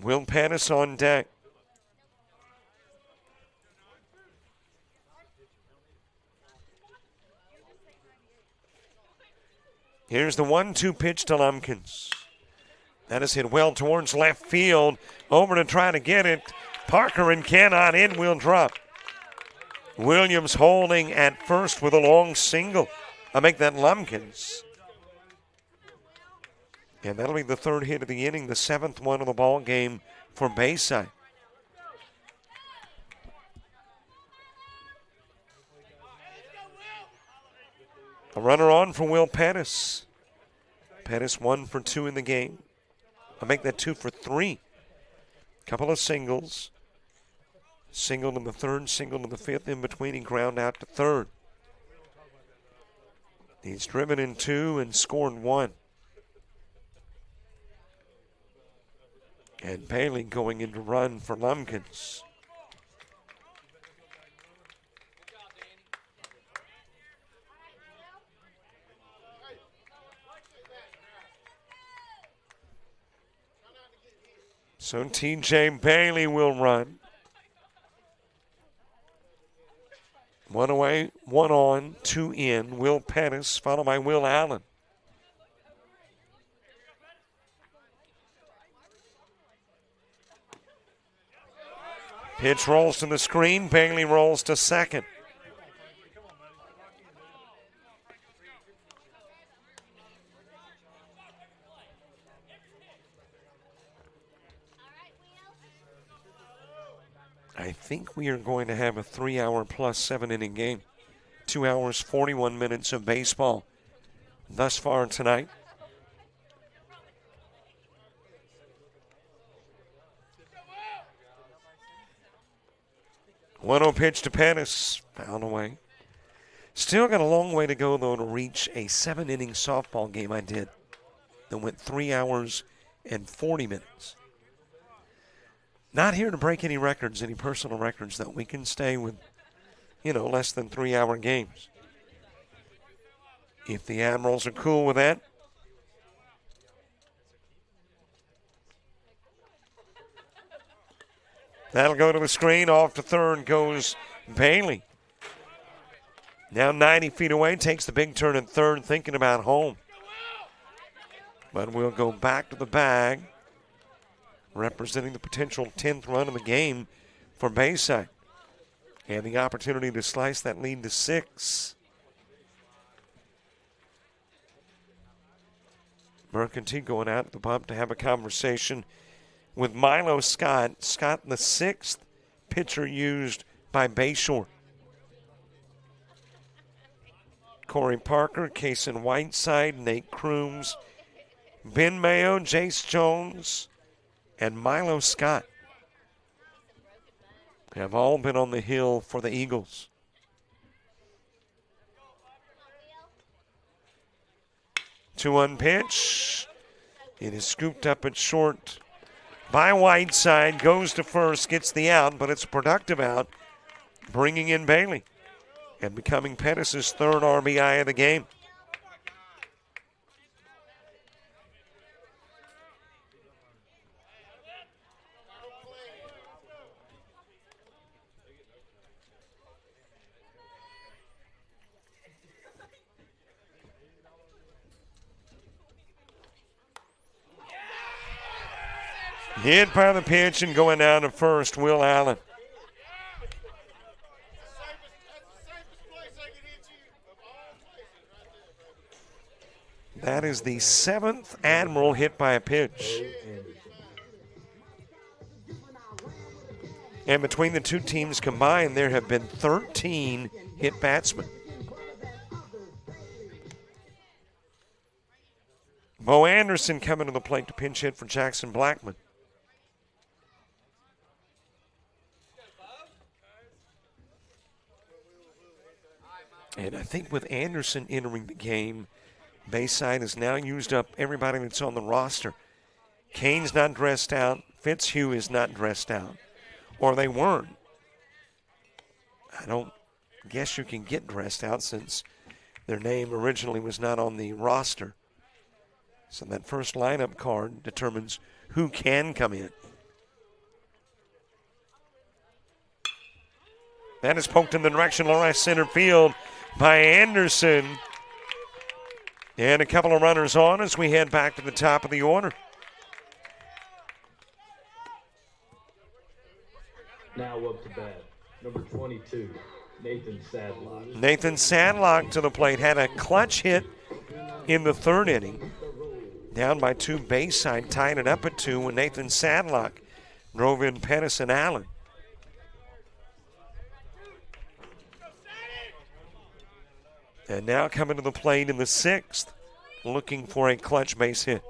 Will Pettis on deck. Here's the 1-2 pitch to Lumpkins. That is hit well towards left field. Over to try to get it. Parker and cannot. In will drop. Williams holding at first with a long single. I'll make that Lumpkins. And that'll be the 3rd hit of the inning, the 7th one of the ball game for Bayside. A runner on for Will Pettis. Pettis 1 for 2 in the game. I'll make that 2 for 3. Couple of singles. Single to the 3rd, single to the 5th. In between, he ground out to 3rd. He's driven in 2 and scored 1. And Bailey going into run for Lumpkins. So T.J. Bailey will run. 1 away, 1 on, 2 in. Will Pettis, followed by Will Allen. Pitch rolls to the screen. Bailey rolls to second. I think we are going to have a 3-hour plus 7-inning game. 2 hours, 41 minutes of baseball thus far tonight. 1-0 pitch to Pettis. Fouled away. Still got a long way to go, though, to reach a 7-inning softball game I did that went 3 hours and 40 minutes. Not here to break any records, any personal records, though. We can stay with, less than 3-hour games. If the Admirals are cool with that. That'll go to the screen. Off to third goes Bailey. Now 90 feet away, takes the big turn at third, thinking about home. But we'll go back to the bag, representing the potential 10th run of the game for Bayside. And the opportunity to slice that lead to 6. Mercantile going out at the bump to have a conversation with Milo Scott. Scott, the 6th pitcher used by Bayshore. Corey Parker, Kason Whiteside, Nate Crooms, Ben Mayo, Jace Jones, and Milo Scott have all been on the hill for the Eagles. Two-one pitch. It is scooped up at short by Whiteside, goes to first, gets the out, but it's a productive out, bringing in Bailey and becoming Pettis' 3rd RBI of the game. Hit by the pitch and going down to first, Will Allen. That is the 7th Admiral hit by a pitch. And between the two teams combined, there have been 13 hit batsmen. Bo Anderson coming to the plate to pinch hit for Jackson Blackman. And I think with Anderson entering the game, Bayside has now used up everybody that's on the roster. Kane's not dressed out. Fitzhugh is not dressed out. Or they weren't. I don't guess you can get dressed out since their name originally was not on the roster. So that first lineup card determines who can come in. That is poked in the direction of right center field by Anderson. And a couple of runners on as we head back to the top of the order. Now up to bat, number 22, Nathan Sadlock. Nathan Sadlock to the plate. Had a clutch hit in the third inning. Down by 2, Bayside tied it up at 2 when Nathan Sadlock drove in Pettis and Allen. And now coming to the plate in the 6th, looking for a clutch base hit.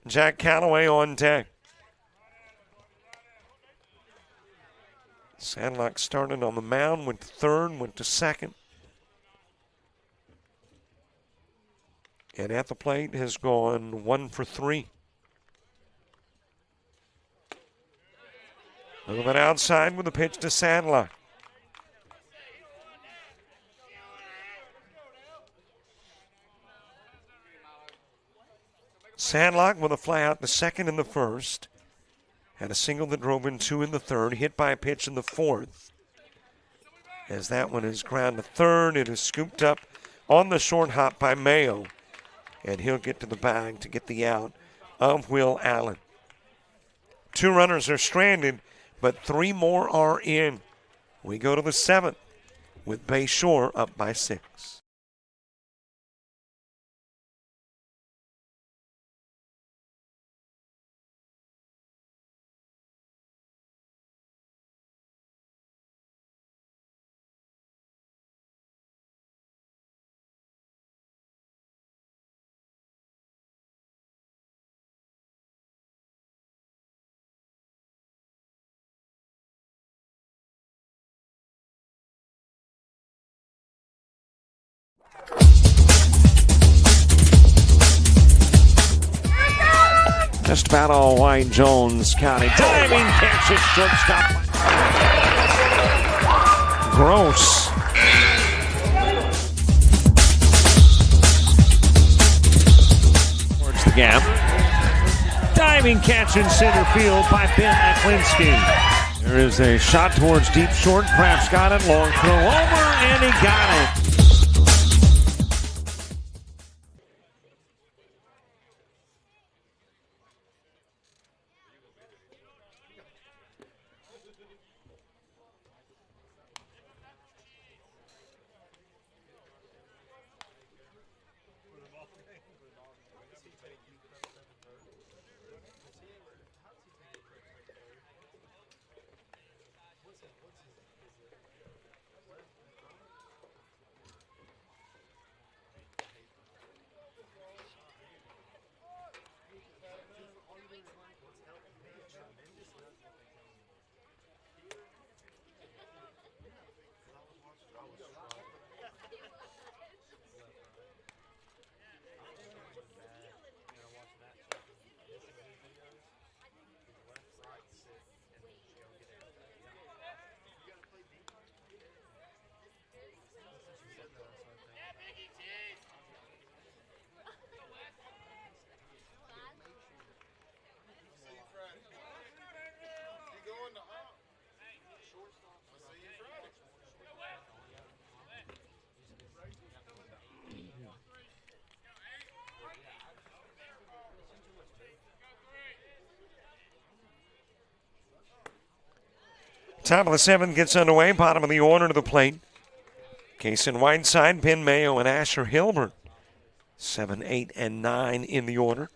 Jack Calloway on deck. Sadlock started on the mound, went to third, went to second. And at the plate has gone 1 for 3. Moving outside with a pitch to Sadlock. Sadlock with a fly out to second in the first. Had a single that drove in 2 in the third. Hit by a pitch in the fourth. As that one is ground to third, it is scooped up on the short hop by Mayo. And he'll get to the bag to get the out of Will Allen. 2 runners are stranded, but 3 more are in. We go to the 7th with Bayshore up by 6. Just about all White Jones County. Diving catch at shortstop. Gross. Towards the gap. Diving catch in center field by Ben Aklinski. There is a shot towards deep short. Kraft's got it. Long throw over, and he got it. Top of the 7th gets underway. Bottom of the order to the plate. Kaysen Whiteside, Ben Mayo, and Asher Hilbert. 7, 8, and 9 in the order.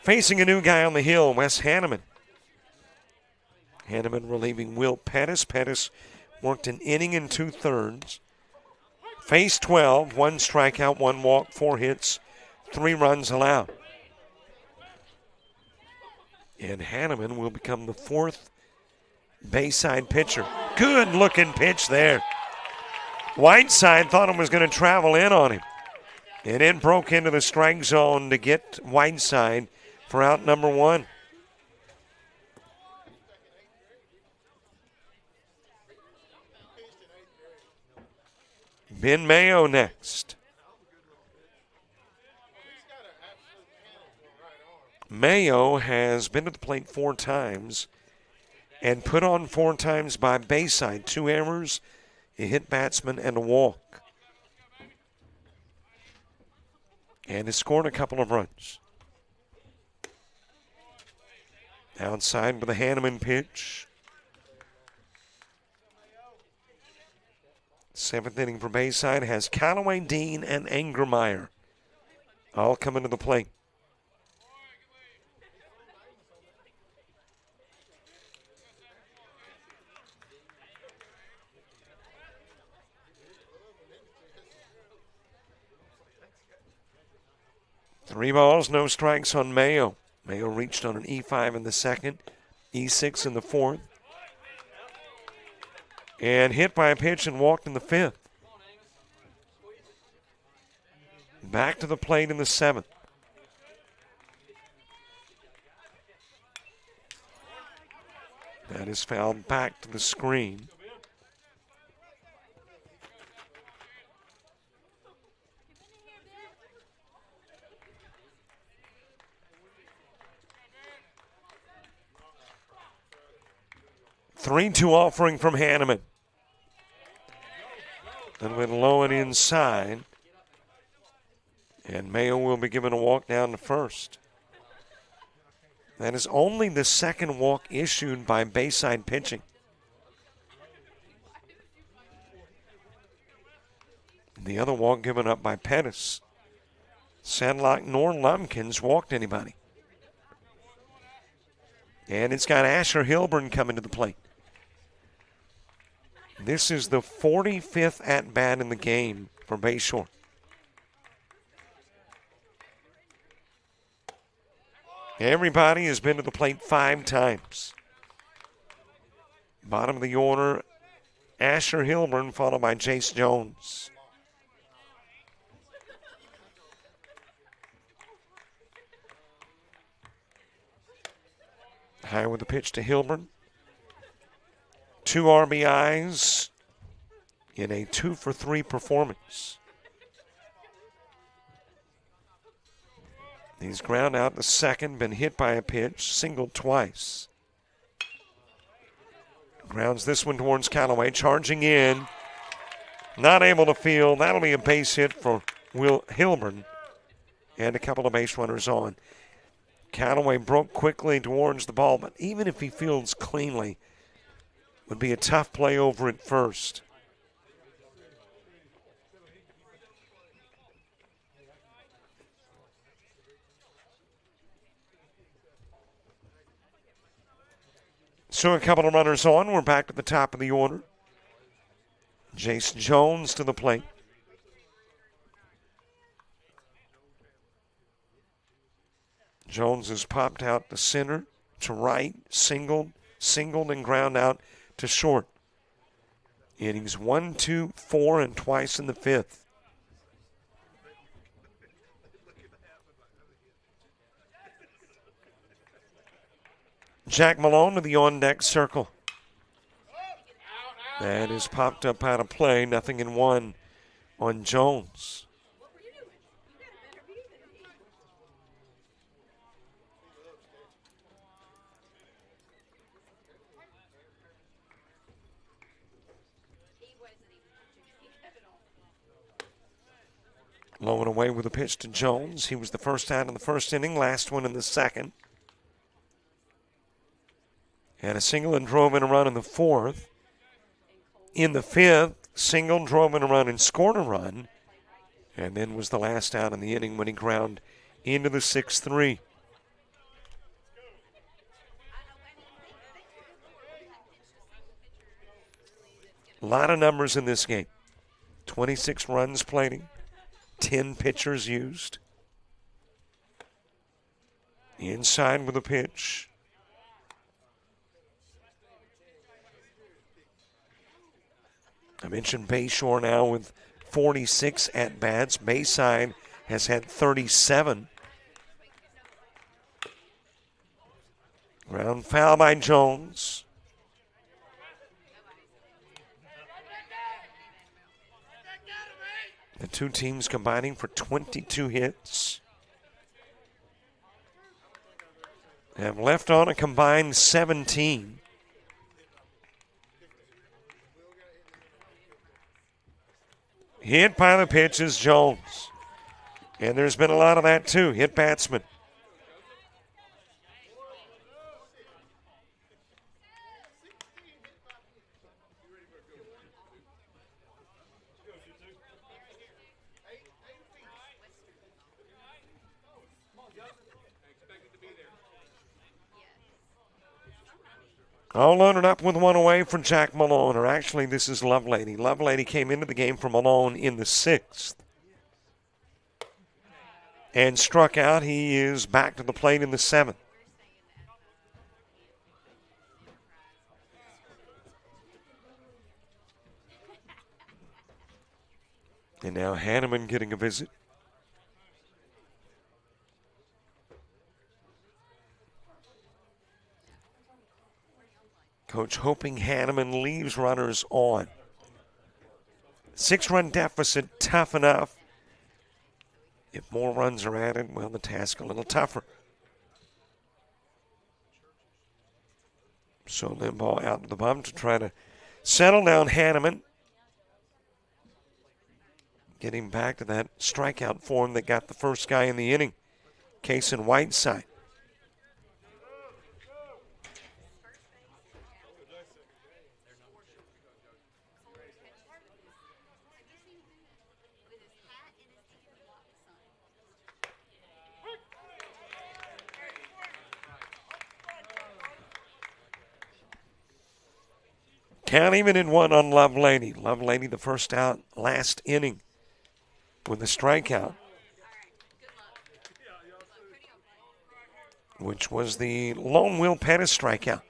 Facing a new guy on the hill, Wes Hanneman. Hanneman relieving Will Pettis. Pettis worked an inning and 2/3. Faced 12, 1 strikeout, 1 walk, 4 hits, 3 runs allowed. And Hanneman will become the 4th Bayside pitcher. Good looking pitch there. Whiteside thought it was going to travel in on him. And it broke into the strike zone to get Whiteside for out number one. Ben Mayo next. Mayo has been to the plate 4 times and put on 4 times by Bayside. 2 errors, a hit batsman, and a walk. And has scored a couple of runs. Outside with a Hanneman pitch. 7th inning for Bayside has Callaway, Dean, and Angermeyer all coming to the plate. Three balls, no strikes on Mayo. Mayo reached on an E5 in the second, E6 in the fourth, and hit by a pitch and walked in the fifth. Back to the plate in the seventh. That is fouled back to the screen. Three-two offering from Hanneman. And went low and inside. And Mayo will be given a walk down to first. That is only the second walk issued by Bayside pitching. The other walk given up by Pettis. Sandlock nor Lumpkins walked anybody. And it's got Asher Hilburn coming to the plate. This is the 45th at-bat in the game for Bayshore. Everybody has been to the plate 5 times. Bottom of the order, Asher Hilburn, followed by Jace Jones. High with the pitch to Hilburn. 2 RBIs in a 2-for-3 performance. He's ground out the second, been hit by a pitch, singled twice. Grounds this one towards Callaway, charging in. Not able to field. That'll be a base hit for Will Hilburn. And a couple of base runners on. Callaway broke quickly towards the ball, but even if he fields cleanly, would be a tough play over at first. So a couple of runners on. We're back at the top of the order. Jace Jones to the plate. Jones has popped out to center, to right, singled, and ground out to short. Innings 1, 2, 4, and twice in the 5th. Jack Malone to the on-deck circle. That is popped up out of play. Nothing in 1 on Jones. Low and away with a pitch to Jones. He was the first out in the first inning, last one in the second. And a single and drove in a run in the 4th. In the 5th, single, drove in a run and scored a run. And then was the last out in the inning when he ground into the 6-3. A lot of numbers in this game. 26 runs plating. 10 pitchers used. Inside with a pitch. I mentioned Bayshore now with 46 at-bats. Bayside has had 37. Ground foul by Jones. The two teams combining for 22 hits. Have left on a combined 17. Hit by the pitch is Jones. And there's been a lot of that too. Hit batsman. All loaded up with one away for Jack Malone, or actually this is Lovelady. Lovelady came into the game for Malone in the 6th and struck out. He is back to the plate in the 7th. And now Hanneman getting a visit. Coach hoping Hanneman leaves runners on. 6-run deficit, tough enough. If more runs are added, well, the task a little tougher. So Limbaugh out to the bum to try to settle down Hanneman. Getting back to that strikeout form that got the first guy in the inning. Case in Whiteside. Count even in one on Lovelady. Lovelady the first out last inning with a strikeout, which was the lone Will Pettis strikeout.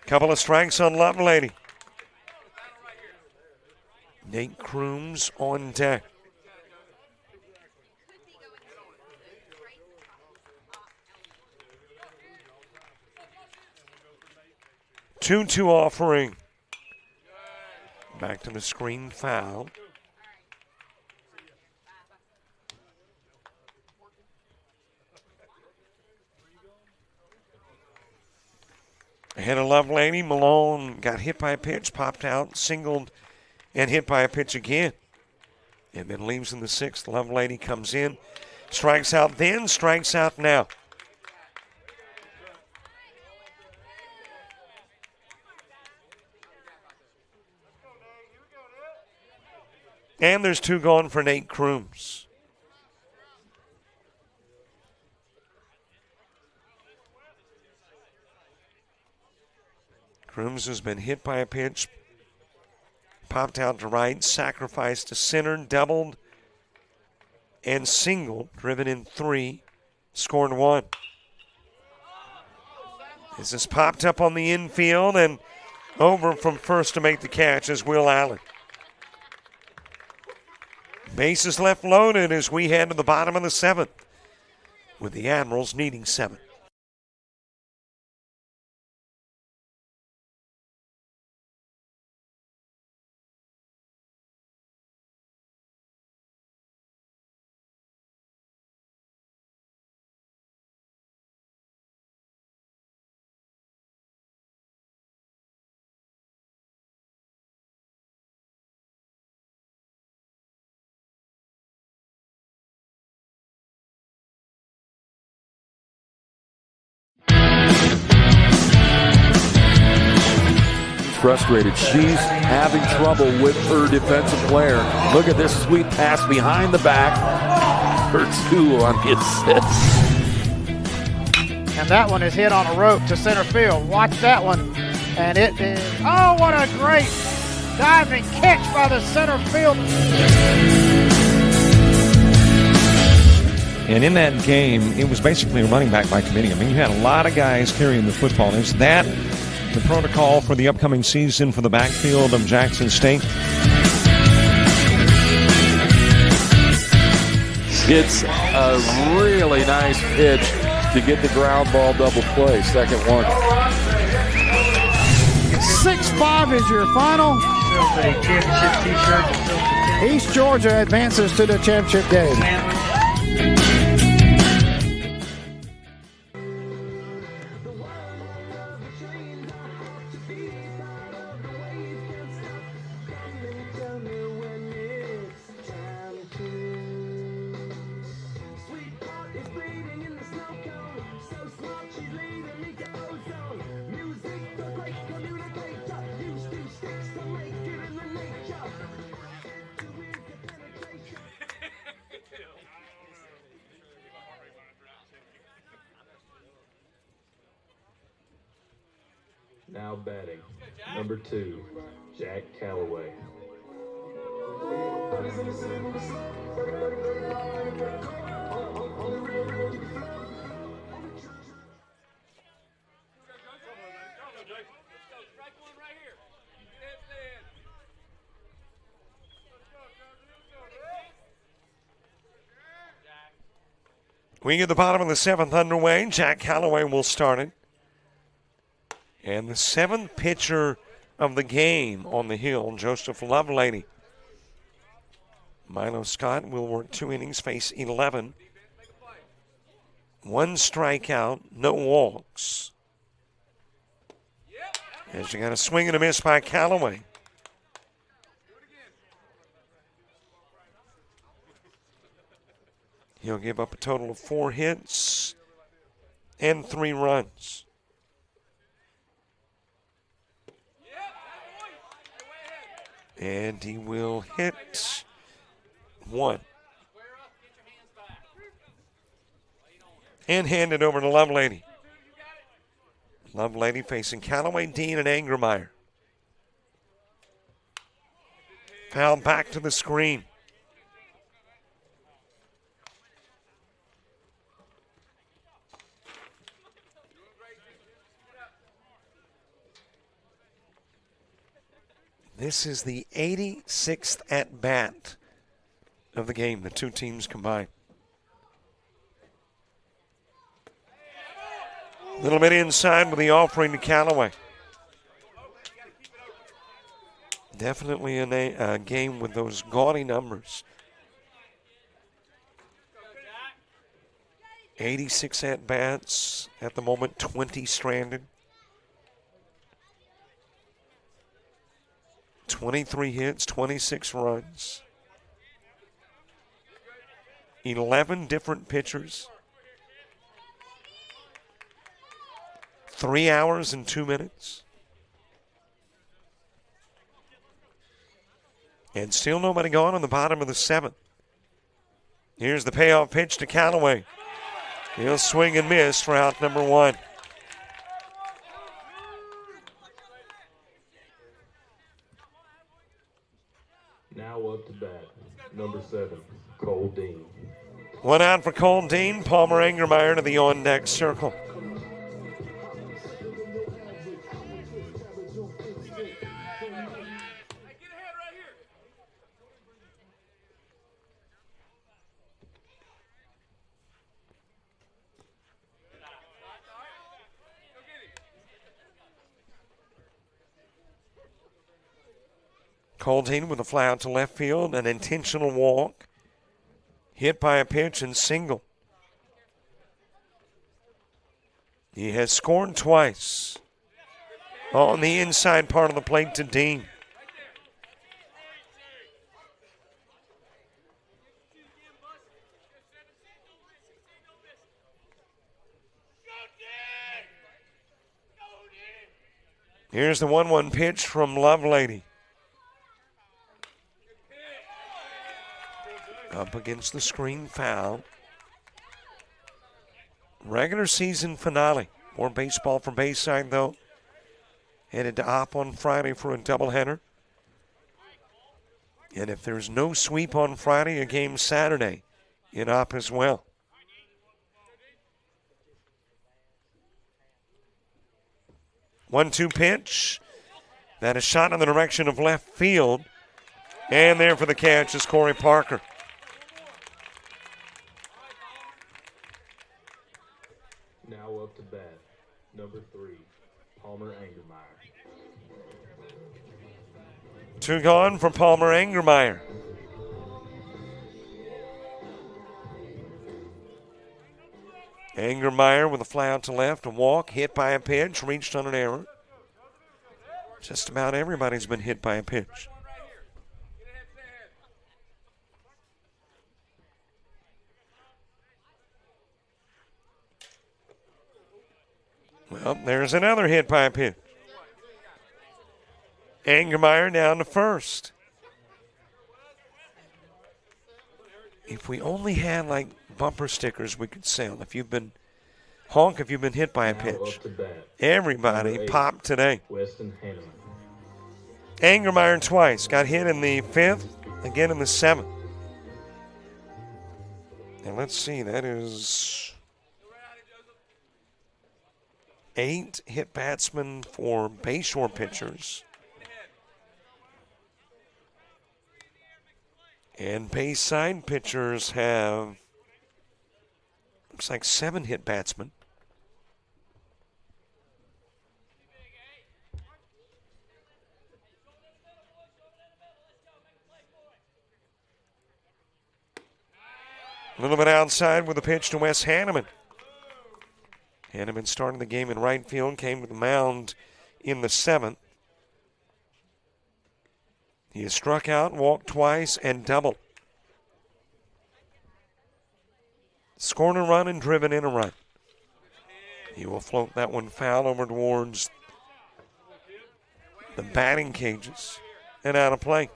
Couple of strikes on Lovelady. Nate Crooms on deck. 2-2 offering. Back to the screen foul. Ahead of Lovelady, Malone got hit by a pitch, popped out, singled, and hit by a pitch again. And then leaves in the 6th. Lovelady comes in, strikes out then, strikes out now. And there's 2 gone for Nate Crooms. Crooms has been hit by a pitch, popped out to right, sacrificed to center, doubled, and singled, driven in 3, scored 1. This is popped up on the infield, and over from first to make the catch is Will Allen. Bases left loaded as we head to the bottom of the 7th, with the Admirals needing 7. Frustrated. She's having trouble with her defensive player. Look at this sweet pass behind the back for 2 on the assist. And that one is hit on a rope to center field. Watch that one. And it is, oh, what a great diving catch by the center field. And in that game, it was basically a running back by committee. I mean, you had a lot of guys carrying the football. Is that the protocol for the upcoming season for the backfield of Jackson State? It's a really nice pitch to get the ground ball double play. Second one. 6-5 is your final. East Georgia advances to the championship game. Now batting, number 2, Jack Calloway. We get the bottom of the 7th underway. Jack Calloway will start it. And the 7th pitcher of the game on the hill, Joseph Lovelady. Milo Scott will work 2 innings, face 11. 1 strikeout, no walks. As you got a swing and a miss by Calloway. He'll give up a total of 4 hits and 3 runs. And he will hit 1. And hand it over to Lovelady. Lovelady facing Calloway, Dean, and Angermeyer. Foul back to the screen. This is the 86th at-bat of the game, the 2 teams combined. A little bit inside with the offering to Calloway. Definitely a game with those gaudy numbers. 86 at-bats, at the moment 20 stranded. 23 hits, 26 runs. 11 different pitchers. 3 hours and 2 minutes. And still nobody gone on the bottom of the 7th. Here's the payoff pitch to Calloway. He'll swing and miss for out number 1. Now up to bat, number 7, Cole Dean. 1 out for Cole Dean. Palmer Angermeyer to the on-deck circle. Cole Dean with a fly out to left field, an intentional walk. Hit by a pitch and single. He has scored twice on the inside part of the plate to Dean. Here's the 1-1 pitch from Lovelady. Up against the screen, foul. Regular season finale. More baseball from Bayside, though. Headed to Opp on Friday for a doubleheader. And if there's no sweep on Friday, a game Saturday in Opp as well. 1-2 pitch. That is shot in the direction of left field. And there for the catch is Corey Parker. Now up to bat, number 3, Palmer Angermeyer. 2 gone for Palmer Angermeyer. Angermeyer with a fly out to left, a walk, hit by a pitch, reached on an error. Just about everybody's been hit by a pitch. Well, there's another hit by a pitch. Angermeyer down to first. If we only had like bumper stickers we could sell. If you've been hit by a Now pitch. up to bat, Everybody number 8, popped today. Weston Hanneman. Angermeyer twice. Got hit in the 5th, again in the 7th. And let's see, that is 8 hit batsmen for Bayshore pitchers. And Bayside pitchers have, looks like 7 hit batsmen. A little bit outside with a pitch to Wes Hanneman. Hanneman started the game in right field, came to the mound in the 7th. He has struck out, walked twice, and doubled. Scored a run and driven in a run. He will float that one foul over towards the batting cages and out of play.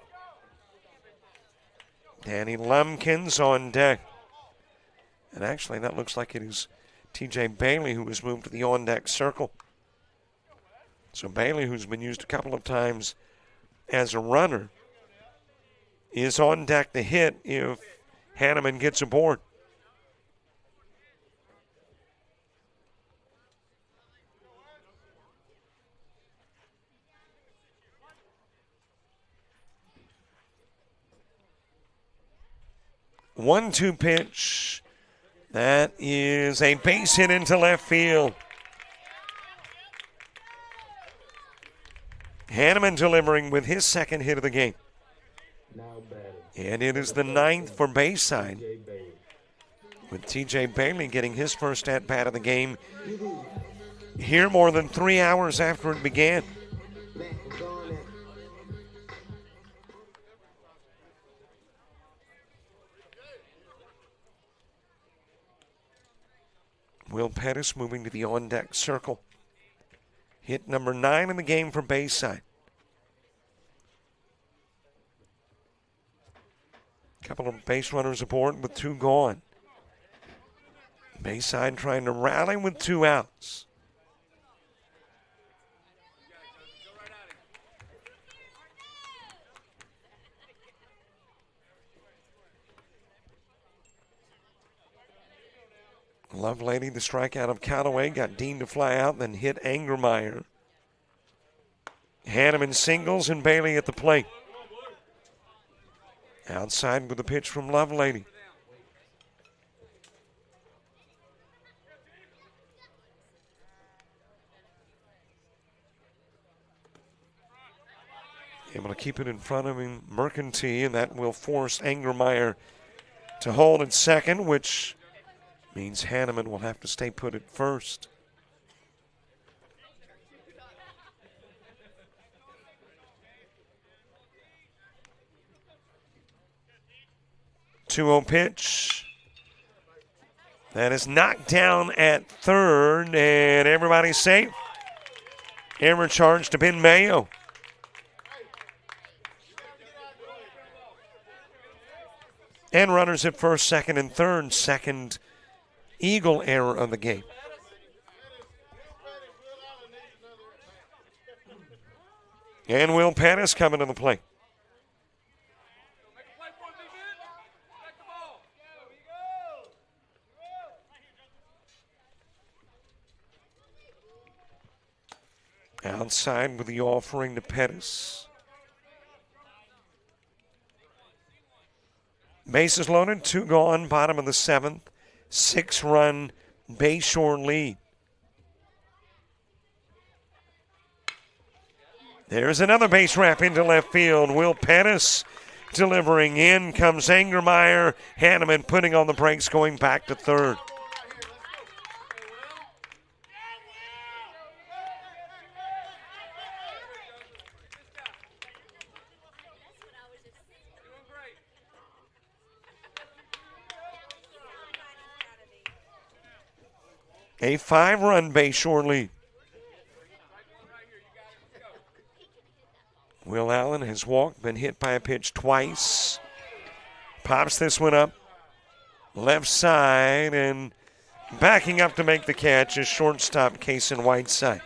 Danny Lumpkins on deck. And actually, that looks like it is T.J. Bailey who was moved to the on-deck circle. So Bailey, who's been used a couple of times as a runner, is on deck to hit if Hanneman gets aboard. One-two pitch. That is a base hit into left field. Hanneman delivering with his second hit of the game. Now batting, And it is the 9th for Bayside, J. Bailey. with T.J. Bailey getting his first at-bat of the game here more than 3 hours after it began. Will Pettis moving to the on-deck circle. Hit number 9 in the game for Bayside. Couple of base runners aboard with 2 gone. Bayside trying to rally with 2 outs. Lovelady, the strikeout of Callaway, got Dean to fly out, then hit Angermeyer. Hanneman singles and Bailey at the plate. Outside with a pitch from Lovelady. Able to keep it in front of him, Mercantile, and that will force Angermeyer to hold at second, which means Hanneman will have to stay put at first. Two-0 pitch. That is knocked down at third, and everybody's safe. Error charge to Ben Mayo. And runners at first, second, and third. Second Eagle error of the game. And Will Pettis coming to the plate. Whiteside with the offering to Pettis. Bases loaded, 2 gone, bottom of the 7th. 6-run Bayshore lead. There's another base wrap into left field. Will Pettis delivering. In comes Angermeyer. Hanneman putting on the brakes, going back to third. A 5-run Bayshore lead. Will Allen has walked, been hit by a pitch twice. Pops this one up. Left side, and backing up to make the catch is shortstop Kason Whiteside.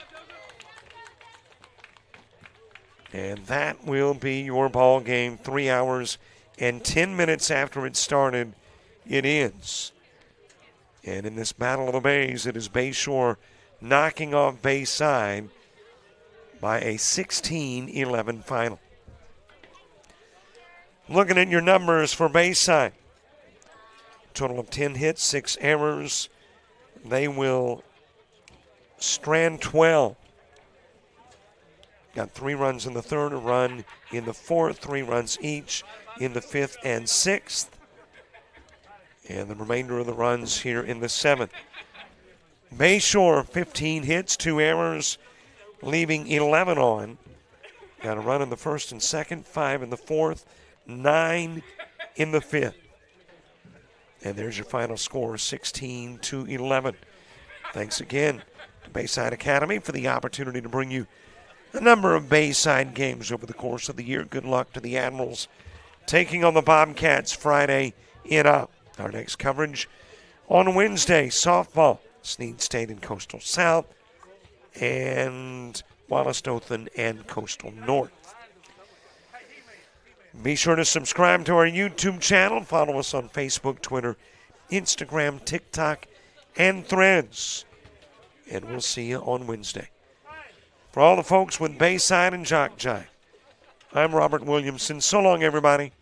And that will be your ball game. 3 hours and 10 minutes after it started, it ends. And in this Battle of the Bays, it is Bayshore knocking off Bayside by a 16-11 final. Looking at your numbers for Bayside. Total of 10 hits, 6 errors. They will strand 12. Got 3 runs in the 3rd, a run in the 4th, 3 runs each in the 5th and 6th. And the remainder of the runs here in the 7th. Bayshore, 15 hits, 2 errors, leaving 11 on. Got a run in the 1st and 2nd, 5 in the 4th, 9 in the 5th. And there's your final score, 16-11. Thanks again to Bayside Academy for the opportunity to bring you a number of Bayside games over the course of the year. Good luck to the Admirals taking on the Bobcats Friday in Up. Our next coverage on Wednesday, softball, Snead State and Coastal South, and Wallace Dothan and Coastal North. Be sure to subscribe to our YouTube channel. Follow us on Facebook, Twitter, Instagram, TikTok, and Threads. And we'll see you on Wednesday. For all the folks with Bayside and JockJive, I'm Robert Williamson. So long, everybody.